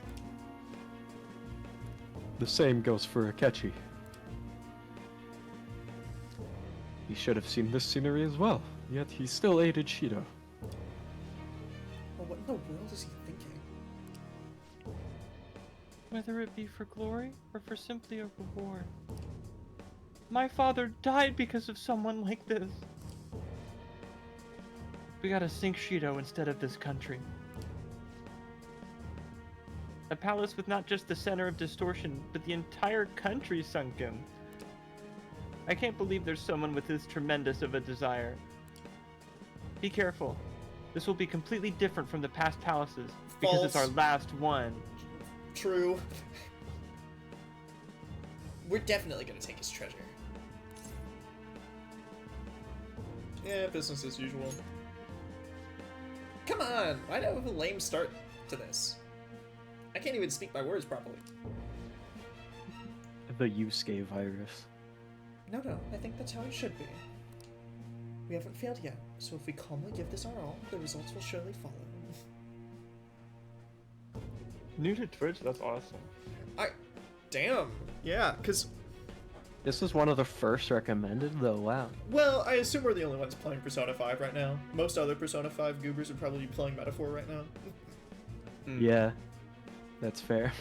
The same goes for Akechi. He should have seen this scenery as well, yet he still aided Shido. Well, what in the world is he thinking? Whether it be for glory or for simply a reward. My father died because of someone like this. We gotta sink Shido instead of this country. A palace with not just the center of distortion, but the entire country sunken. I can't believe there's someone with this tremendous of a desire. Be careful. This will be completely different from the past palaces, because it's our False. last one. True. We're definitely gonna take his treasure. Yeah, business as usual. Come on! Why do I have a lame start to this? I can't even speak my words properly. The Yusuke virus. No, I think that's how it should be. We haven't failed yet, so if we calmly give this our all, the results will surely follow. New to Twitch? That's awesome. Damn! Yeah, because, This was one of the first recommended, though. Wow. well, I assume we're the only ones playing Persona 5 right now. Most other Persona 5 goobers would probably be playing Metaphor right now. Yeah, that's fair.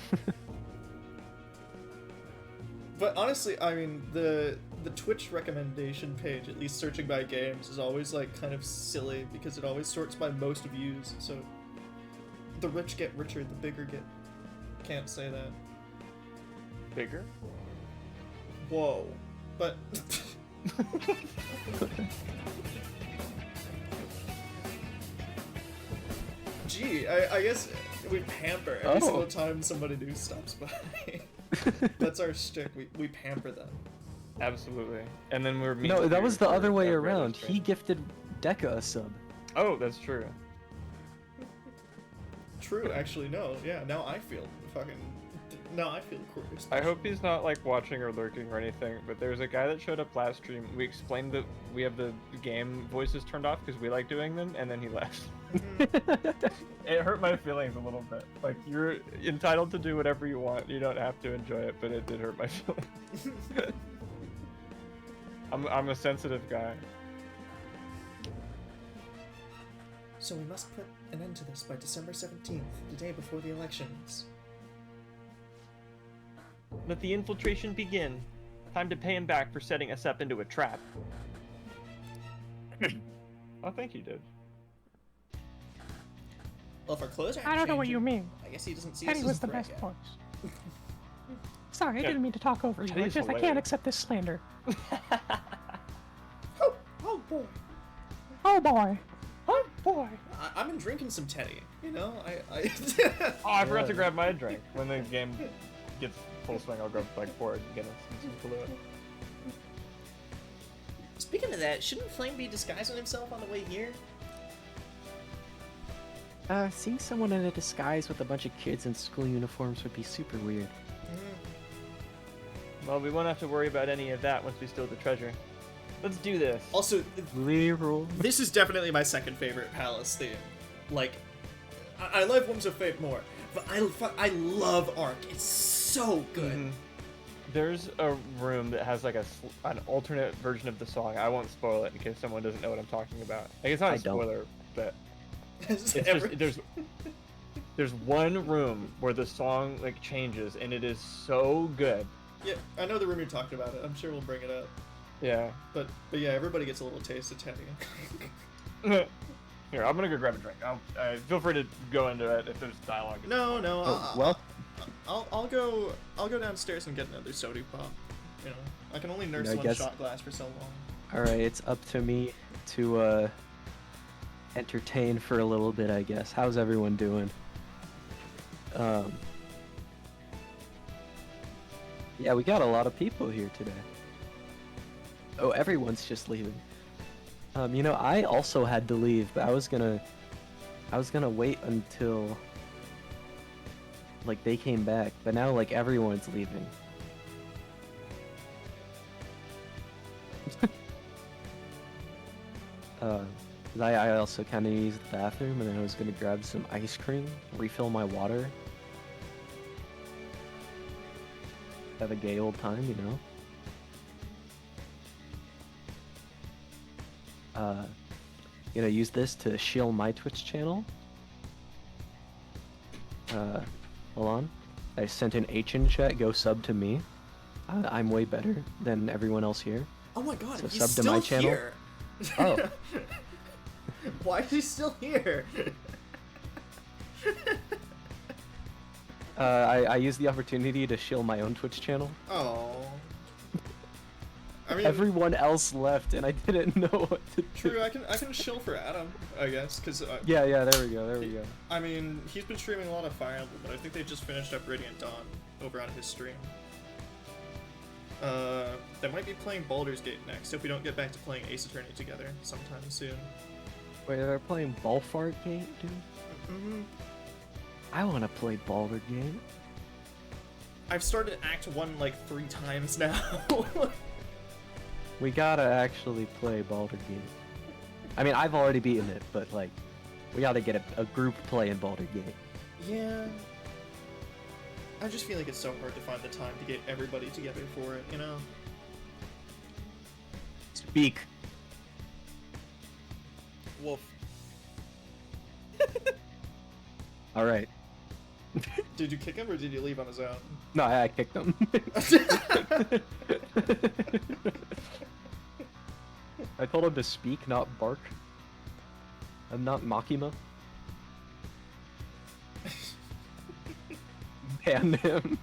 But honestly, I mean, the Twitch recommendation page, at least searching by games, is always like kind of silly because it always sorts by most views. So the rich get richer, the bigger get. Can't say that. Bigger? Whoa. But gee, I guess we pamper every single time somebody new stops by. That's our shtick. We pamper them. Absolutely. And then we're No, that was the other way at around. Reddit. He gifted Deca a sub. Oh, that's true. True, actually, no. Yeah, now I feel fucking. Now I feel queer. I hope he's not like watching or lurking or anything, but there's a guy that showed up last stream. We explained that we have the game voices turned off because we like doing them, and then he left. It hurt my feelings a little bit. Like, you're entitled to do whatever you want. You don't have to enjoy it, but it did hurt my feelings. I'm a sensitive guy. So we must put an end to this by December 17th, the day before the elections. Let the infiltration begin. Time to pay him back for setting us up into a trap. Oh, thank you, dude. Well, if our clothes aren't I don't know what you changing, mean. I guess he doesn't see Teddy us was as the a threat best yet. voice. Sorry, I Yeah. didn't mean to talk over you. Teddy's I can't hilarious. accept this slander. Oh boy. Oh boy. Oh boy. I've been drinking some Teddy, you know? Oh, I forgot to grab my drink. When the game gets full swing, I'll go like forward and get us some Kahlua. Speaking of that, shouldn't Flame be disguising himself on the way here? Seeing someone in a disguise with a bunch of kids in school uniforms would be super weird. Well, we won't have to worry about any of that once we steal the treasure. Let's do this. Also, Leroy. this is definitely my second favorite Palace theme. Like, I love Whims of Fate more, but I love Arc. It's so good. Mhm. There's a room that has like an alternate version of the song. I won't spoil it in case someone doesn't know what I'm talking about. Like, it's not a I don't. spoiler, but It's it's just there's one room where the song like changes and it is so good. Yeah, I know the room you're talking about. I'm sure we'll bring it up. Yeah. But yeah, everybody gets a little taste of Teddy. Here, I'm gonna go grab a drink. Feel free to go into it if there's dialogue. No, well, I'll go downstairs and get another soda pop. You know, I can only nurse I one guess- shot glass for so long. Alright, it's up to me to entertain for a little bit, I guess. How's everyone doing? Yeah, we got a lot of people here today. Oh, everyone's just leaving. You know, I also had to leave, but I was gonna wait until like they came back, but now like everyone's leaving. I also kind of used the bathroom, and then I was gonna grab some ice cream, refill my water, have a gay old time, you know. You know, use this to shield my Twitch channel. Hold on. I sent an H in chat, go sub to me. I'm way better than everyone else here. Oh my god, So he's sub to still my channel. here. Oh. Why is he still here? I used the opportunity to shield my own Twitch channel. Oh. I mean, Everyone else left, and I didn't know what to do. true. I can shill for Adam, I guess, because Yeah, there we go. I mean, he's been streaming a lot of Fire Emblem, but I think they just finished up Radiant Dawn over on his stream. They might be playing Baldur's Gate next if we don't get back to playing Ace Attorney together sometime soon. Wait, they're playing Ballfart Gate, dude? Mm-hmm. I want to play Baldur Gate. I've started Act 1 like 3 times now. We gotta actually play Baldur Gate. I mean, I've already beaten it, but like, we gotta get a group play in Baldur Gate. Yeah. I just feel like it's so hard to find the time to get everybody together for it, you know? Speak. Wolf. Alright. Did you kick him or did you leave on his own? No, I kicked him. I told him to speak, not bark. I'm not Makima. Ban him.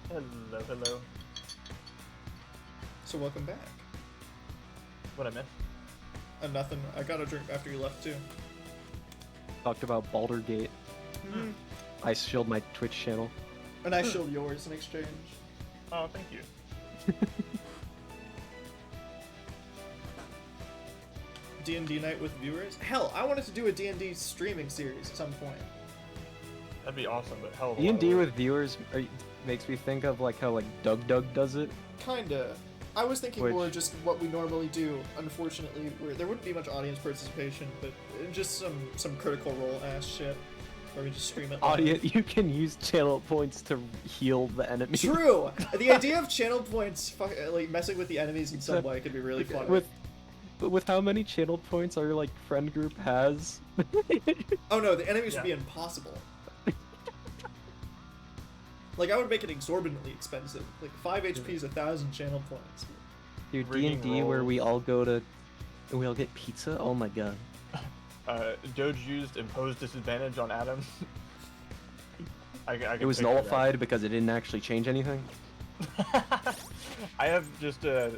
Hello. So welcome back. What I missed? Nothing. I got a drink after you left too. Talked about Baldur Gate. Mm. I shielded my Twitch channel. And I shield yours in exchange. Oh, thank you. D&D night with viewers? Hell, I wanted to do a D&D streaming series at some point. That'd be awesome, but hell of a lot of D&D work. with viewers makes me think of like how like Doug does it. Kinda. I was thinking Which- more just what we normally do, unfortunately, where there wouldn't be much audience participation, but just some critical role ass shit. Where we just stream it live. Audience, you can use channel points to heal the enemy. True! The idea of channel points like messing with the enemies in some way could be really fun. With how many channel points our like friend group has. Oh no, the enemies would be impossible. Like, I would make it exorbitantly expensive. Like, 5 HP is 1,000 channel points. Dude, Rigging D&D where we rolls. all go to, and we all get pizza. Oh my god. Doge used imposed disadvantage on Adam. I can It was picture that. nullified because it didn't actually change anything. I have just I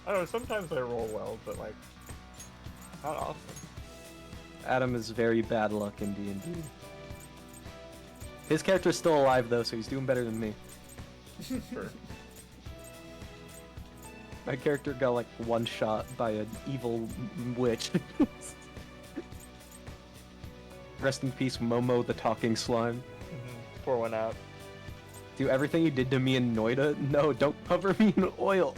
don't know, sometimes I roll well, but like, not often. Adam is very bad luck in D&D. His character's still alive though, so he's doing better than me. Sure. My character got like one shot by an evil witch. Rest in peace, Momo the talking slime. Pour one out. Do everything you did to me in Noida? No, don't cover me in oil.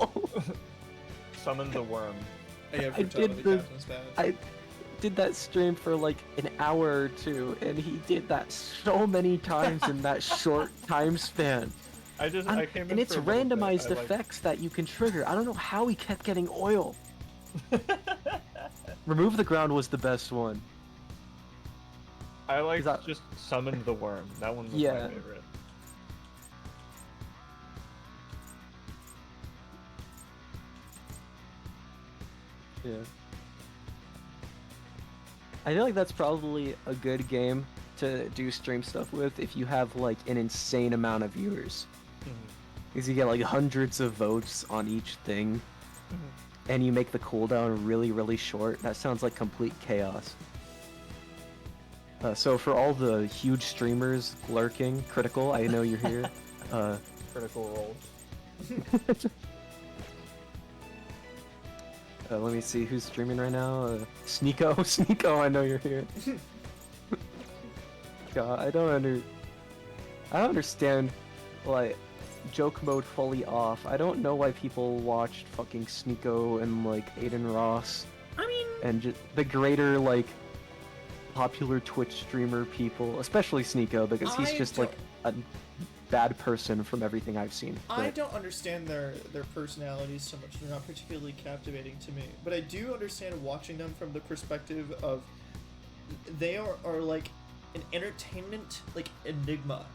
Summon the worm. Yeah, I did I did that stream for like an hour or two, and he did that so many times in that short time span. I came in And it's for a little bit. randomized I, like- effects that you can trigger. I don't know how he kept getting oil. Remove the ground was the best one. I like Is that- just summoned the worm. That one was Yeah. my favorite. Yeah. I feel like that's probably a good game to do stream stuff with if you have like an insane amount of viewers. Because you get like hundreds of votes on each thing, and you make the cooldown really, really short. That sounds like complete chaos. So for all the huge streamers lurking, Critical, I know you're here. Critical Role. Let me see who's streaming right now. Sneeko, Sneeko, I know you're here. God, I don't understand, like, joke mode fully off. I don't know why people watched fucking Sneeko and like Aiden Ross. I mean, and just the greater like popular Twitch streamer people, especially Sneeko, because he's just like a bad person from everything I've seen. I don't understand their personalities so much. They're not particularly captivating to me. But I do understand watching them from the perspective of they are like an entertainment like enigma,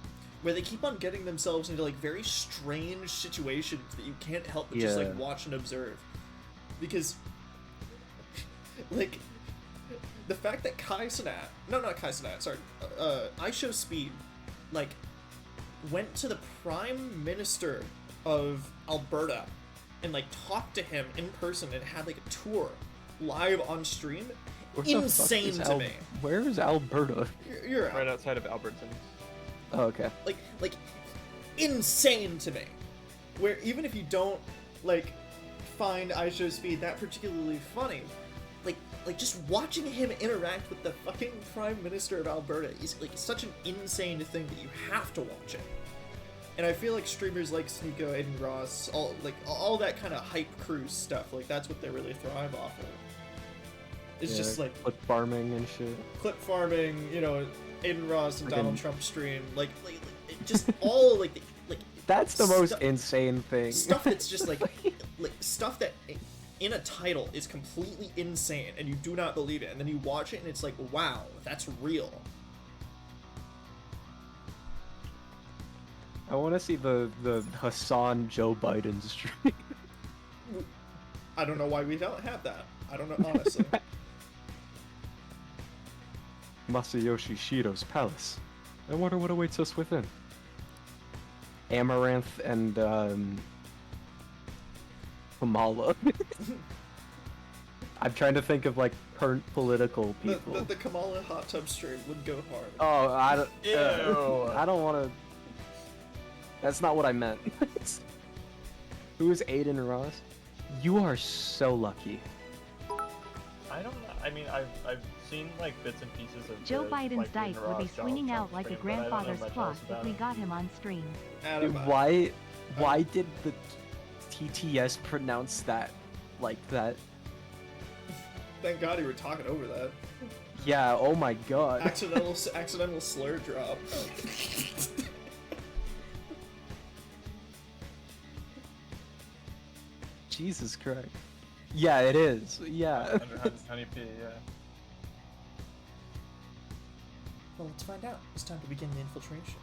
where they keep on getting themselves into like very strange situations that you can't help but just like watch and observe. Because like the fact that IShowSpeed like went to the Prime Minister of Alberta and like talked to him in person and had like a tour live on stream. Insane to me. Where is Alberta? You're right outside of Albertsons. Oh, okay. Like insane to me. Where even if you don't like find IShowSpeed that particularly funny, like just watching him interact with the fucking Prime Minister of Alberta is like such an insane thing that you have to watch it. And I feel like streamers like Sneeko, Aiden Ross, all that kind of hype cruise stuff, like that's what they really thrive off of. It's just like clip farming and shit. Clip farming, you know, Aiden Ross and Freaking- Donald Trump stream, like just all like That's the most insane thing. stuff that's just like stuff that in a title is completely insane and you do not believe it, and then you watch it and it's like, wow, that's real. I want to see the Hassan Joe Biden stream. I don't know why we don't have that. I don't know, honestly. Masayoshi Shiro's palace. I wonder what awaits us within. Amaranth and Kamala. I'm trying to think of like current political people. The Kamala hot tub stream would go hard. Oh, I don't. Ew. I don't want to. That's not what I meant. Who is Aiden Ross? You are so lucky. I don't know. I mean, I've seen like bits and pieces of Joe the, Biden's like, dyke Aiden would be Ross, swinging Donald out Trump like a stream, but I don't know grandfather's much clock else if about we it. got him on stream. Adam, Why did the TTS pronounce that like that? Thank God you were talking over that. Yeah, oh my god. Accidental slur drop. Jesus Christ. Yeah, it is. Yeah. Honey P, yeah. Well, let's find out. It's time to begin the infiltration.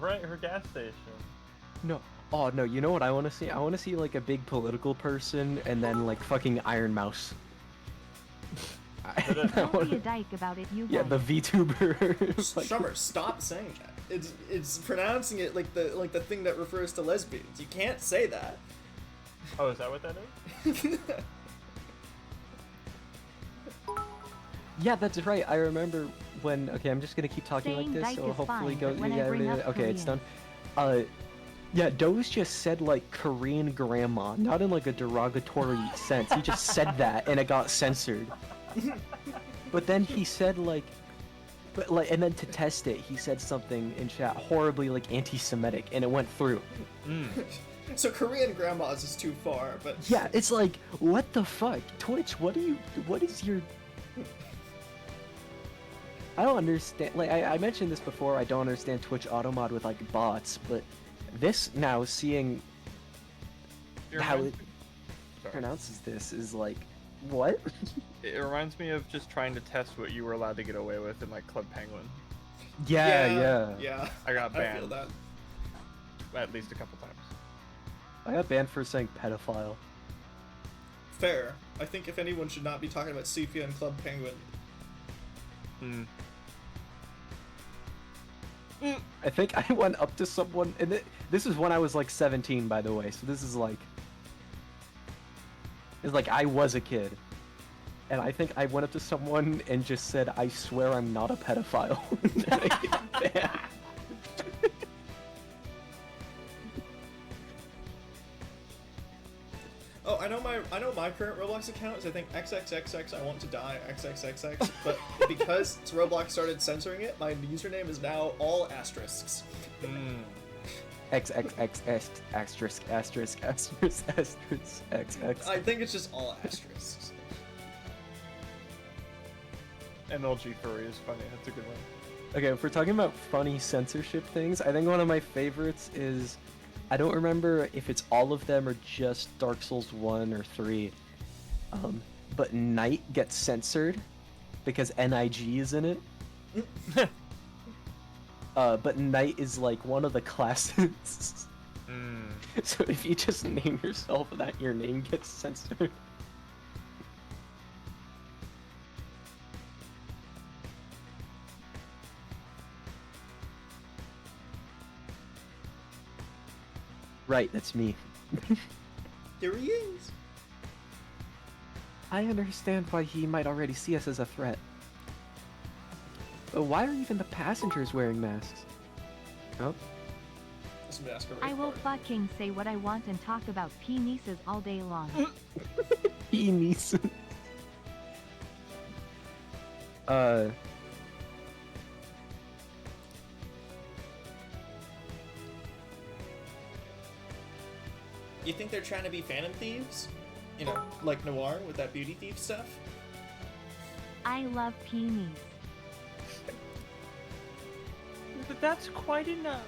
Right, her gas station. No. Oh no, you know what I want to see? I want to see like a big political person and then like fucking Iron Mouse. Don't be a dyke about it, you Yeah, guys. the VTuber. Summer, stop saying that. It's pronouncing it like the thing that refers to lesbians. You can't say that. Oh, is that what that is? Yeah, that's right. I remember when. Okay, I'm just gonna keep talking Saying like this, dyke so is hopefully fine, go. but when I Yeah, bring up okay, it's done. Koreans- Yeah, Doze just said like Korean grandma, not in like a derogatory sense. He just said that and it got censored. But then he said like, and then to test it, he said something in chat horribly like anti-Semitic, and it went through. So Korean grandmas is too far, but Yeah, it's like, what the fuck, Twitch? What is your? I don't understand. Like I mentioned this before. I don't understand Twitch automod with like bots, but this now seeing how it pronounces this is like, what? It reminds me of just trying to test what you were allowed to get away with in like Club Penguin. yeah. I got I feel banned that. at least a couple times. I got banned for saying pedophile. Fair. I think if anyone should not be talking about Sepia and Club Penguin. I think I went up to someone, and this is when I was like 17, by the way. So this is like, it's like I was a kid, and I think I went up to someone and just said, "I swear I'm not a pedophile." And I got banned. Oh, I know my current Roblox account is I think XXXX I want to die XXXX, but because Roblox started censoring it, my username is now all asterisks. XXX asterisk asterisk asterisk asterisk XX. I think it's just all asterisks. MLG furry is funny. That's a good one. Okay, if we're talking about funny censorship things, I think one of my favorites is, I don't remember if it's all of them or just Dark Souls 1 or 3, but Knight gets censored because NIG is in it. But Knight is like one of the classes. So if you just name yourself that, your name gets censored. Right, that's me. Here he is. I understand why he might already see us as a threat. But why are even the passengers wearing masks? Oh. This mask I will fucking say what I want and talk about penises all day long. Penises. You think they're trying to be Phantom Thieves? You know, like Noir with that beauty thief stuff? I love penis. But that's quite enough.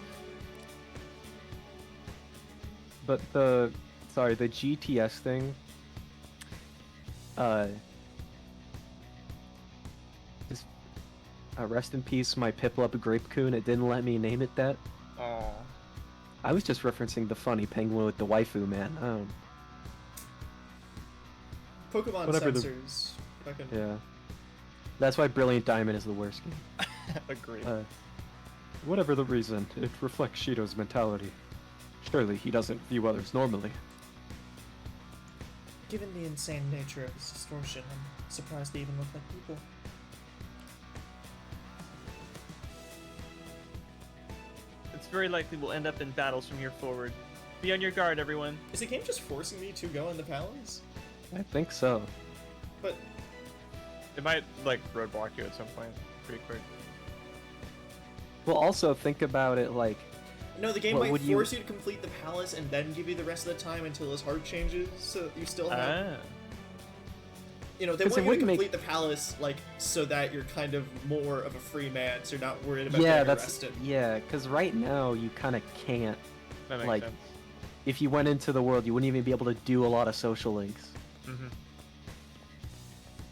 But the GTS thing, just rest in peace, my Piplup Grapecoon. It didn't let me name it that. Oh. I was just referencing the funny penguin with the waifu, man. Pokemon Whatever the- censors. Fucking... Yeah. That's why Brilliant Diamond is the worst game. Agreed. Whatever the reason, it reflects Shido's mentality. Surely he doesn't view others normally. Given the insane nature of his distortion, I'm surprised they even look like people. It's very likely we'll end up in battles from here forward. Be on your guard, everyone. Is the game just forcing me to go in the Palins? I think so. But It might, like, roadblock you at some point pretty quick. Well, also think about it like. no, the game What might would you- force you to complete the palace and then give you the rest of the time until his heart changes, so that you still have... You know, they 'Cause want it you to would make- complete the palace, like, so that you're kind of more of a free man, so you're not worried about Yeah, getting that's arrested. because right now you kind of can't. That makes Like, sense. if you went into the world, you wouldn't even be able to do a lot of social links. Mm-hmm.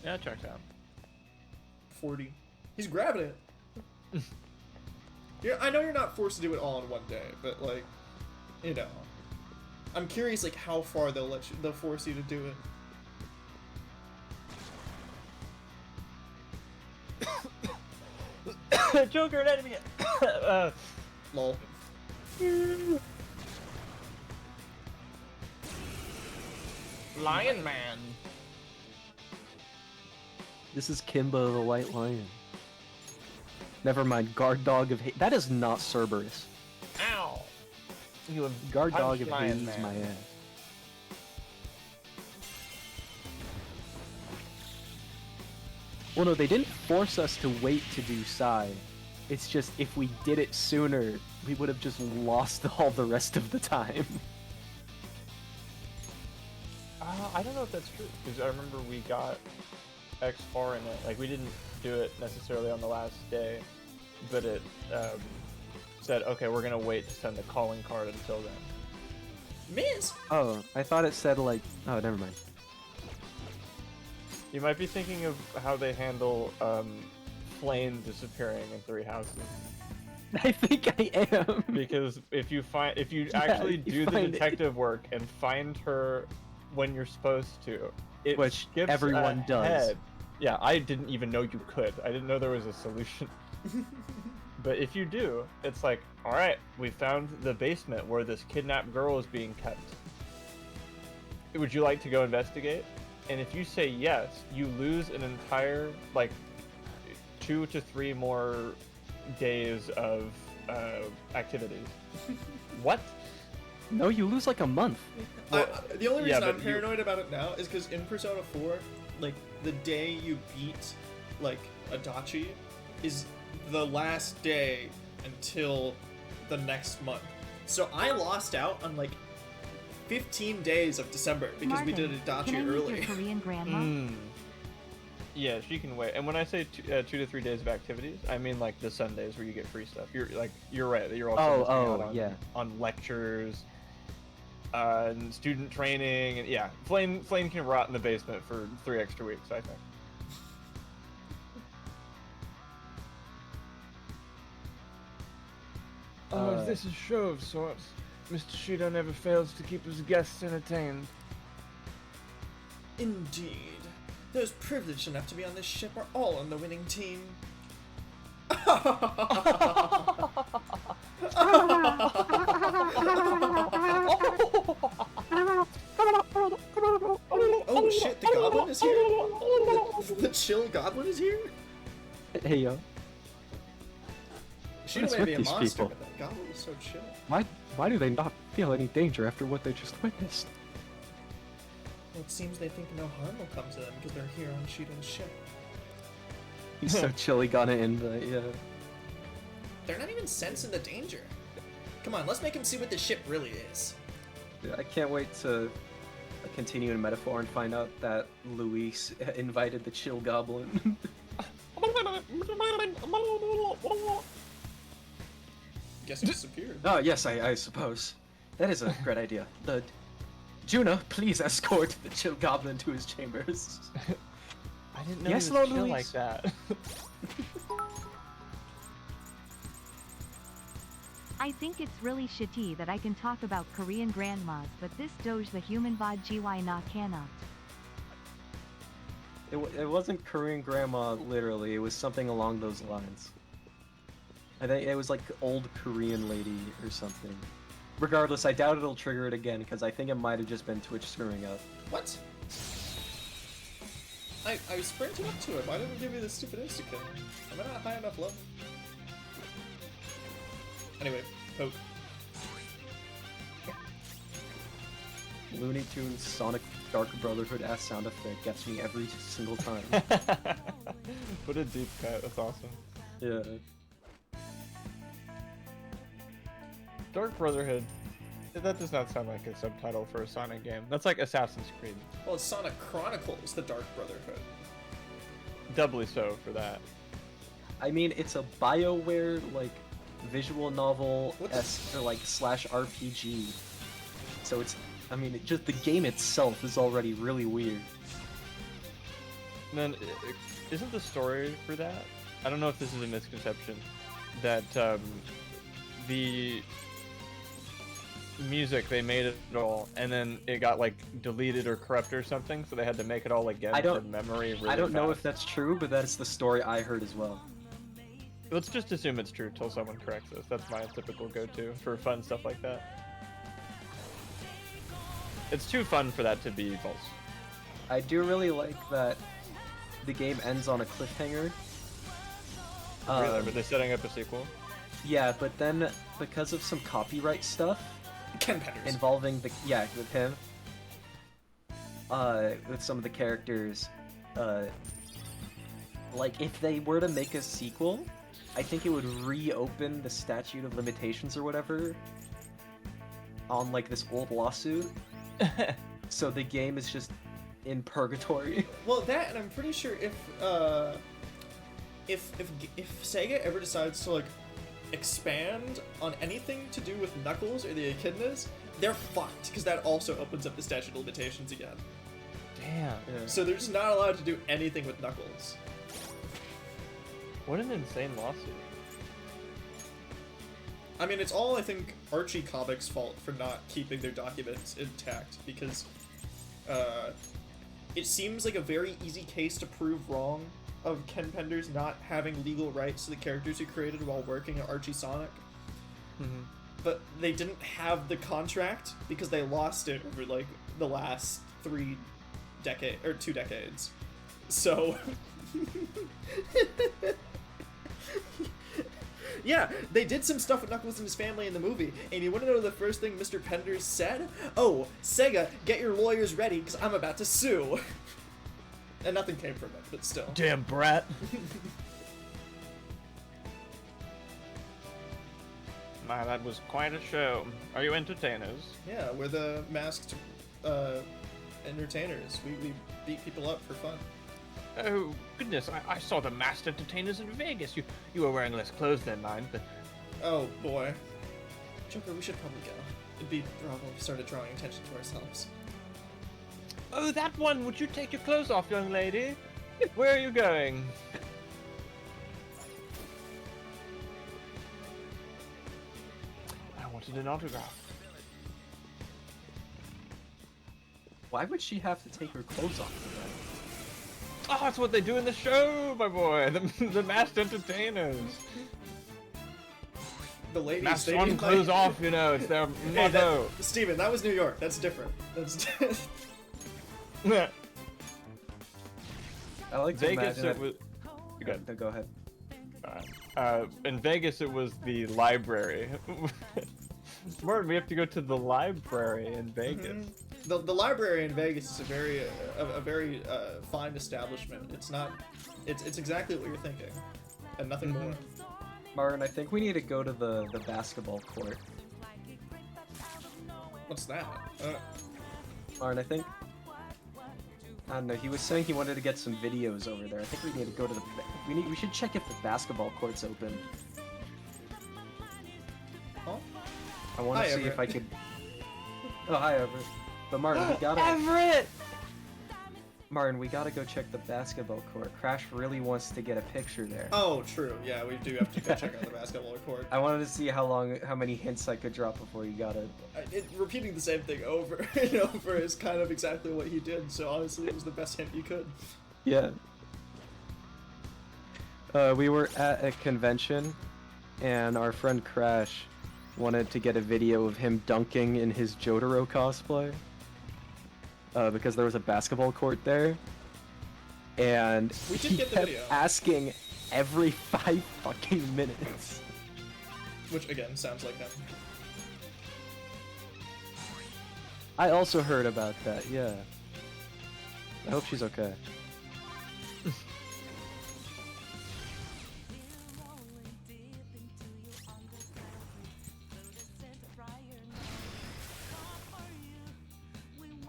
Yeah, it checks out. 40. He's grabbing it. Yeah, I know you're not forced to do it all in one day, but like, you know, I'm curious like how far they'll force you to do it. Joker, an enemy! Lol. Lion Man! This is Kimba the White Lion. Never mind, Guard Dog of That is not Cerberus. Ow! You have Guard Dog punched of Lion Hades, Man. my ass. Well, no, they didn't force us to wait to do Psy. It's just if we did it sooner, we would have just lost all the rest of the time. I don't know if that's true, because I remember we got X far in it. Like, we didn't do it necessarily on the last day, but it said, okay, we're gonna wait to send the calling card until then. Miz! Oh, I thought it said like... Oh, never mind. You might be thinking of how they handle Flame disappearing in Three Houses. I think I am. Because if you Yeah, actually you do the find it. detective work and find her when you're supposed to, it Which skips everyone does. ahead. Yeah, I didn't even know you could. I didn't know there was a solution. But if you do, it's like, all right, we found the basement where this kidnapped girl is being kept. Would you like to go investigate? And if you say yes, you lose an entire, like, 2 to 3 more days of activities. What? No, you lose like a month. The only yeah, reason I'm but you- paranoid about it now is because in Persona 4, like, the day you beat, like, Adachi is the last day until the next month. So I lost out on, like, 15 days of December because we did Martin, Adachi can I meet early. your Korean grandma? Mm. Yeah, she can wait. And when I say 2 to 3 days of activities, I mean like the Sundays where you get free stuff. You're right. You're also missing out on, yeah. on lectures, and student training, and yeah, Flame can rot in the basement for 3 extra weeks, I think. Uh, This is a show of sorts. Mr. Shido never fails to keep his guests entertained. Indeed. Those privileged enough to be on this ship are all on the winning team. Oh shit, the goblin is here? The chill goblin is here? Hey, yo. She What is may be a with these monster, people? but that goblin is so chill. Why do they not feel any danger after what they just witnessed? Well, it seems they think no harm will come to them because they're here on Shido's ship. He's so chill, he got it in the, yeah. They're not even sensing the danger. Come on, let's make him see what the ship really is. Yeah, I can't wait to continue in metaphor and find out that Luis invited the chill goblin. Guess he disappeared. Oh, yes, I suppose. That is a great idea. Juna, please escort the chill goblin to his chambers. I didn't know Yes, he Lord was chill Luis. like that. I think it's really shitty that I can talk about Korean grandmas, but this Doge the human bod GY na cannot. It wasn't Korean grandma, literally. It was something along those lines. I think it was like old Korean lady or something. Regardless, I doubt it'll trigger it again, because I think it might have just been Twitch screwing up. What? I sprinted up to it. Why didn't it give me the stupid insta-kill? Am I not high enough level? Anyway, poke. Looney Tunes Sonic Dark Brotherhood ass sound effect gets me every single time. What a deep cut. That's awesome. Yeah. Dark Brotherhood. That does not sound like a subtitle for a Sonic game. That's like Assassin's Creed. Well, it's Sonic Chronicles, the Dark Brotherhood. Doubly so for that. I mean, it's a BioWare, like, visual novel or like slash RPG. So it's, I mean, just the game itself is already really weird. And then, isn't the story for that? I don't know if this is a misconception, that the music, they made it all, and then it got like deleted or corrupted or something, so they had to make it all again from memory. Really I don't know if fast. that's true, but that's the story I heard as well. Let's just assume it's true till someone corrects us. That's my typical go-to for fun stuff like that. It's too fun for that to be false. I do really like that the game ends on a cliffhanger. Really, but they're setting up a sequel. Yeah, but then because of some copyright stuff Ken Penders. involving with him, with some of the characters, like if they were to make a sequel, I think it would reopen the statute of limitations or whatever on like this old lawsuit. So the game is just in purgatory. Well, that, and I'm pretty sure if Sega ever decides to like expand on anything to do with Knuckles or the Echidnas, they're fucked because that also opens up the statute of limitations again. Damn. Yeah. So they're just not allowed to do anything with Knuckles. What an insane lawsuit. I mean, it's all, I think, Archie Comics' fault for not keeping their documents intact, because it seems like a very easy case to prove wrong of Ken Penders not having legal rights to the characters he created while working at Archie Sonic. Mm-hmm. But they didn't have the contract because they lost it over, like, the last 2 decades. So... Yeah, they did some stuff with Knuckles and his family in the movie, and you want to know the first thing Mr. Penders said? Oh, Sega, get your lawyers ready, because I'm about to sue. And nothing came from it, but still. Damn brat. My, that was quite a show. Are you entertainers? Yeah, we're the masked entertainers. We beat people up for fun. Oh, goodness, I saw the masked entertainers in Vegas. You were wearing less clothes than mine, but... Oh, boy. Joker, we should probably go. It'd be wrong if we started drawing attention to ourselves. Oh, that one! Would you take your clothes off, young lady? Where are you going? I wanted an autograph. Why would she have to take her clothes off for that? Oh, that's what they do in the show, my boy! The masked entertainers! The ladies, Masked they on, need, clothes like... off, you know, it's their Hey, motto. Steven, that was New York. That's different. That's... I like to Vegas, imagine it that- was... Good. No, go ahead. In Vegas, it was the library. Martin, we have to go to the library in Vegas. The library in Vegas is a very fine establishment. It's not, it's exactly what you're thinking, and nothing more. Martin, I think we need to go to the basketball court. What's that? Martin, I think. I don't know. He was saying he wanted to get some videos over there. I think we need to go to the. We should check if the basketball court's open. Huh? I want Hi, to see if I Everett. could. Oh, hi, Everett. But Martin, we gotta. Everett! Martin, we gotta go check the basketball court. Crash really wants to get a picture there. Oh, true. Yeah, we do have to go check out the basketball court. I wanted to see how many hints I could drop before you got it. Repeating the same thing over and over is kind of exactly what he did. So honestly, it was the best hint you could. Yeah. We were at a convention, and our friend Crash wanted to get a video of him dunking in his Jotaro cosplay. Because there was a basketball court there. And We did he get the kept video. asking every 5 fucking minutes. Which again sounds like him. I also heard about that, yeah. I hope she's okay.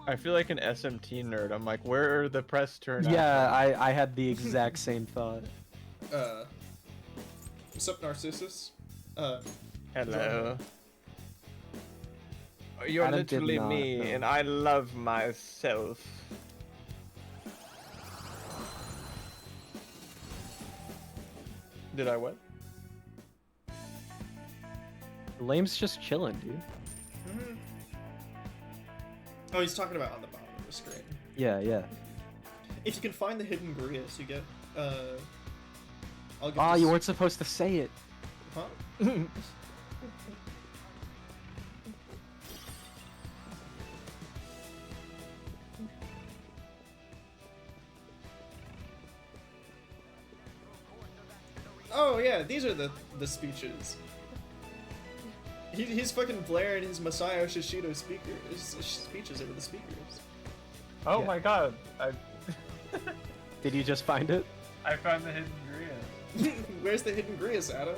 I feel like an SMT nerd. I'm like, where are the press turnouts? Yeah, I had the exact same thought. What's up, Narcissus? Hello. You're Adam did literally not, me, no. and I love myself. Did I what? Lame's just chilling, dude. Oh, he's talking about on the bottom of the screen. Yeah, yeah. If you can find the hidden Grius, you get, I'll give Ah, this- you weren't supposed to say it. Huh? Oh yeah, these are the speeches. He's fucking blaring his Masayo Shishido speeches over the speakers. Oh Yeah. my god, Did you just find it? I found the hidden Grius. Where's the hidden Grius, Adam?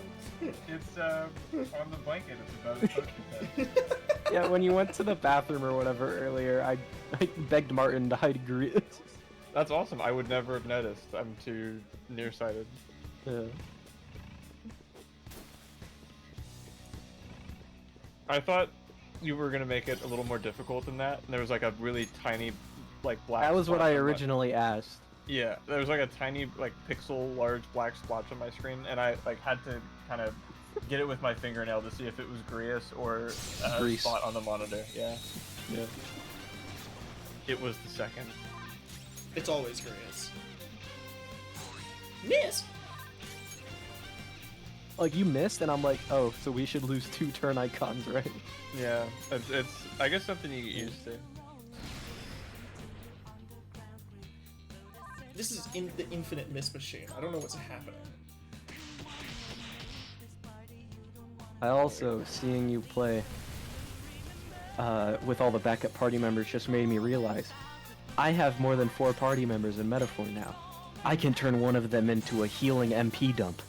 It's on the blanket. It's above the potion bed. Yeah, when you went to the bathroom or whatever earlier, I begged Martin to hide Grius. That's awesome. I would never have noticed. I'm too nearsighted. Yeah. I thought you were gonna make it a little more difficult than that. And there was like a really tiny, like black. That was what spot I on my- originally asked. Yeah, there was like a tiny, like pixel large black splotch on my screen, and I like had to kind of get it with my fingernail to see if it was Grius or a Grease. spot on the monitor. Yeah, Yeah. it was the second. It's always Grius. Miss! Like, you missed, and I'm like, oh, so we should lose 2 turn icons, right? Yeah, it's I guess something you get used to. This is in the infinite miss machine. I don't know what's happening. I also, seeing you play with all the backup party members just made me realize I have more than 4 party members in Metaphor now. I can turn one of them into a healing MP dump.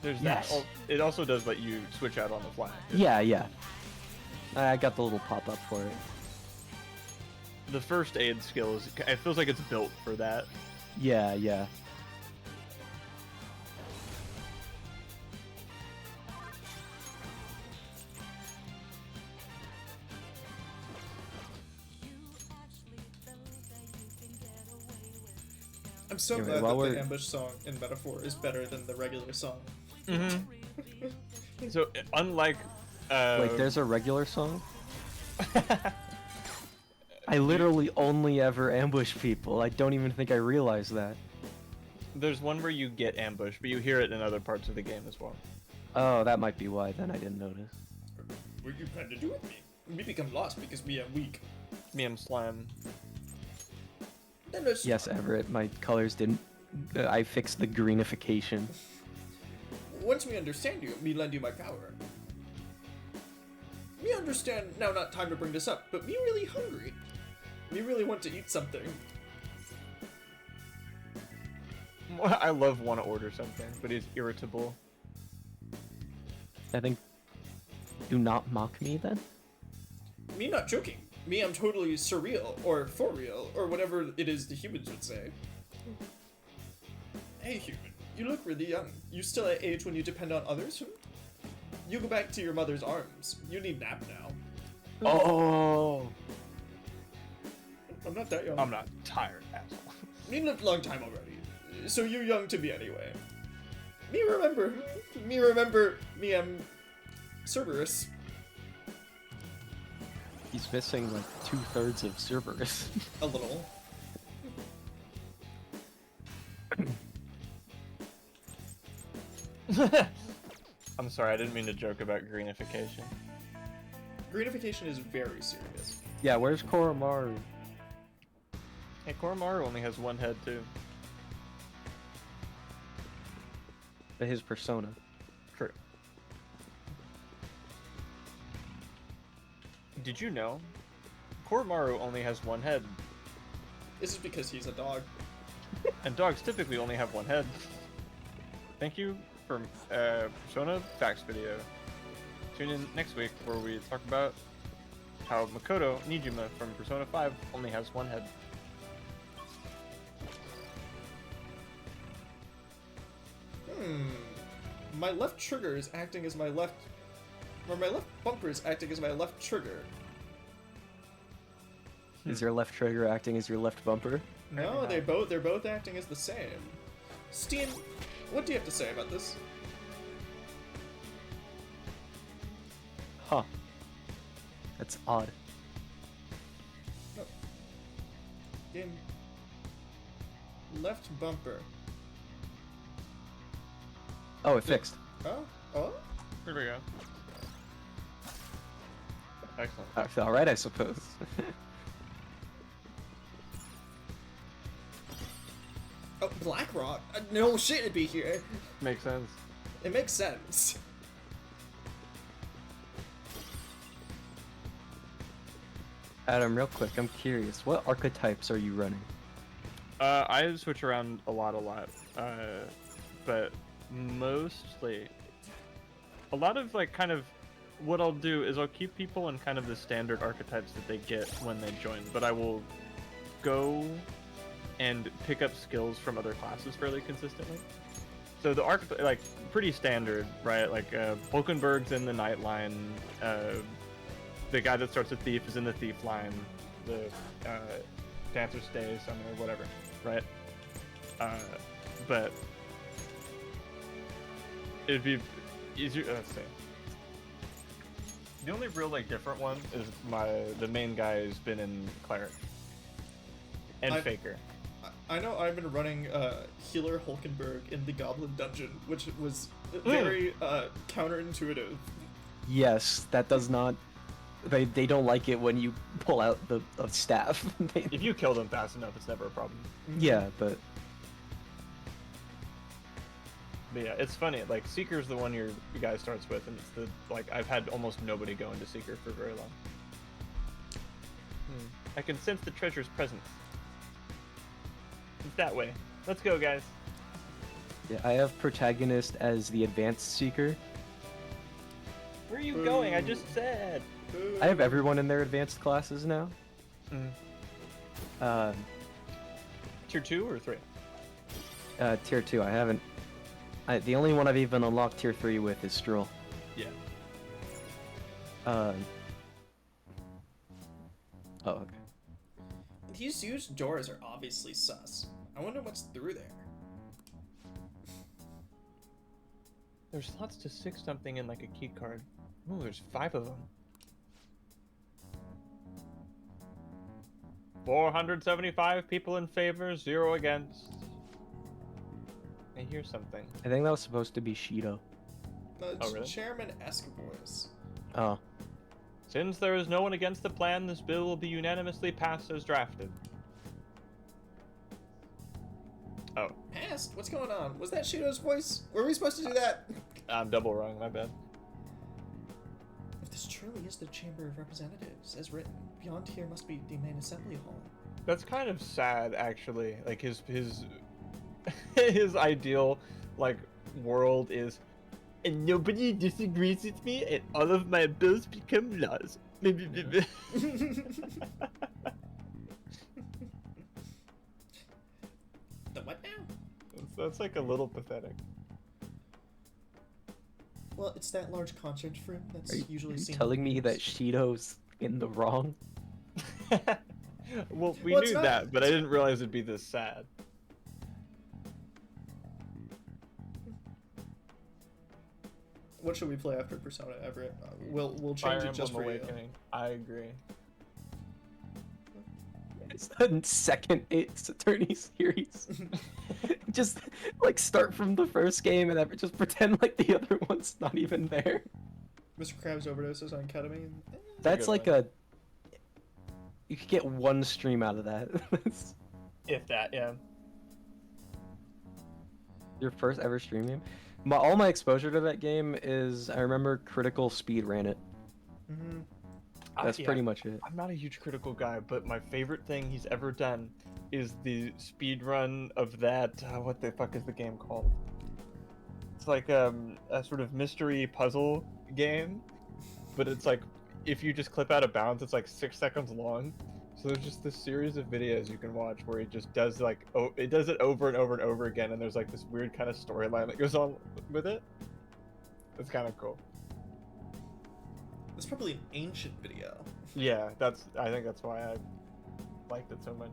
There's Yes. that. It also does let you switch out on the fly. Yeah, yeah. I got the little pop-up for it. The first aid skill is. It feels like it's built for that. Yeah, yeah. I'm so Anyway, glad while that the we're- ambush song in Metaphor is better than the regular song. Mm-hmm. So unlike. Like, there's a regular song? I literally only ever ambush people. I don't even think I realized that. There's one where you get ambushed, but you hear it in other parts of the game as well. Oh, that might be why then I didn't notice. What you plan to do with me? We become lost because we are weak. Me and Slime. Then let's... Yes, Everett, my colors didn't... I fixed the greenification. Once we understand you, me lend you my power. Me understand now not time to bring this up, but me really hungry. Me really want to eat something. I love want to order something, but he's irritable. I think... Do not mock me then? Me not joking. Me I'm totally surreal, or for real, or whatever it is the humans would say. Hey human, you look really young. You still at age when you depend on others? You go back to your mother's arms. You need nap now. Oh! I'm not that young. I'm not tired, asshole. Me lived long time already, so you're young to me anyway. Me remember, me am Cerberus. He's missing like 2/3 of Cerberus. A little. I'm sorry, I didn't mean to joke about greenification. Greenification is very serious. Yeah, where's Koromaru? Hey, Koromaru only has one head too. His persona. True. Did you know? Koromaru only has one head, This is because he's a dog. and dogs typically only have one head. Thank you for Persona Facts video. Tune in next week where we talk about how Makoto Nijima from Persona 5 only has one head. My left trigger is acting as my left... Or my left bumper is acting as my left trigger. Is your left trigger acting as your left bumper? No, they're both acting as the same. Steen, what do you have to say about this? Huh. That's odd. Game... Left bumper. Oh, it fixed. Oh? Oh? Here we go. Excellent. Alright, I suppose. Oh, Blackrock? No shit, it'd be here. Makes sense. It makes sense. Adam, real quick, I'm curious. What archetypes are you running? I switch around a lot. But mostly, a lot of like kind of what I'll do is I'll keep people in kind of the standard archetypes that they get when they join, but I will go and pick up skills from other classes fairly consistently. So the archetype, like pretty standard, right? Like Hulkenberg's in the Knight line. The guy that starts with Thief is in the Thief line. The Dancer stays somewhere, whatever, right? But it'd be easier. Let's see. The only real like different one is the main guy has been in Cleric and Faker. I know I've been running Healer Hulkenberg in the Goblin Dungeon, which was very counterintuitive. Yes, that does not... They don't like it when you pull out the staff. If you kill them fast enough, it's never a problem. Yeah, but But yeah, it's funny. Like Seeker's the one your guy starts with, and it's the like I've had almost nobody go into Seeker for very long. I can sense the treasure's presence. It's that way. Let's go, guys. Yeah, I have protagonist as the advanced seeker. Where are you going? I just said. I have everyone in their advanced classes now. Tier 2 or 3? Tier 2. I haven't. The only one I've even unlocked tier 3 with is Stroll. Yeah. Oh, okay. These huge doors are obviously sus. I wonder what's through there. There's slots to 6 something in like a key card. Ooh, there's 5 of them. 475 people in favor, 0 against. I hear something. I think that was supposed to be Shido. No, Oh, really? Chairman Escoboys. Oh. Since there is no one against the plan, this bill will be unanimously passed as drafted. Oh. Passed? What's going on? Was that Shido's voice? Were we supposed to do that? I'm double wrong, my bad. If this truly is the Chamber of Representatives, as written, beyond here must be the main assembly hall. That's kind of sad, actually. Like his his ideal like world is, and nobody disagrees with me, and all of my bills become laws. The what now? That's like a little pathetic. Well, it's that large concerts room that's Are you, usually seen. telling me that Shido's in the wrong? Well, we Well, it's knew not- that, but I didn't realize it'd be this sad. What should we play after Persona, Everett? We'll change Fire it just Emblem for you. Awakening. I agree. It's the second Ace Attorney series. Just like start from the first game and just pretend like the other one's not even there. Mr. Krabs overdoses on ketamine. That's good like one. you could get one stream out of that. If that, yeah. Your first ever stream game. All my exposure to that game is I remember Critical Speed ran it. Mm-hmm. That's pretty much it. I'm not a huge Critical guy, but my favorite thing he's ever done is the speed run of that. What the fuck is the game called? It's like a sort of mystery puzzle game, but it's like if you just clip out of bounds, it's like 6 seconds long. So there's just this series of videos you can watch where he just does like it does it over and over and over again, and there's like this weird kind of storyline that goes on with it. It's kind of cool. It's probably an ancient video. Yeah, I think that's why I liked it so much.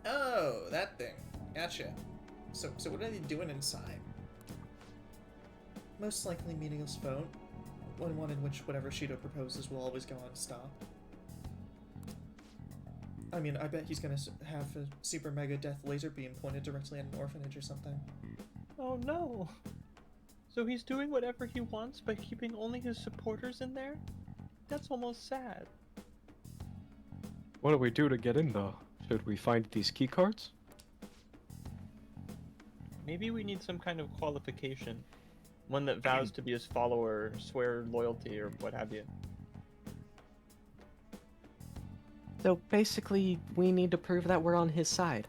Oh, that thing. Gotcha. So what are they doing inside? Most likely meaningless phone. One in which whatever Shido proposes will always go unstopped. I mean, I bet he's gonna have a super mega death laser beam pointed directly at an orphanage or something. Oh no! So he's doing whatever he wants by keeping only his supporters in there? That's almost sad. What do we do to get in though? Should we find these key cards? Maybe we need some kind of qualification. One that vows to be his follower, swear loyalty, or what have you. So basically, we need to prove that we're on his side.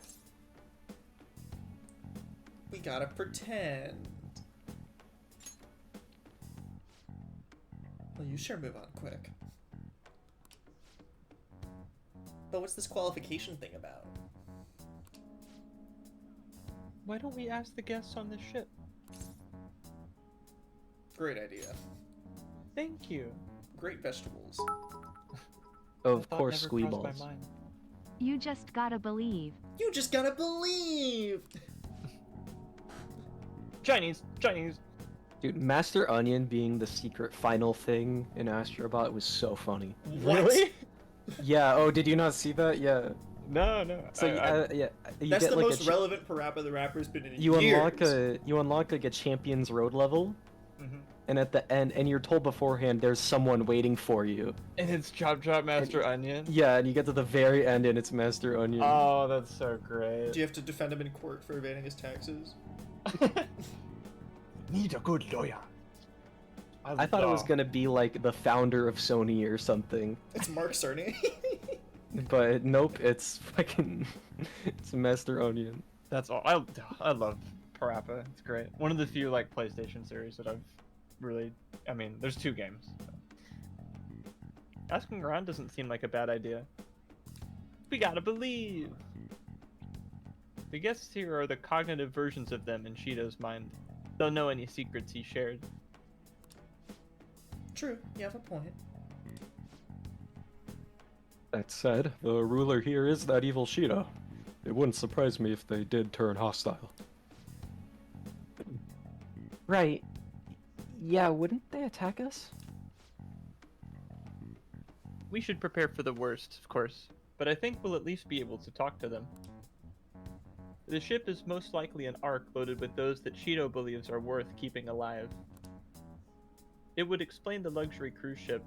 We gotta pretend. Well, you sure move on quick. But what's this qualification thing about? Why don't we ask the guests on this ship? Great idea. Thank you. Great vegetables. Of Thought course, never crossed my Squeeballs. mind. You just gotta believe. You just gotta believe! Chinese! Chinese! Dude, Master Onion being the secret final thing in Astrobot was so funny. Really? Yeah. Oh, did you not see that? Yeah. No, no. So yeah, you That's get the like most a relevant parappa the rapper's been in you years. unlock like a Champions Road level, Mhm. and at the end, and you're told beforehand there's someone waiting for you. And it's Chop Chop Master Onion? Yeah, and you get to the very end, and it's Master Onion. Oh, that's so great. Do you have to defend him in court for evading his taxes? Need a good lawyer. I thought it was gonna be like the founder of Sony or something, It's Mark Cerny. but nope, it's fucking it's Master Onion. That's all. I love Parappa. It's great. One of the few like PlayStation series that I've really. I mean, there's 2 games. So. Asking around doesn't seem like a bad idea. We gotta believe. The guests here are the cognitive versions of them in Shido's mind. They'll know any secrets he shared. True, you have a point. That said, the ruler here is that evil Shido. It wouldn't surprise me if they did turn hostile. Right. Yeah, wouldn't they attack us? We should prepare for the worst, of course, but I think we'll at least be able to talk to them. The ship is most likely an Ark loaded with those that Shido believes are worth keeping alive. It would explain the luxury cruise ship.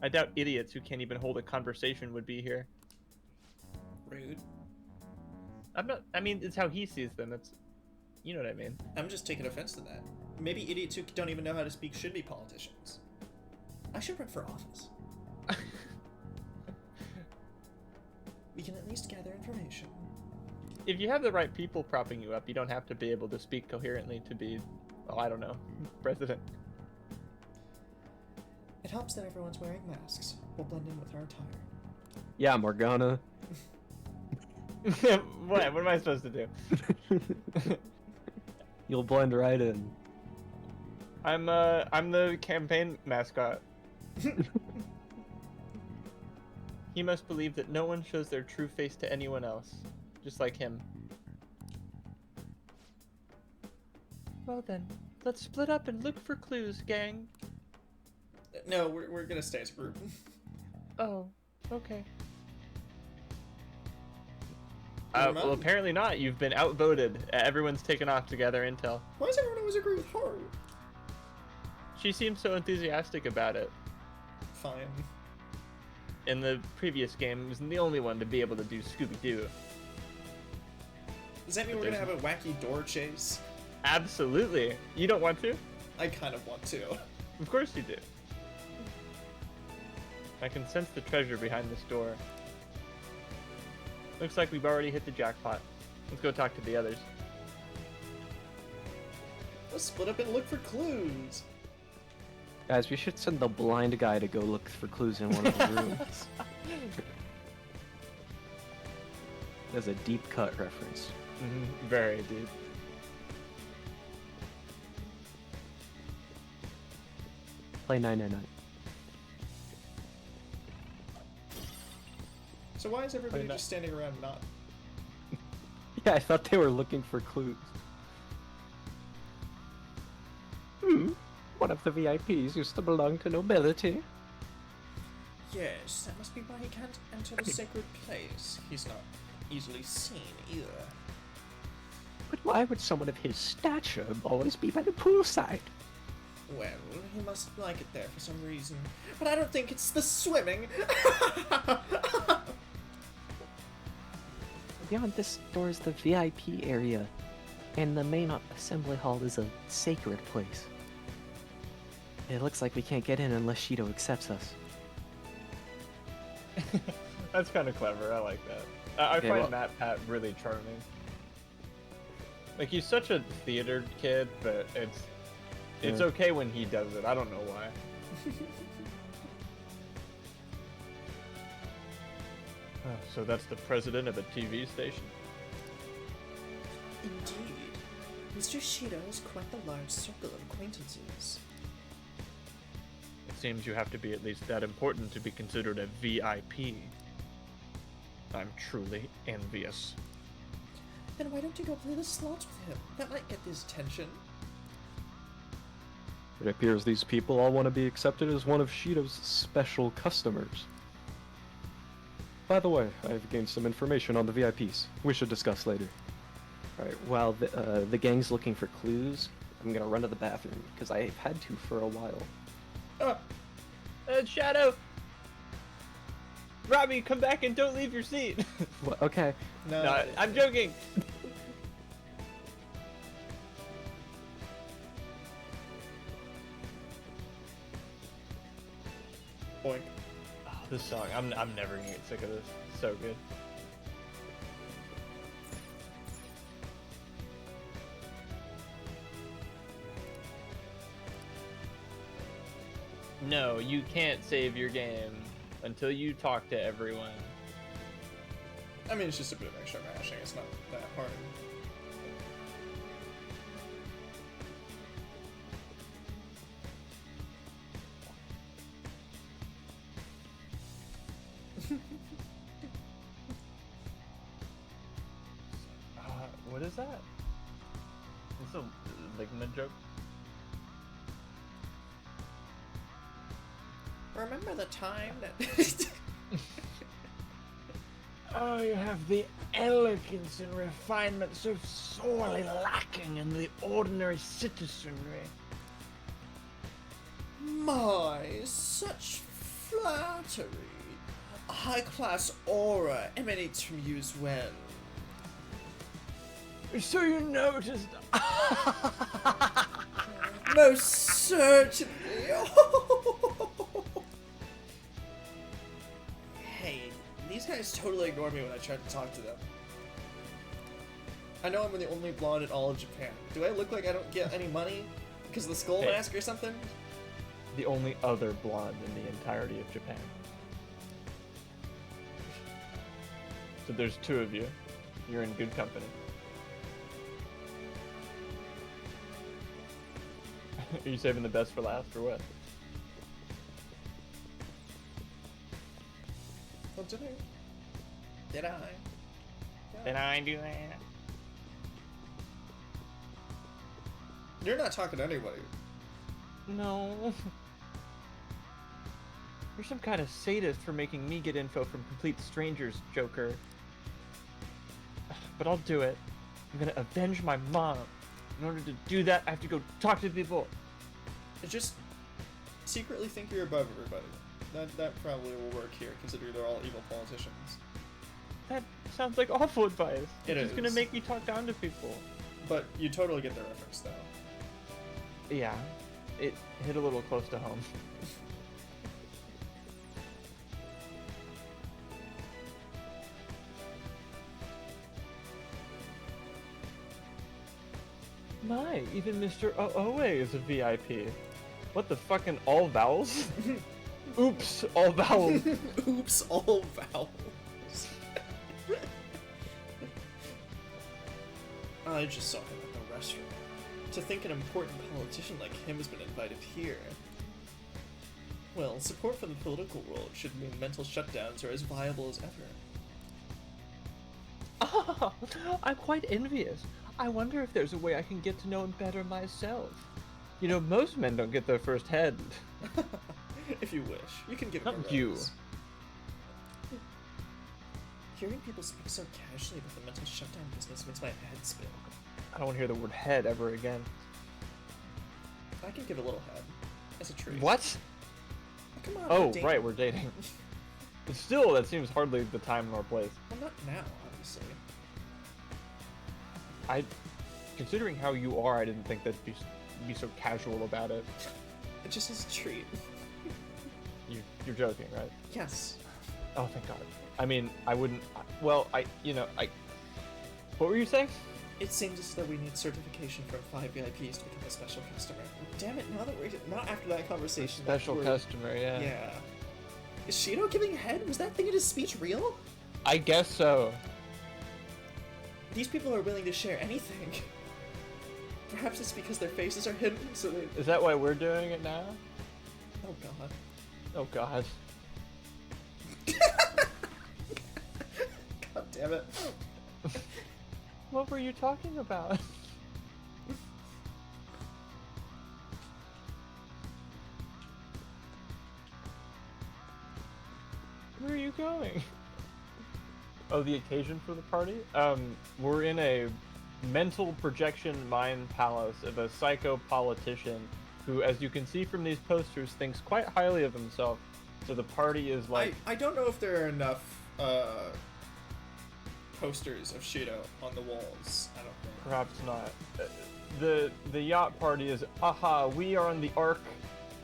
I doubt idiots who can't even hold a conversation would be here. Rude. I mean, it's how he sees them. It's, you know what I mean. I'm just taking offense to that. Maybe idiots who don't even know how to speak should be politicians. I should run for office. We can at least gather information. If you have the right people propping you up, you don't have to be able to speak coherently to be, well, I don't know, president. It helps that everyone's wearing masks. We'll blend in with our attire. Yeah, Morgana. What am I supposed to do? You'll blend right in. I'm the campaign mascot. He must believe that no one shows their true face to anyone else, just like him. Well then, let's split up and look for clues, gang. No, we're gonna stay as a group. Oh, okay. Never Well, mind. apparently not. You've been outvoted. Everyone's taken off to gather intel. Why does everyone always agree with Haru? She seems so enthusiastic about it. Fine. In the previous game, was the only one to be able to do Scooby-Doo. Does that mean we're gonna have a wacky door chase? Absolutely. You don't want to? I kind of want to. Of course you do. I can sense the treasure behind this door. Looks like we've already hit the jackpot. Let's go talk to the others. Let's split up and look for clues. Guys, we should send the blind guy to go look for clues in one of the rooms. That's a deep cut reference. Very deep. Play 999. So why is everybody Play just standing around not? Yeah, I thought they were looking for clues. One of the VIPs used to belong to nobility. Yes, that must be why he can't enter the sacred place. He's not easily seen either. But why would someone of his stature always be by the poolside? Well, he must like it there for some reason. But I don't think it's the swimming. Beyond this door is the VIP area, and the main assembly hall is a sacred place. It looks like we can't get in unless Shido accepts us. That's kind of clever. I like that. I Okay, find well- Matt Pat really charming. Like, he's such a theater kid, but it's Yeah. okay when he does it. I don't know why. So that's the president of a TV station. Indeed. Mr. Shido has quite the large circle of acquaintances. It seems you have to be at least that important to be considered a VIP. I'm truly envious. Then why don't you go play the slots with him? That might get his attention. It appears these people all want to be accepted as one of Shido's special customers. By the way, I've gained some information on the VIPs. We should discuss later. Alright, while the gang's looking for clues, I'm gonna run to the bathroom, because I've had to for a while. Shadow! Robbie, come back and don't leave your seat! What? Okay. No, No, I'm joking! This song, I'm never gonna get sick of this. It's so good. No, you can't save your game until you talk to everyone. I mean, it's just a bit of extra mashing. It's not that hard. What is that? It's a ligament joke. Remember the time that... Oh, you have the elegance and refinement so sorely lacking in the ordinary citizenry. My, such flattery. A high-class aura emanates from you as well. So you noticed. Most certainly. Hey, these guys totally ignore me when I try to talk to them. I know I'm the only blonde in all of Japan. Do I look like I don't get any money because of the skull Hey. mask or something? The only other blonde in the entirety of Japan. So there's two of you. You're in good company. Are you saving the best for last or what? Well, did I? Did I? Did I do that? You're not talking to anybody. No. You're some kind of sadist for making me get info from complete strangers, Joker. But I'll do it. I'm gonna avenge my mom. In order to do that, I have to go talk to people. Just secretly think you're above everybody. That probably will work here, considering they're all evil politicians. That sounds like awful advice. It It's just gonna is. make me talk down to people. But you totally get the reference, though. Yeah, it hit a little close to home. My, even Mr. Owe is a VIP. What the fucking all vowels? Oops, all vowels. Oops, all vowels. I just saw him at the restaurant. To think an important politician like him has been invited here. Well, support for the political world should mean mental shutdowns are as viable as ever. Ah, I'm quite envious. I wonder if there's a way I can get to know him better myself. You know, most men don't get their first head. If you wish, you can give him Not a you. rose. Hearing people speak so casually about the mental shutdown business makes my head spin. I don't want to hear the word head ever again. I can give a little head. As a treat. What? Come on, Oh, we're dating. right, we're dating. Still, that seems hardly the time nor place. Well, not now, obviously. Considering how you are, I didn't think that'd be so casual about it. It just is a treat. You're joking, right? Yes. Oh, thank God. I mean, I wouldn't. Well, What were you saying? It seems as though we need certification from 5 VIPs to become a special customer. Damn it! Now that we're not after that conversation. that Special we're- customer, yeah. Yeah. Is Shido giving head? Was that thing in his speech real? I guess so. These people are willing to share anything. Perhaps it's because their faces are hidden, so they. Is that why we're doing it now? Oh God. Oh God. God damn it. What were you talking about? Where are you going? Oh, the occasion for the party? We're in a mental projection mind palace of a psycho politician who, as you can see from these posters, thinks quite highly of himself. So the party is like... I don't know if there are enough posters of Shido on the walls. I don't think. Perhaps not. The yacht party is, aha, we are on the Ark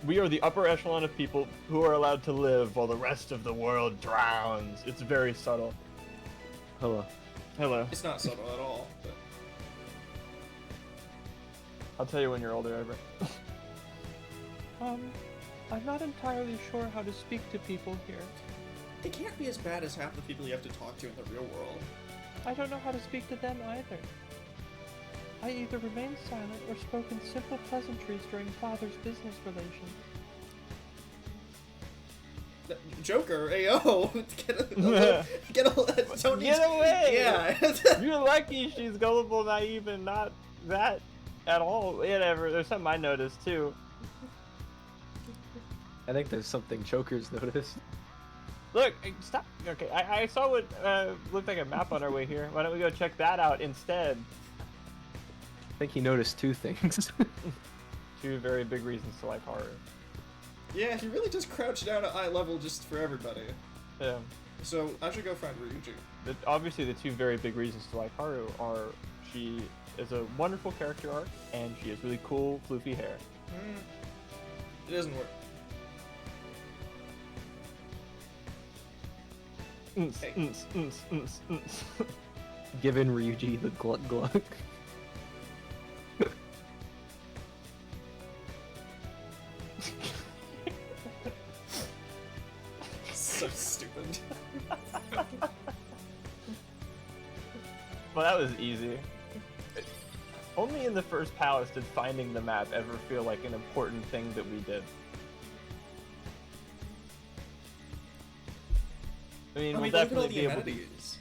We are the upper echelon of people who are allowed to live while the rest of the world drowns. It's very subtle. Hello. Hello. It's not subtle at all. But... I'll tell you when you're older, Everett. I'm not entirely sure how to speak to people here. It can't be as bad as half the people you have to talk to in the real world. I don't know how to speak to them either. I either remained silent or spoke in simple pleasantries during Father's business relations. Joker, ayo! Get away! Yeah. You're lucky she's gullible, naive, and not that at all. Whatever. There's something I noticed too. I think there's something Joker's noticed. Look, stop. Okay, I saw what looked like a map on our way here. Why don't we go check that out instead? I think he noticed two things. Two very big reasons to like horror. Yeah, he really just crouched down at eye level just for everybody. Yeah. So I should go find Ryuji. Obviously, the two very big reasons to like Haru are she is a wonderful character arc and she has really cool, floofy hair. It doesn't work. Hey. Given Ryuji the Gluck Gluck. So stupid. Well, that was easy. Only in the first palace did finding the map ever feel like an important thing that we did. I mean, we'll look at all definitely the be able to. amenities.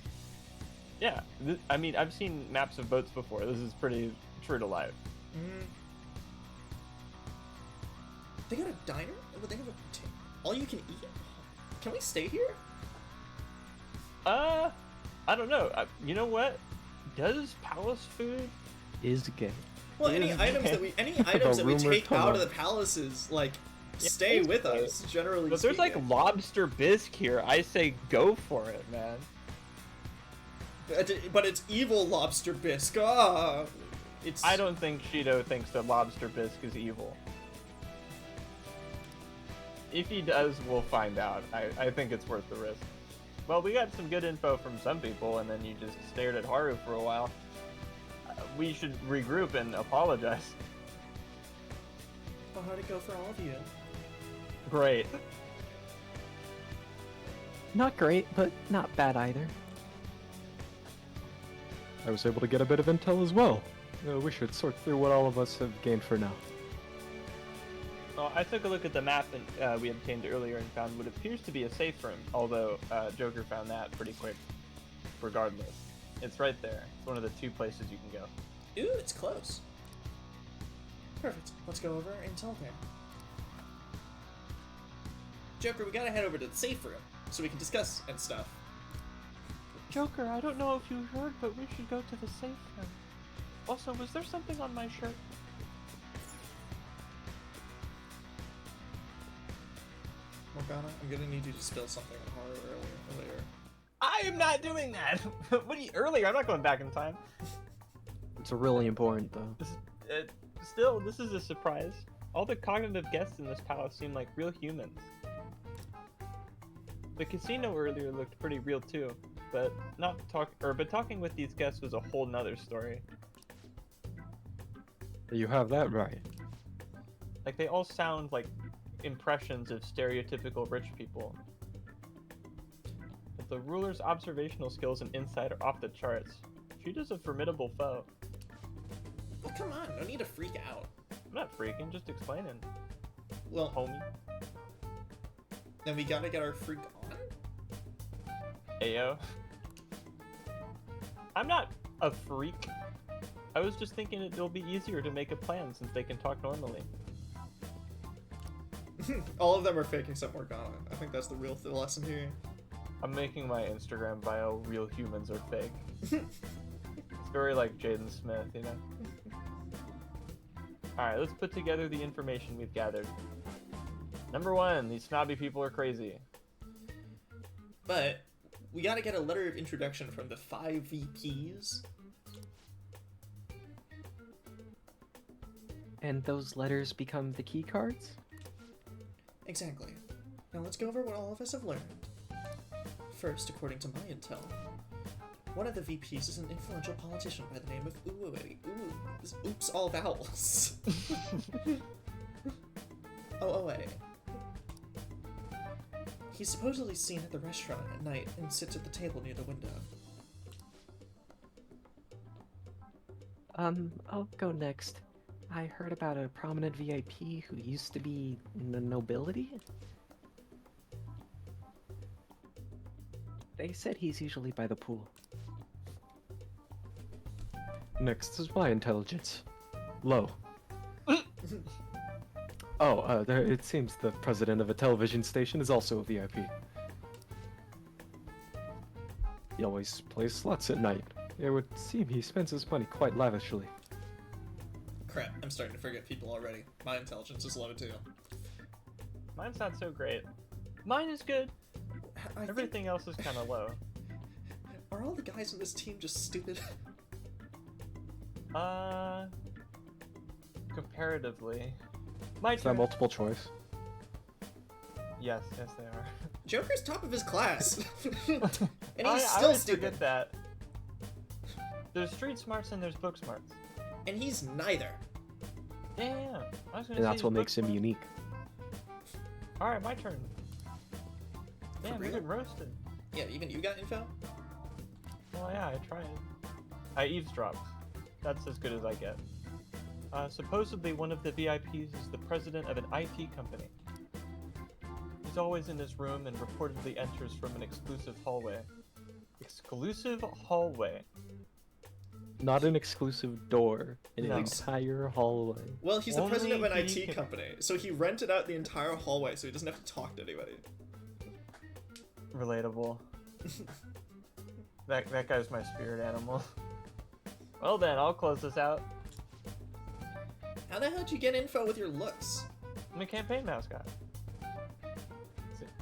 Yeah, I mean, I've seen maps of boats before. This is pretty true to life. They got a diner? They have all you can eat? Can we stay here? I don't know. You know what? Does palace food? Is gay. Well, any items that we take rumored out of the palaces, like, stay with us. Generally, But there's like speaking. lobster bisque here. I say go for it, man. But it's evil lobster bisque. Ah, it's. I don't think Shido thinks that lobster bisque is evil. If he does, we'll find out. I think it's worth the risk. Well, we got some good info from some people, and then you just stared at Haru for a while. We should regroup and apologize. Well, how'd it go for all of you? Great. Not great, but not bad either. I was able to get a bit of intel as well. We should sort through what all of us have gained for now. Well, I took a look at the map that we obtained earlier and found what appears to be a safe room, although Joker found that pretty quick, regardless. It's right there. It's one of the two places you can go. Ooh, it's close. Perfect. Let's go over and tell him. Joker, we gotta head over to the safe room so we can discuss and stuff. Joker, I don't know if you heard, but we should go to the safe room. Also, was there something on my shirt? Morgana, I'm gonna need you to spill something on Haru earlier. I am not doing that! What do you, earlier? I'm not going back in time. It's really important, though. Still, this is a surprise. All the cognitive guests in this palace seem like real humans. The casino earlier looked pretty real too, but talking with these guests was a whole nother story. You have that right. Like they all sound like impressions of stereotypical rich people. But the ruler's observational skills and insight are off the charts. Shido's a formidable foe. Well, come on, no need to freak out. I'm not freaking, just explaining. Well, Homie. Then we gotta get our freak on? Ayo. I'm not a freak. I was just thinking it'll be easier to make a plan since they can talk normally. All of them are faking some Morgana. I think that's the real lesson here. I'm making my Instagram bio real humans are fake. It's very like Jaden Smith, you know? Alright, let's put together the information we've gathered. Number 1, these snobby people are crazy. But we gotta get a letter of introduction from the 5 VPs. And those letters become the key cards? Exactly. Now let's go over what all of us have learned. First, according to my intel, one of the VPs is an influential politician by the name of Oops All Vowels. OOA. He's supposedly seen at the restaurant at night and sits at the table near the window. I'll go next. I heard about a prominent VIP who used to be in the nobility. They said he's usually by the pool. Next is my intelligence. Low. It seems the president of a television station is also a VIP. He always plays slots at night. It would seem he spends his money quite lavishly. Crap, I'm starting to forget people already. My intelligence is low too. Mine's not so great. Mine is good. Everything else is kind of low. Are all the guys on this team just stupid? Comparatively. My Is that turn. multiple choice? Yes, they are. Joker's top of his class. And he's I still always stupid. forget that. There's street smarts and there's book smarts. And he's neither. Yeah. I was gonna And say that's he's what book makes him smart. unique. Alright, my turn. Damn, real? we've been roasted. Yeah, even you got info? Well, yeah, I tried. I eavesdropped. That's as good as I get. Supposedly one of the VIPs is the president of an IT company. He's always in his room and reportedly enters from an exclusive hallway. Exclusive hallway? Not an exclusive door, an No. entire hallway. Well, he's the president of an Only he IT can- company, so he rented out the entire hallway so he doesn't have to talk to anybody. Relatable. That guy's my spirit animal. Well then, I'll close this out. How the hell did you get info with your looks? I'm a campaign mascot.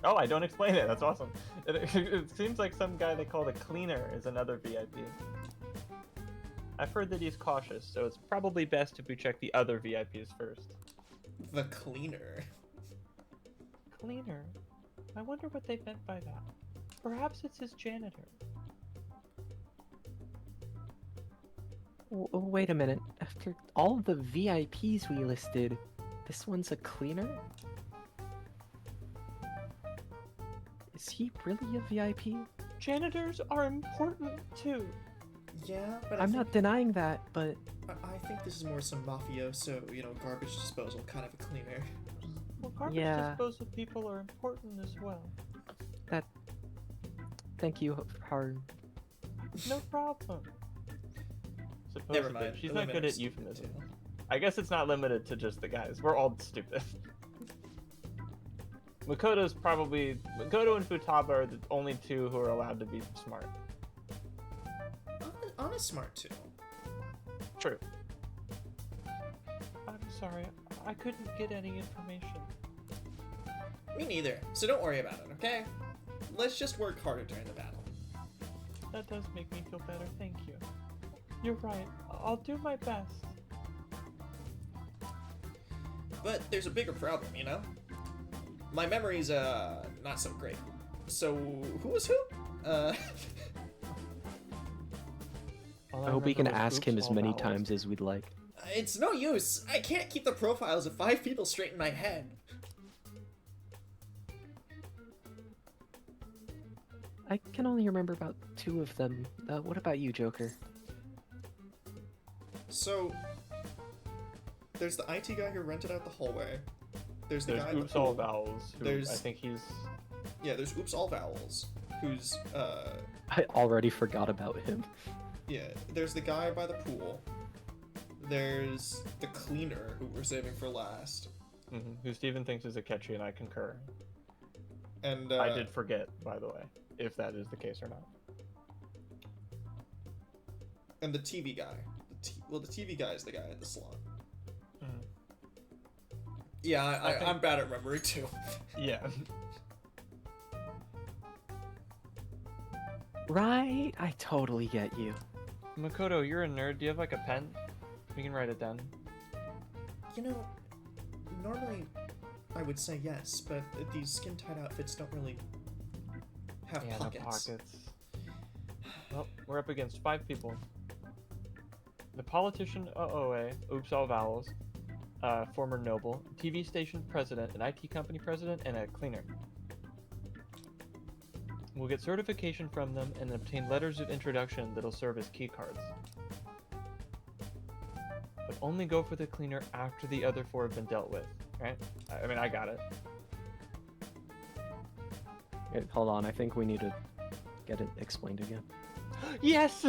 Oh, I don't explain it. That's awesome. It seems like some guy they call the cleaner is another VIP. I've heard that he's cautious, so it's probably best if we check the other VIPs first. The cleaner. Cleaner? I wonder what they meant by that. Perhaps it's his janitor. Wait a minute. After all of the VIPs we listed, this one's a cleaner? Is he really a VIP? Janitors are important too. Yeah, but I'm not denying that, but I think this is more some mafioso, garbage disposal kind of a cleaner. Well, garbage Yeah. disposal people are important as well. thank you, Howard. No problem. Supposedly, Never mind. she's not good Eliminate at stupid euphemism. too. I guess it's not limited to just the guys. We're all stupid. Makoto and Futaba are the only two who are allowed to be smart. Anna's smart too. True. I'm sorry, I couldn't get any information. Me neither, so don't worry about it, okay? Let's just work harder during the battle. That does make me feel better, thank you. You're right, I'll do my best. But there's a bigger problem, My memory's, not so great. So, who was who? I hope we can ask him as many times as we'd like. It's no use. I can't keep the profiles of 5 people straight in my head. I can only remember about 2 of them. What about you, Joker? So, there's the IT guy who rented out the hallway. There's the There's guy in the Oops All pool. Vowels, who There's- I think he's... Yeah, there's Oops All Vowels, who's, I already forgot about him. yeah, there's the guy by the pool. There's the cleaner, who we're saving for last. who Steven thinks is Akechi, and I concur. And, I did forget, by the way, if that is the case or not. And the TV guy. The TV guy is the guy at the salon. Mhm. Yeah, I think- I'm bad at remembering too. Yeah. Right? I totally get you. Makoto, you're a nerd. Do you have like a pen? We can write it down. Normally I would say yes, but these skin-tight outfits don't really have Yeah, pockets. no pockets. Well, we're up against 5 people. The politician OA, oops all vowels, former noble, TV station president, an IT company president, and a cleaner. We'll get certification from them and obtain letters of introduction that'll serve as key cards. But only go for the cleaner after the other 4 have been dealt with, right? I mean, I got it. Wait, hold on, I think we need to get it explained again. Yes!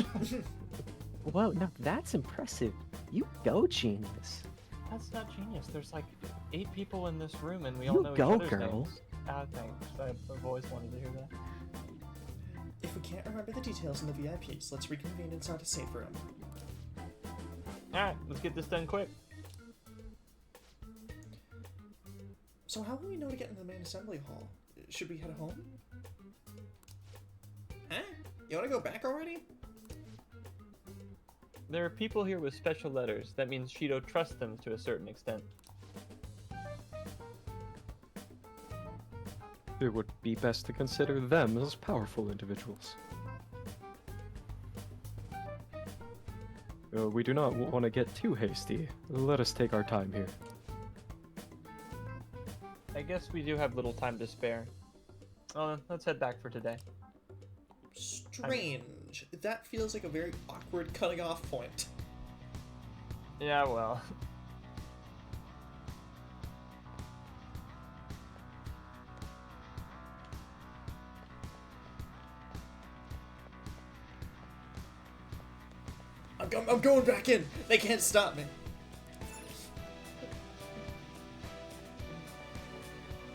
Whoa, no, that's impressive. You go, genius. That's not genius. There's like 8 people in this room and we You all know go, each other's girl. names. Ah, thanks. I've always wanted to hear that. If we can't remember the details in the VIPs, let's reconvene inside a safe room. Alright, let's get this done quick. So how will we know to get into the main assembly hall? Should we head home? Huh? You wanna go back already? There are people here with special letters. That means Shido trusts them to a certain extent. It would be best to consider them as powerful individuals. We do not want to get too hasty. Let us take our time here. I guess we do have little time to spare. Let's head back for today. Strange. That feels like a very awkward cutting off point. Yeah, well. I'm going back in. They can't stop me.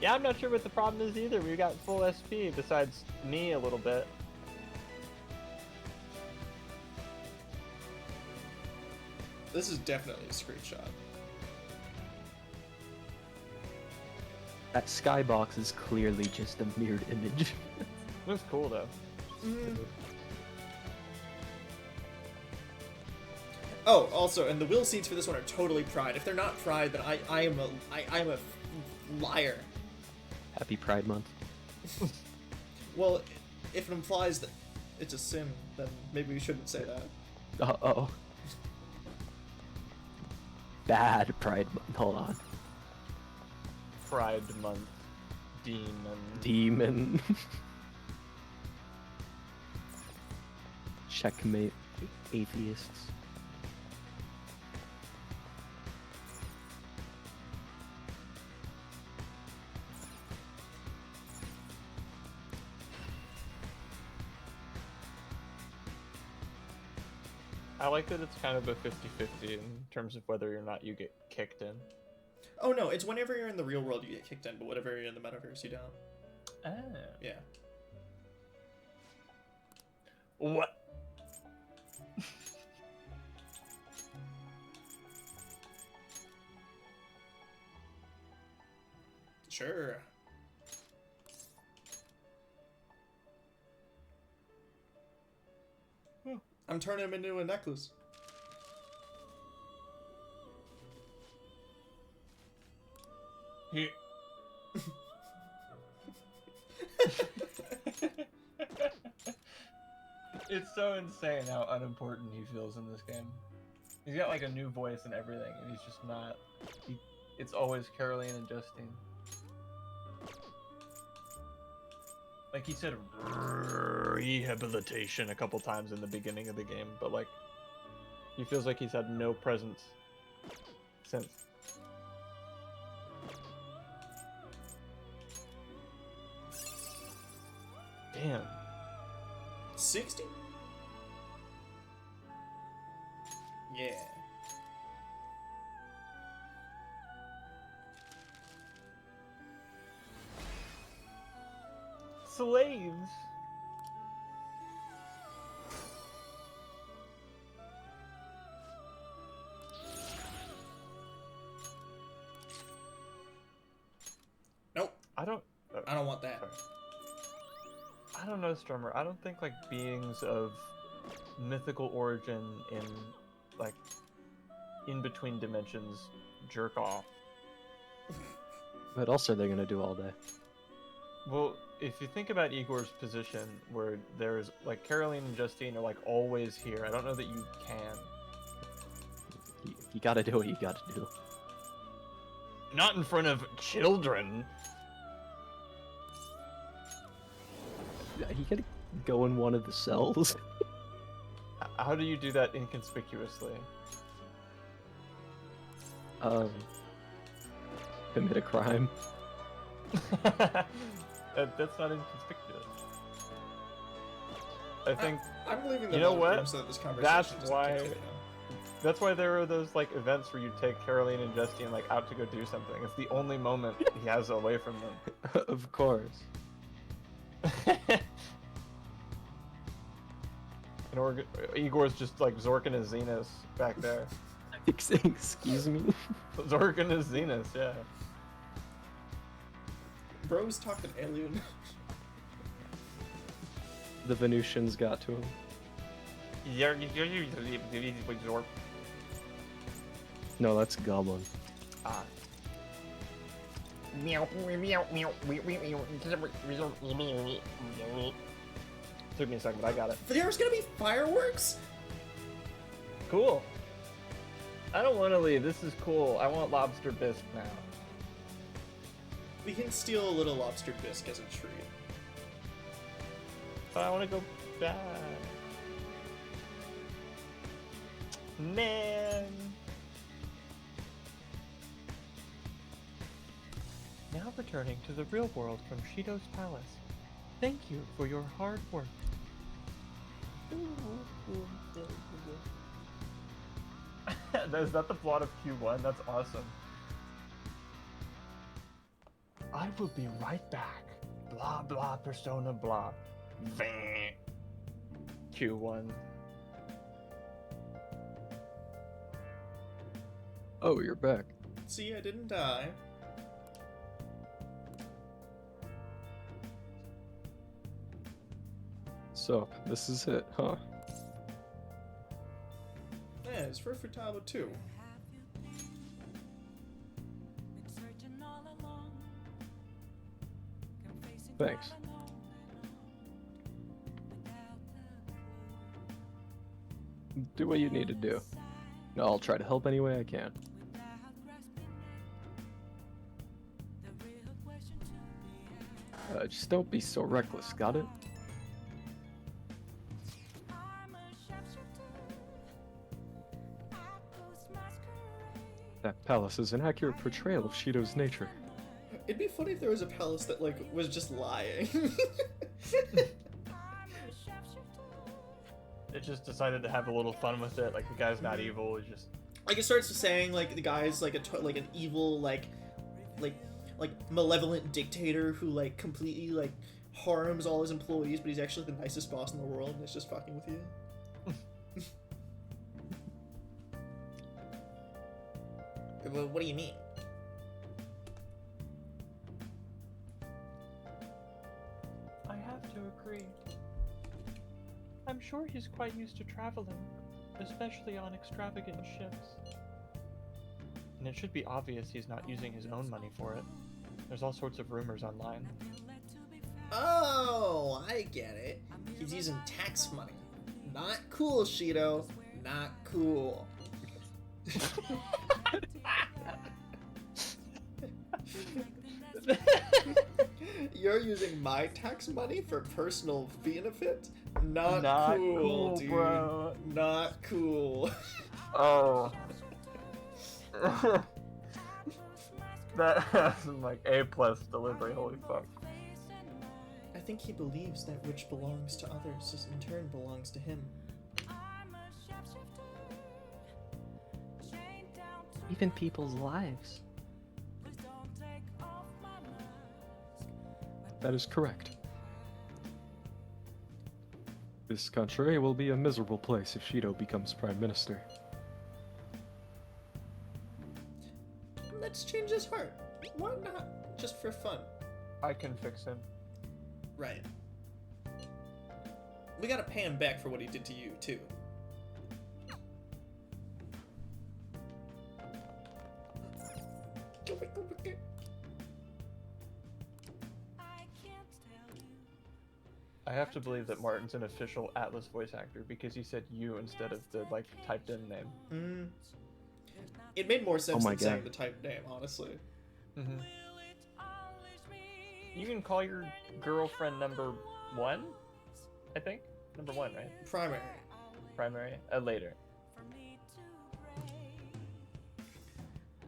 Yeah, I'm not sure what the problem is either. We got full SP besides me a little bit. This is definitely a screenshot. That skybox is clearly just a mirrored image. Looks cool though. Oh, also, and the will seats for this one are totally Pride. If they're not Pride, then I am a liar. Happy Pride Month. Well, if it implies that it's a sin, then maybe we shouldn't say that. Uh-oh. Bad Pride Month. Hold on. Pride Month. Demon. Demon. Checkmate, atheists. I like that it's kind of a 50-50 in terms of whether or not you get kicked in. Oh no, it's whenever you're in the real world you get kicked in, but whenever you're in the metaverse you don't. Ah. Yeah. What? Sure. I'm turning him into a necklace. Here. It's so insane how unimportant he feels in this game. He's got like a new voice and everything, and he's just not. It's always Caroline and Justine. Like he said rehabilitation a couple times in the beginning of the game, but like he feels like he's had no presence since. Damn. 60? Yeah. Slaves. Nope. I don't want that. I don't know, Strummer. I don't think like beings of mythical origin in like in between dimensions jerk off. What else are they gonna do all day? Well, if you think about Igor's position, where there's like Caroline and Justine are like always here, I don't know that you can. You gotta do what you gotta do. Not in front of children. You gotta go in one of the cells. How do you do that inconspicuously? Commit a crime. That's not inconspicuous. I think I'm leaving the you know vote what? room so that this conversation That's doesn't why. continue. That's why there are those like events where you take Caroline and Justine like out to go do something. It's the only moment he has away from them. Of course. And Igor's just like Zork and his Zenith back there. Excuse me? Zork and his Zenith, yeah. Bro's talking alien. The Venusians got to him. Zork. No, that's Goblin. Ah. Took me a second, but I got it. There's gonna be fireworks? Cool. I don't want to leave. This is cool. I want lobster bisque now. We can steal a little lobster bisque as a treat. But I want to go back. Man. Now returning to the real world from Shido's palace. Thank you for your hard work. Is that the plot of Q1? That's awesome. I will be right back. Blah blah persona blah. Vang. Q1. Oh, you're back. See, I didn't die. So, this is it, huh? Yeah, it's for Futaba too. Thanks. Do what you need to do. I'll try to help any way I can. Just don't be so reckless, got it? That palace is an accurate portrayal of Shido's nature. It'd be funny if there was a palace that, like, was just lying. It just decided to have a little fun with it. Like the guy's not evil. It's just Like, it starts saying, like, the guy's, like, like an evil, like, malevolent dictator who, like, completely, like, harms all his employees, but he's actually the nicest boss in the world, and it's just fucking with you. Well, what do you mean? I have to agree. I'm sure he's quite used to traveling, especially on extravagant ships. and it should be obvious he's not using his own money for it. There's all sorts of rumors online. Oh, I get it. He's using tax money. Not cool, Shido. Not cool. You're using my tax money for personal benefit? Not cool, dude. Bro. Not cool. Oh. That has like A+ delivery, holy fuck. I think he believes that which belongs to others is in turn belongs to him. Even people's lives. That is correct. This country will be a miserable place if Shido becomes Prime Minister. Let's change his heart. Why not? Just for fun. I can fix him. Right. We gotta pay him back for what he did to you, too. I have to believe that Martin's an official Atlas voice actor because he said you instead of the like typed in name. It made more sense my than saying God. the typed name, honestly. Mm-hmm. You can call your girlfriend number 1, I think. Number 1, right? Primary. Primary. Later.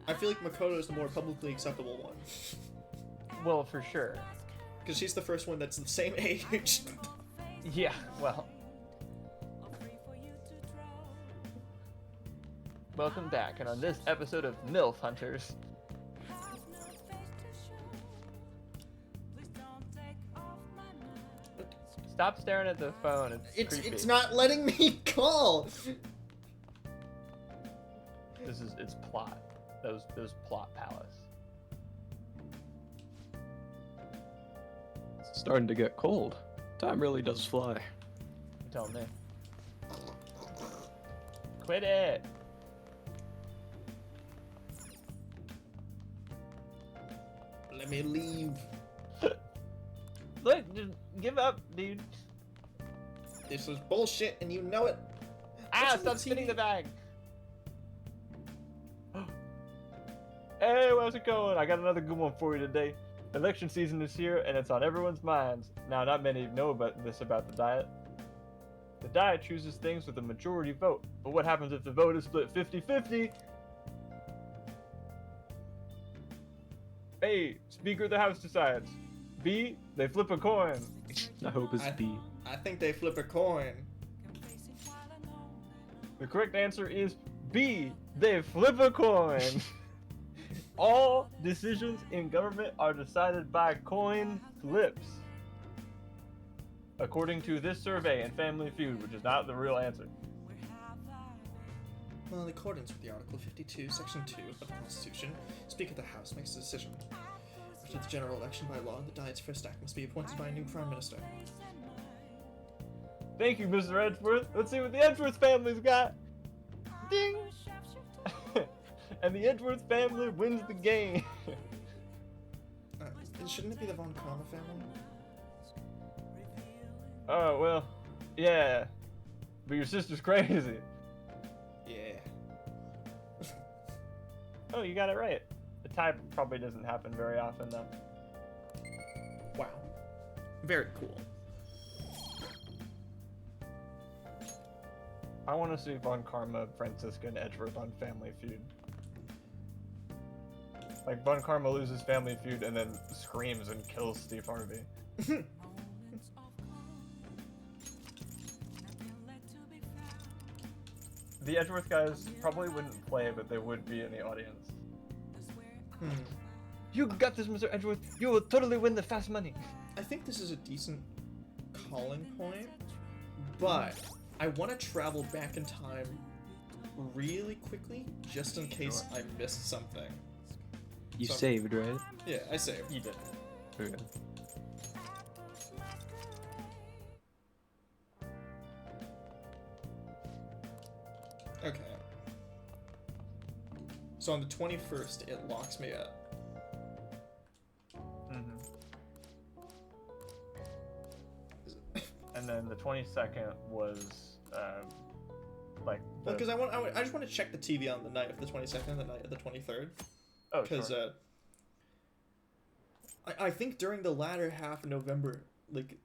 I feel like Makoto is the more publicly acceptable one. Well, for sure. Because she's the first one that's the same age. Yeah, well. Welcome back, and on this episode of MILF Hunters. Stop staring at the phone, it's creepy. It's not letting me call! It's plot. Those plot palace. It's starting to get cold. Time really does fly. You tell me. Quit it! Let me leave. Look, just give up, dude. This is bullshit and you know it. Ah, What's on stop spinning TV? the bag! Hey, how's it going? I got another good one for you today. Election season is here, and it's on everyone's minds. Now, not many know about the Diet. The Diet chooses things with a majority vote, but what happens if the vote is split 50-50? A, Speaker of the House decides. B, they flip a coin. I hope it's B. I think they flip a coin. The correct answer is B, they flip a coin. All decisions in government are decided by coin flips. According to this survey in Family Feud, which is not the real answer. Well, in accordance with the Article 52, Section 2 of the Constitution, Speaker of the House makes a decision. After the general election by law, the Diet's first act must be appointed by a new Prime Minister. Thank you, Mr. Edgeworth. Let's see what the Edgeworth family's got. Ding! And the Edgeworth family wins the game. Shouldn't it be the Von Karma family? Oh, well, yeah. But your sister's crazy. Yeah. Oh, you got it right. The tie probably doesn't happen very often, though. Wow. Very cool. I want to see Von Karma, Francisca, and Edgeworth on Family Feud. Like, Von Karma loses Family Feud and then screams and kills Steve Harvey. The Edgeworth guys probably wouldn't play, but they would be in the audience. You got this, Mr. Edgeworth. You will totally win the fast money. I think this is a decent calling point, but I want to travel back in time really quickly, just in case I missed something. You saved, right? Yeah, I saved. You did. Okay. Okay. So on the 21st, it locks me up. And then the 22nd was, like... Well, because I just want to check the TV on the night of the 22nd and the night of the 23rd. Oh, Because, sure. I think during the latter half of November, like,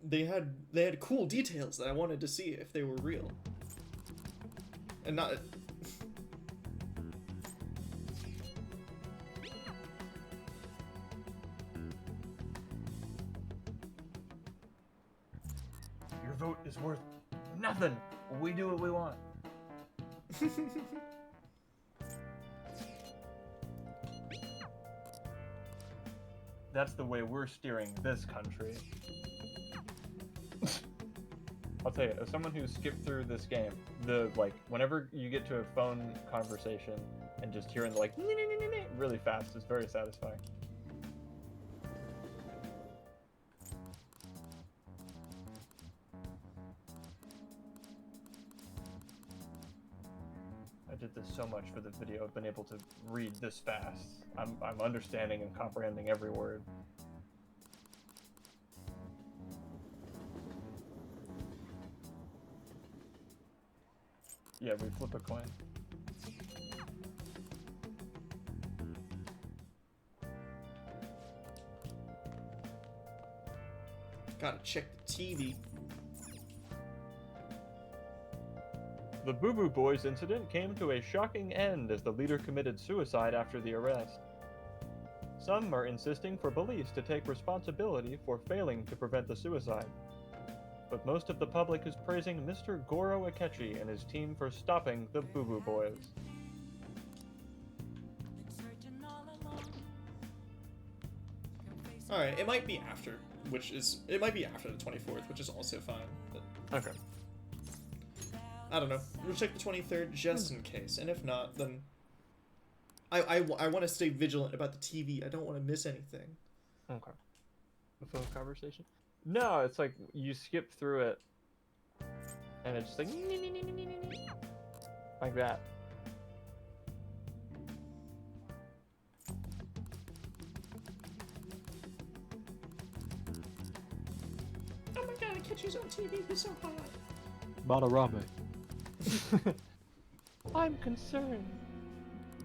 they had cool details that I wanted to see if they were real. And not... Your vote is worth nothing. We do what we want. That's the way we're steering this country. I'll tell you, as someone who skipped through this game, whenever you get to a phone conversation and just hearing the really fast is very satisfying. I did this so much for the video. I've been able to read this fast. I'm understanding and comprehending every word. Yeah, we flip a coin. Gotta check the TV. The Boo Boo Boys incident came to a shocking end as the leader committed suicide after the arrest. Some are insisting for police to take responsibility for failing to prevent the suicide. But most of the public is praising Mr. Goro Akechi and his team for stopping the Boo Boo Boys. Alright, it might be after, it might be after the 24th, which is also fine. But Okay. I don't know. We'll check the 23rd just in case, and if not, then I want to stay vigilant about the TV. I don't want to miss anything. Okay. A phone conversation? No, it's like you skip through it, and it's just like that. Oh my god, Akechi's on TV, he's so hot. Madarame. I'm concerned.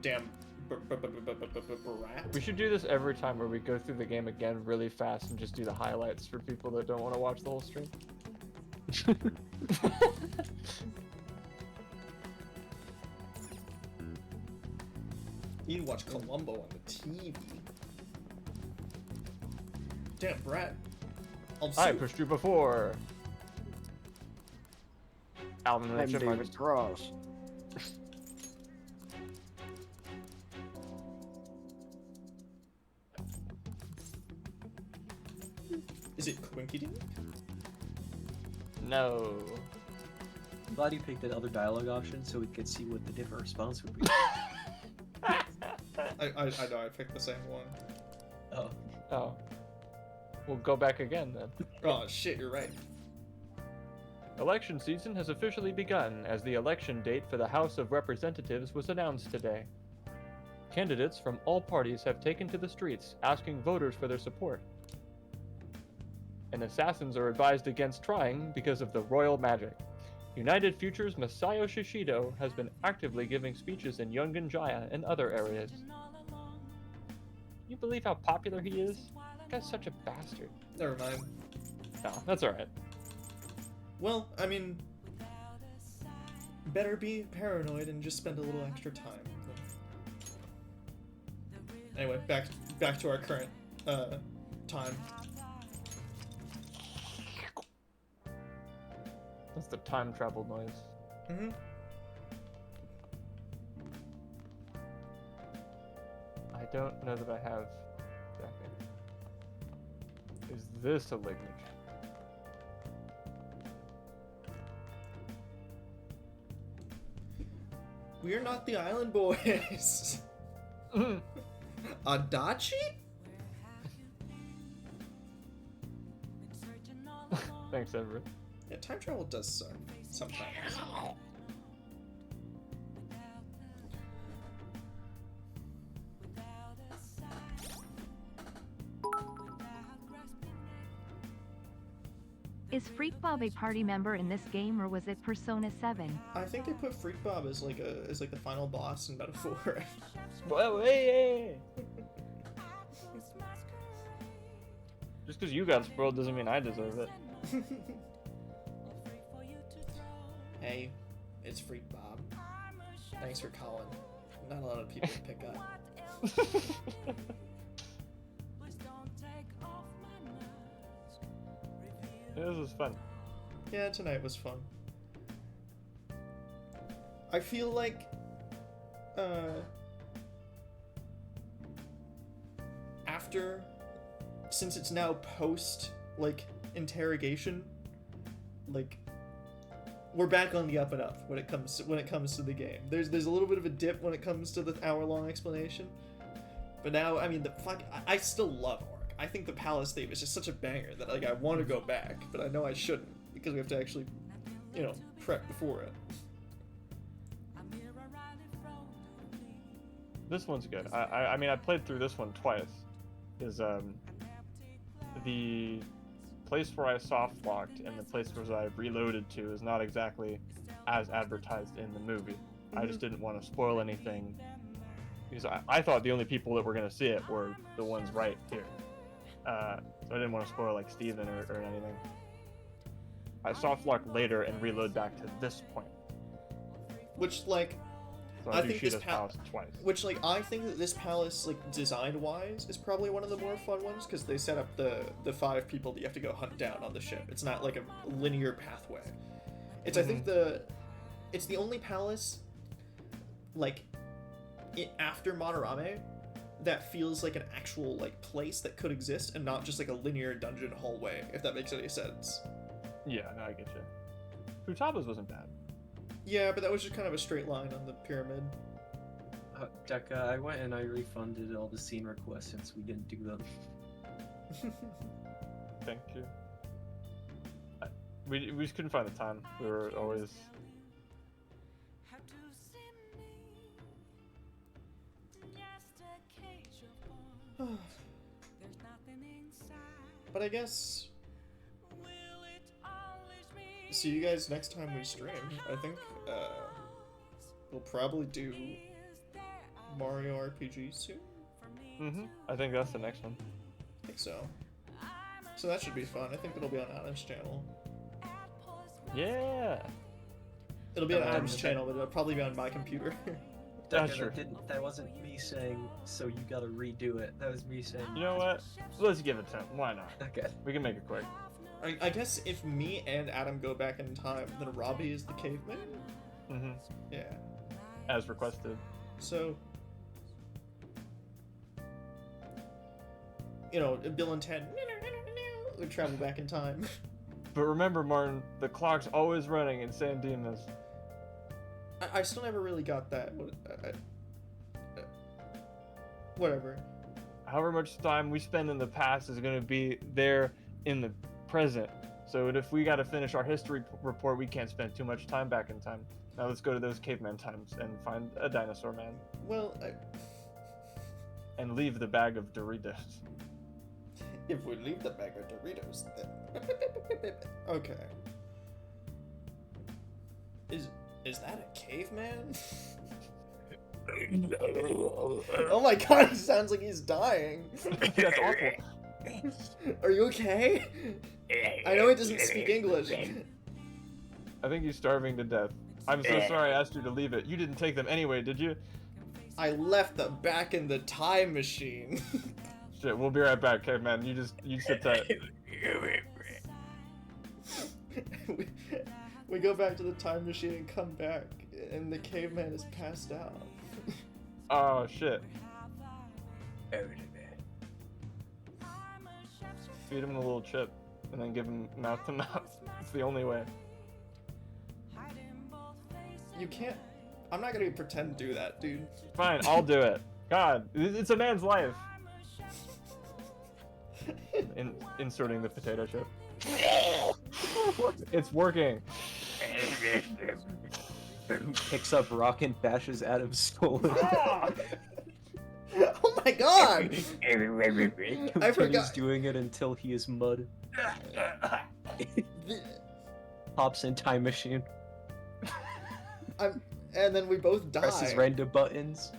Damn. Brat. We should do this every time where we go through the game again really fast and just do the highlights for people that don't want to watch the whole stream. You watch Columbo on the TV. Damn, Brat. I pushed you before. Alvin and the I'm Chipmunks. David Cross. Is it Quinky Dink? No. I'm glad you picked that other dialogue option so we could see what the different response would be. I know, I picked the same one. Oh. Oh. We'll go back again then. Oh shit, you're right. Election season has officially begun as the election date for the House of Representatives was announced today. Candidates from all parties have taken to the streets asking voters for their support. And assassins are advised against trying because of the royal magic. United Future's Masayo Shishido has been actively giving speeches in Yongan Jaya and other areas. You believe how popular he is? That guy's such a bastard. Never mind. No, that's alright. Well, I mean, better be paranoid and just spend a little extra time. Anyway, back to our current time. That's the time travel noise. Mm-hmm. I don't know that I have. Is this a lignature? We're not the Island Boys. Adachi? Thanks, Edward. Yeah, time travel does suck sometimes. Is Freak Bob a party member in this game, or was it Persona 7? I think they put Freak Bob as like the final boss in Metaphor. Whoa, hey! Just because you got spoiled doesn't mean I deserve it. Hey, it's Freak Bob. Thanks for calling. Not a lot of people pick up. Yeah, this was fun. Yeah, tonight was fun. I feel like, since it's now post, like, interrogation, like, we're back on the up and up when it comes to the game. There's a little bit of a dip when it comes to the hour-long explanation, but now, I mean, I still love Ark. I think the Palace theme is just such a banger that, like, I want to go back, but I know I shouldn't because we have to actually, prep before it. This one's good. I mean, I played through this one twice. The place where I soft locked and the place where I reloaded to is not exactly as advertised in the movie. I just didn't want to spoil anything because I thought the only people that were going to see it were the ones right here. So I didn't want to spoil like Steven or anything. I soft lock later and reload back to this point. Which, like, So I do think this Shido's palace twice. Which, like, I think that this palace, like, design-wise, is probably one of the more fun ones, because they set up the 5 people that you have to go hunt down on the ship. It's not, like, a linear pathway. It's, I think, it's the only palace, like, after Madarame, that feels like an actual, like, place that could exist, and not just, like, a linear dungeon hallway, if that makes any sense. Yeah, no, I get you. Futaba's wasn't bad. Yeah, but that was just kind of a straight line on the pyramid. Deca, I went and I refunded all the scene requests since we didn't do them. Thank you. We just couldn't find the time. We were always... But I guess... See you guys next time we stream. I think we'll probably do Mario RPG soon. I think that's the next one. I think so. So that should be fun. I think it'll be on Adam's channel. Yeah! It'll be on Adam's channel, but it'll probably be on my computer. That wasn't me saying, so you gotta redo it. That was me saying... You know what? Let's give it to him. Why not? Okay. We can make it quick. I guess if me and Adam go back in time, then Robbie is the caveman? Yeah. As requested. So... You know, Bill and Ted... would travel back in time. But remember, Martin, the clock's always running in San Dimas. I still never really got that. Whatever. However much time we spend in the past is going to be there in the present. So if we got to finish our history report, we can't spend too much time back in time. Now let's go to those caveman times and find a dinosaur man. Well, and leave the bag of Doritos. If we leave the bag of Doritos, then... Okay. Is that a caveman? Oh my god, he sounds like he's dying. That's awful. Are you okay? I know he doesn't speak English. I think he's starving to death. I'm so sorry I asked you to leave it. You didn't take them anyway, did you? I left them back in the time machine. Shit, we'll be right back, caveman. You sit tight. We go back to the time machine and come back, and the caveman is passed out. Oh, shit. Feed him a little chip, and then give him mouth to mouth. It's the only way. You can't... I'm not gonna pretend to do that, dude. Fine, I'll do it. God, it's a man's life. Inserting the potato chip. It's working. Picks up rock and bashes Adam's skull. Oh my god! I forgot. He's doing it until he is mud. Hops in time machine. And then we both die. Presses random buttons.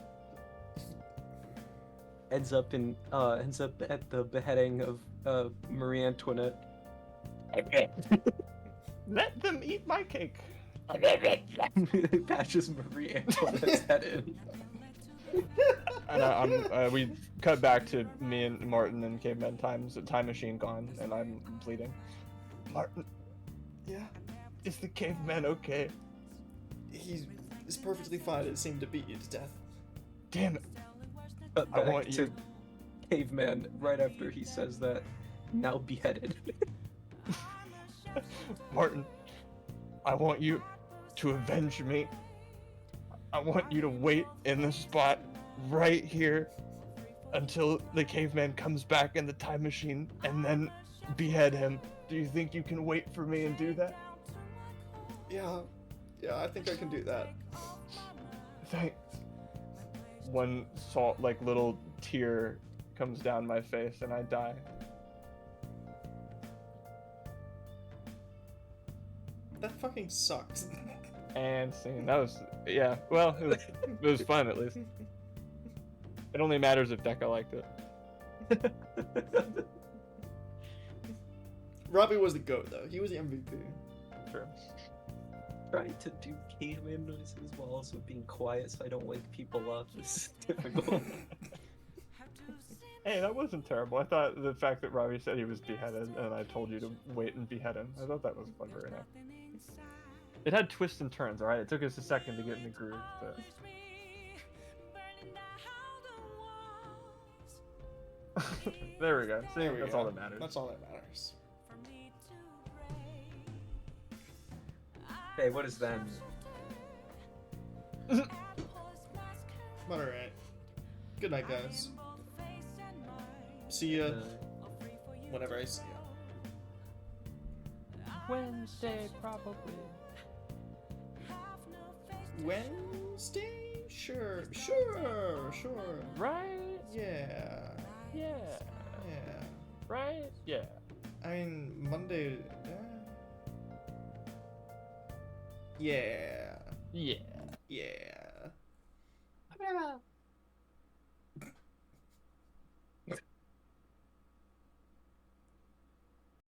Ends up at the beheading of Marie Antoinette. Let them eat my cake. Bashes Marie Antoinette's head in. And we cut back to me and Martin in caveman times. The time machine gone, and I'm bleeding. Martin. Yeah. Is the caveman okay? He's perfectly fine. It seemed to beat you to death. Damn it. But I back want to you. caveman right after he says that. Now beheaded. Martin, I want you to avenge me. I want you to wait in the spot right here until the caveman comes back in the time machine and then behead him. Do you think you can wait for me and do that? Yeah, I think I can do that. Thanks. One little tear comes down my face and I die. That fucking sucked. And scene. That was, yeah. Well, it was fun at least. It only matters if Deca liked it. Robbie was the GOAT though. He was the MVP. Sure. Trying to do caveman noises while also being quiet so I don't wake people up is difficult. Hey, that wasn't terrible. I thought the fact that Robbie said he was beheaded and I told you to wait and behead him, I thought that was clever enough. It had twists and turns, alright? It took us a second to get in the groove, but... There we go. See, There we that's go. all that matters. That's all that matters. Hey, what does that mean? Alright. Good night, guys. See ya. Whenever I see ya. Wednesday, probably. Wednesday? Sure. Right? Yeah. Yeah. Yeah. Right? Yeah. I mean, Monday. Yeah. Yeah. Yeah.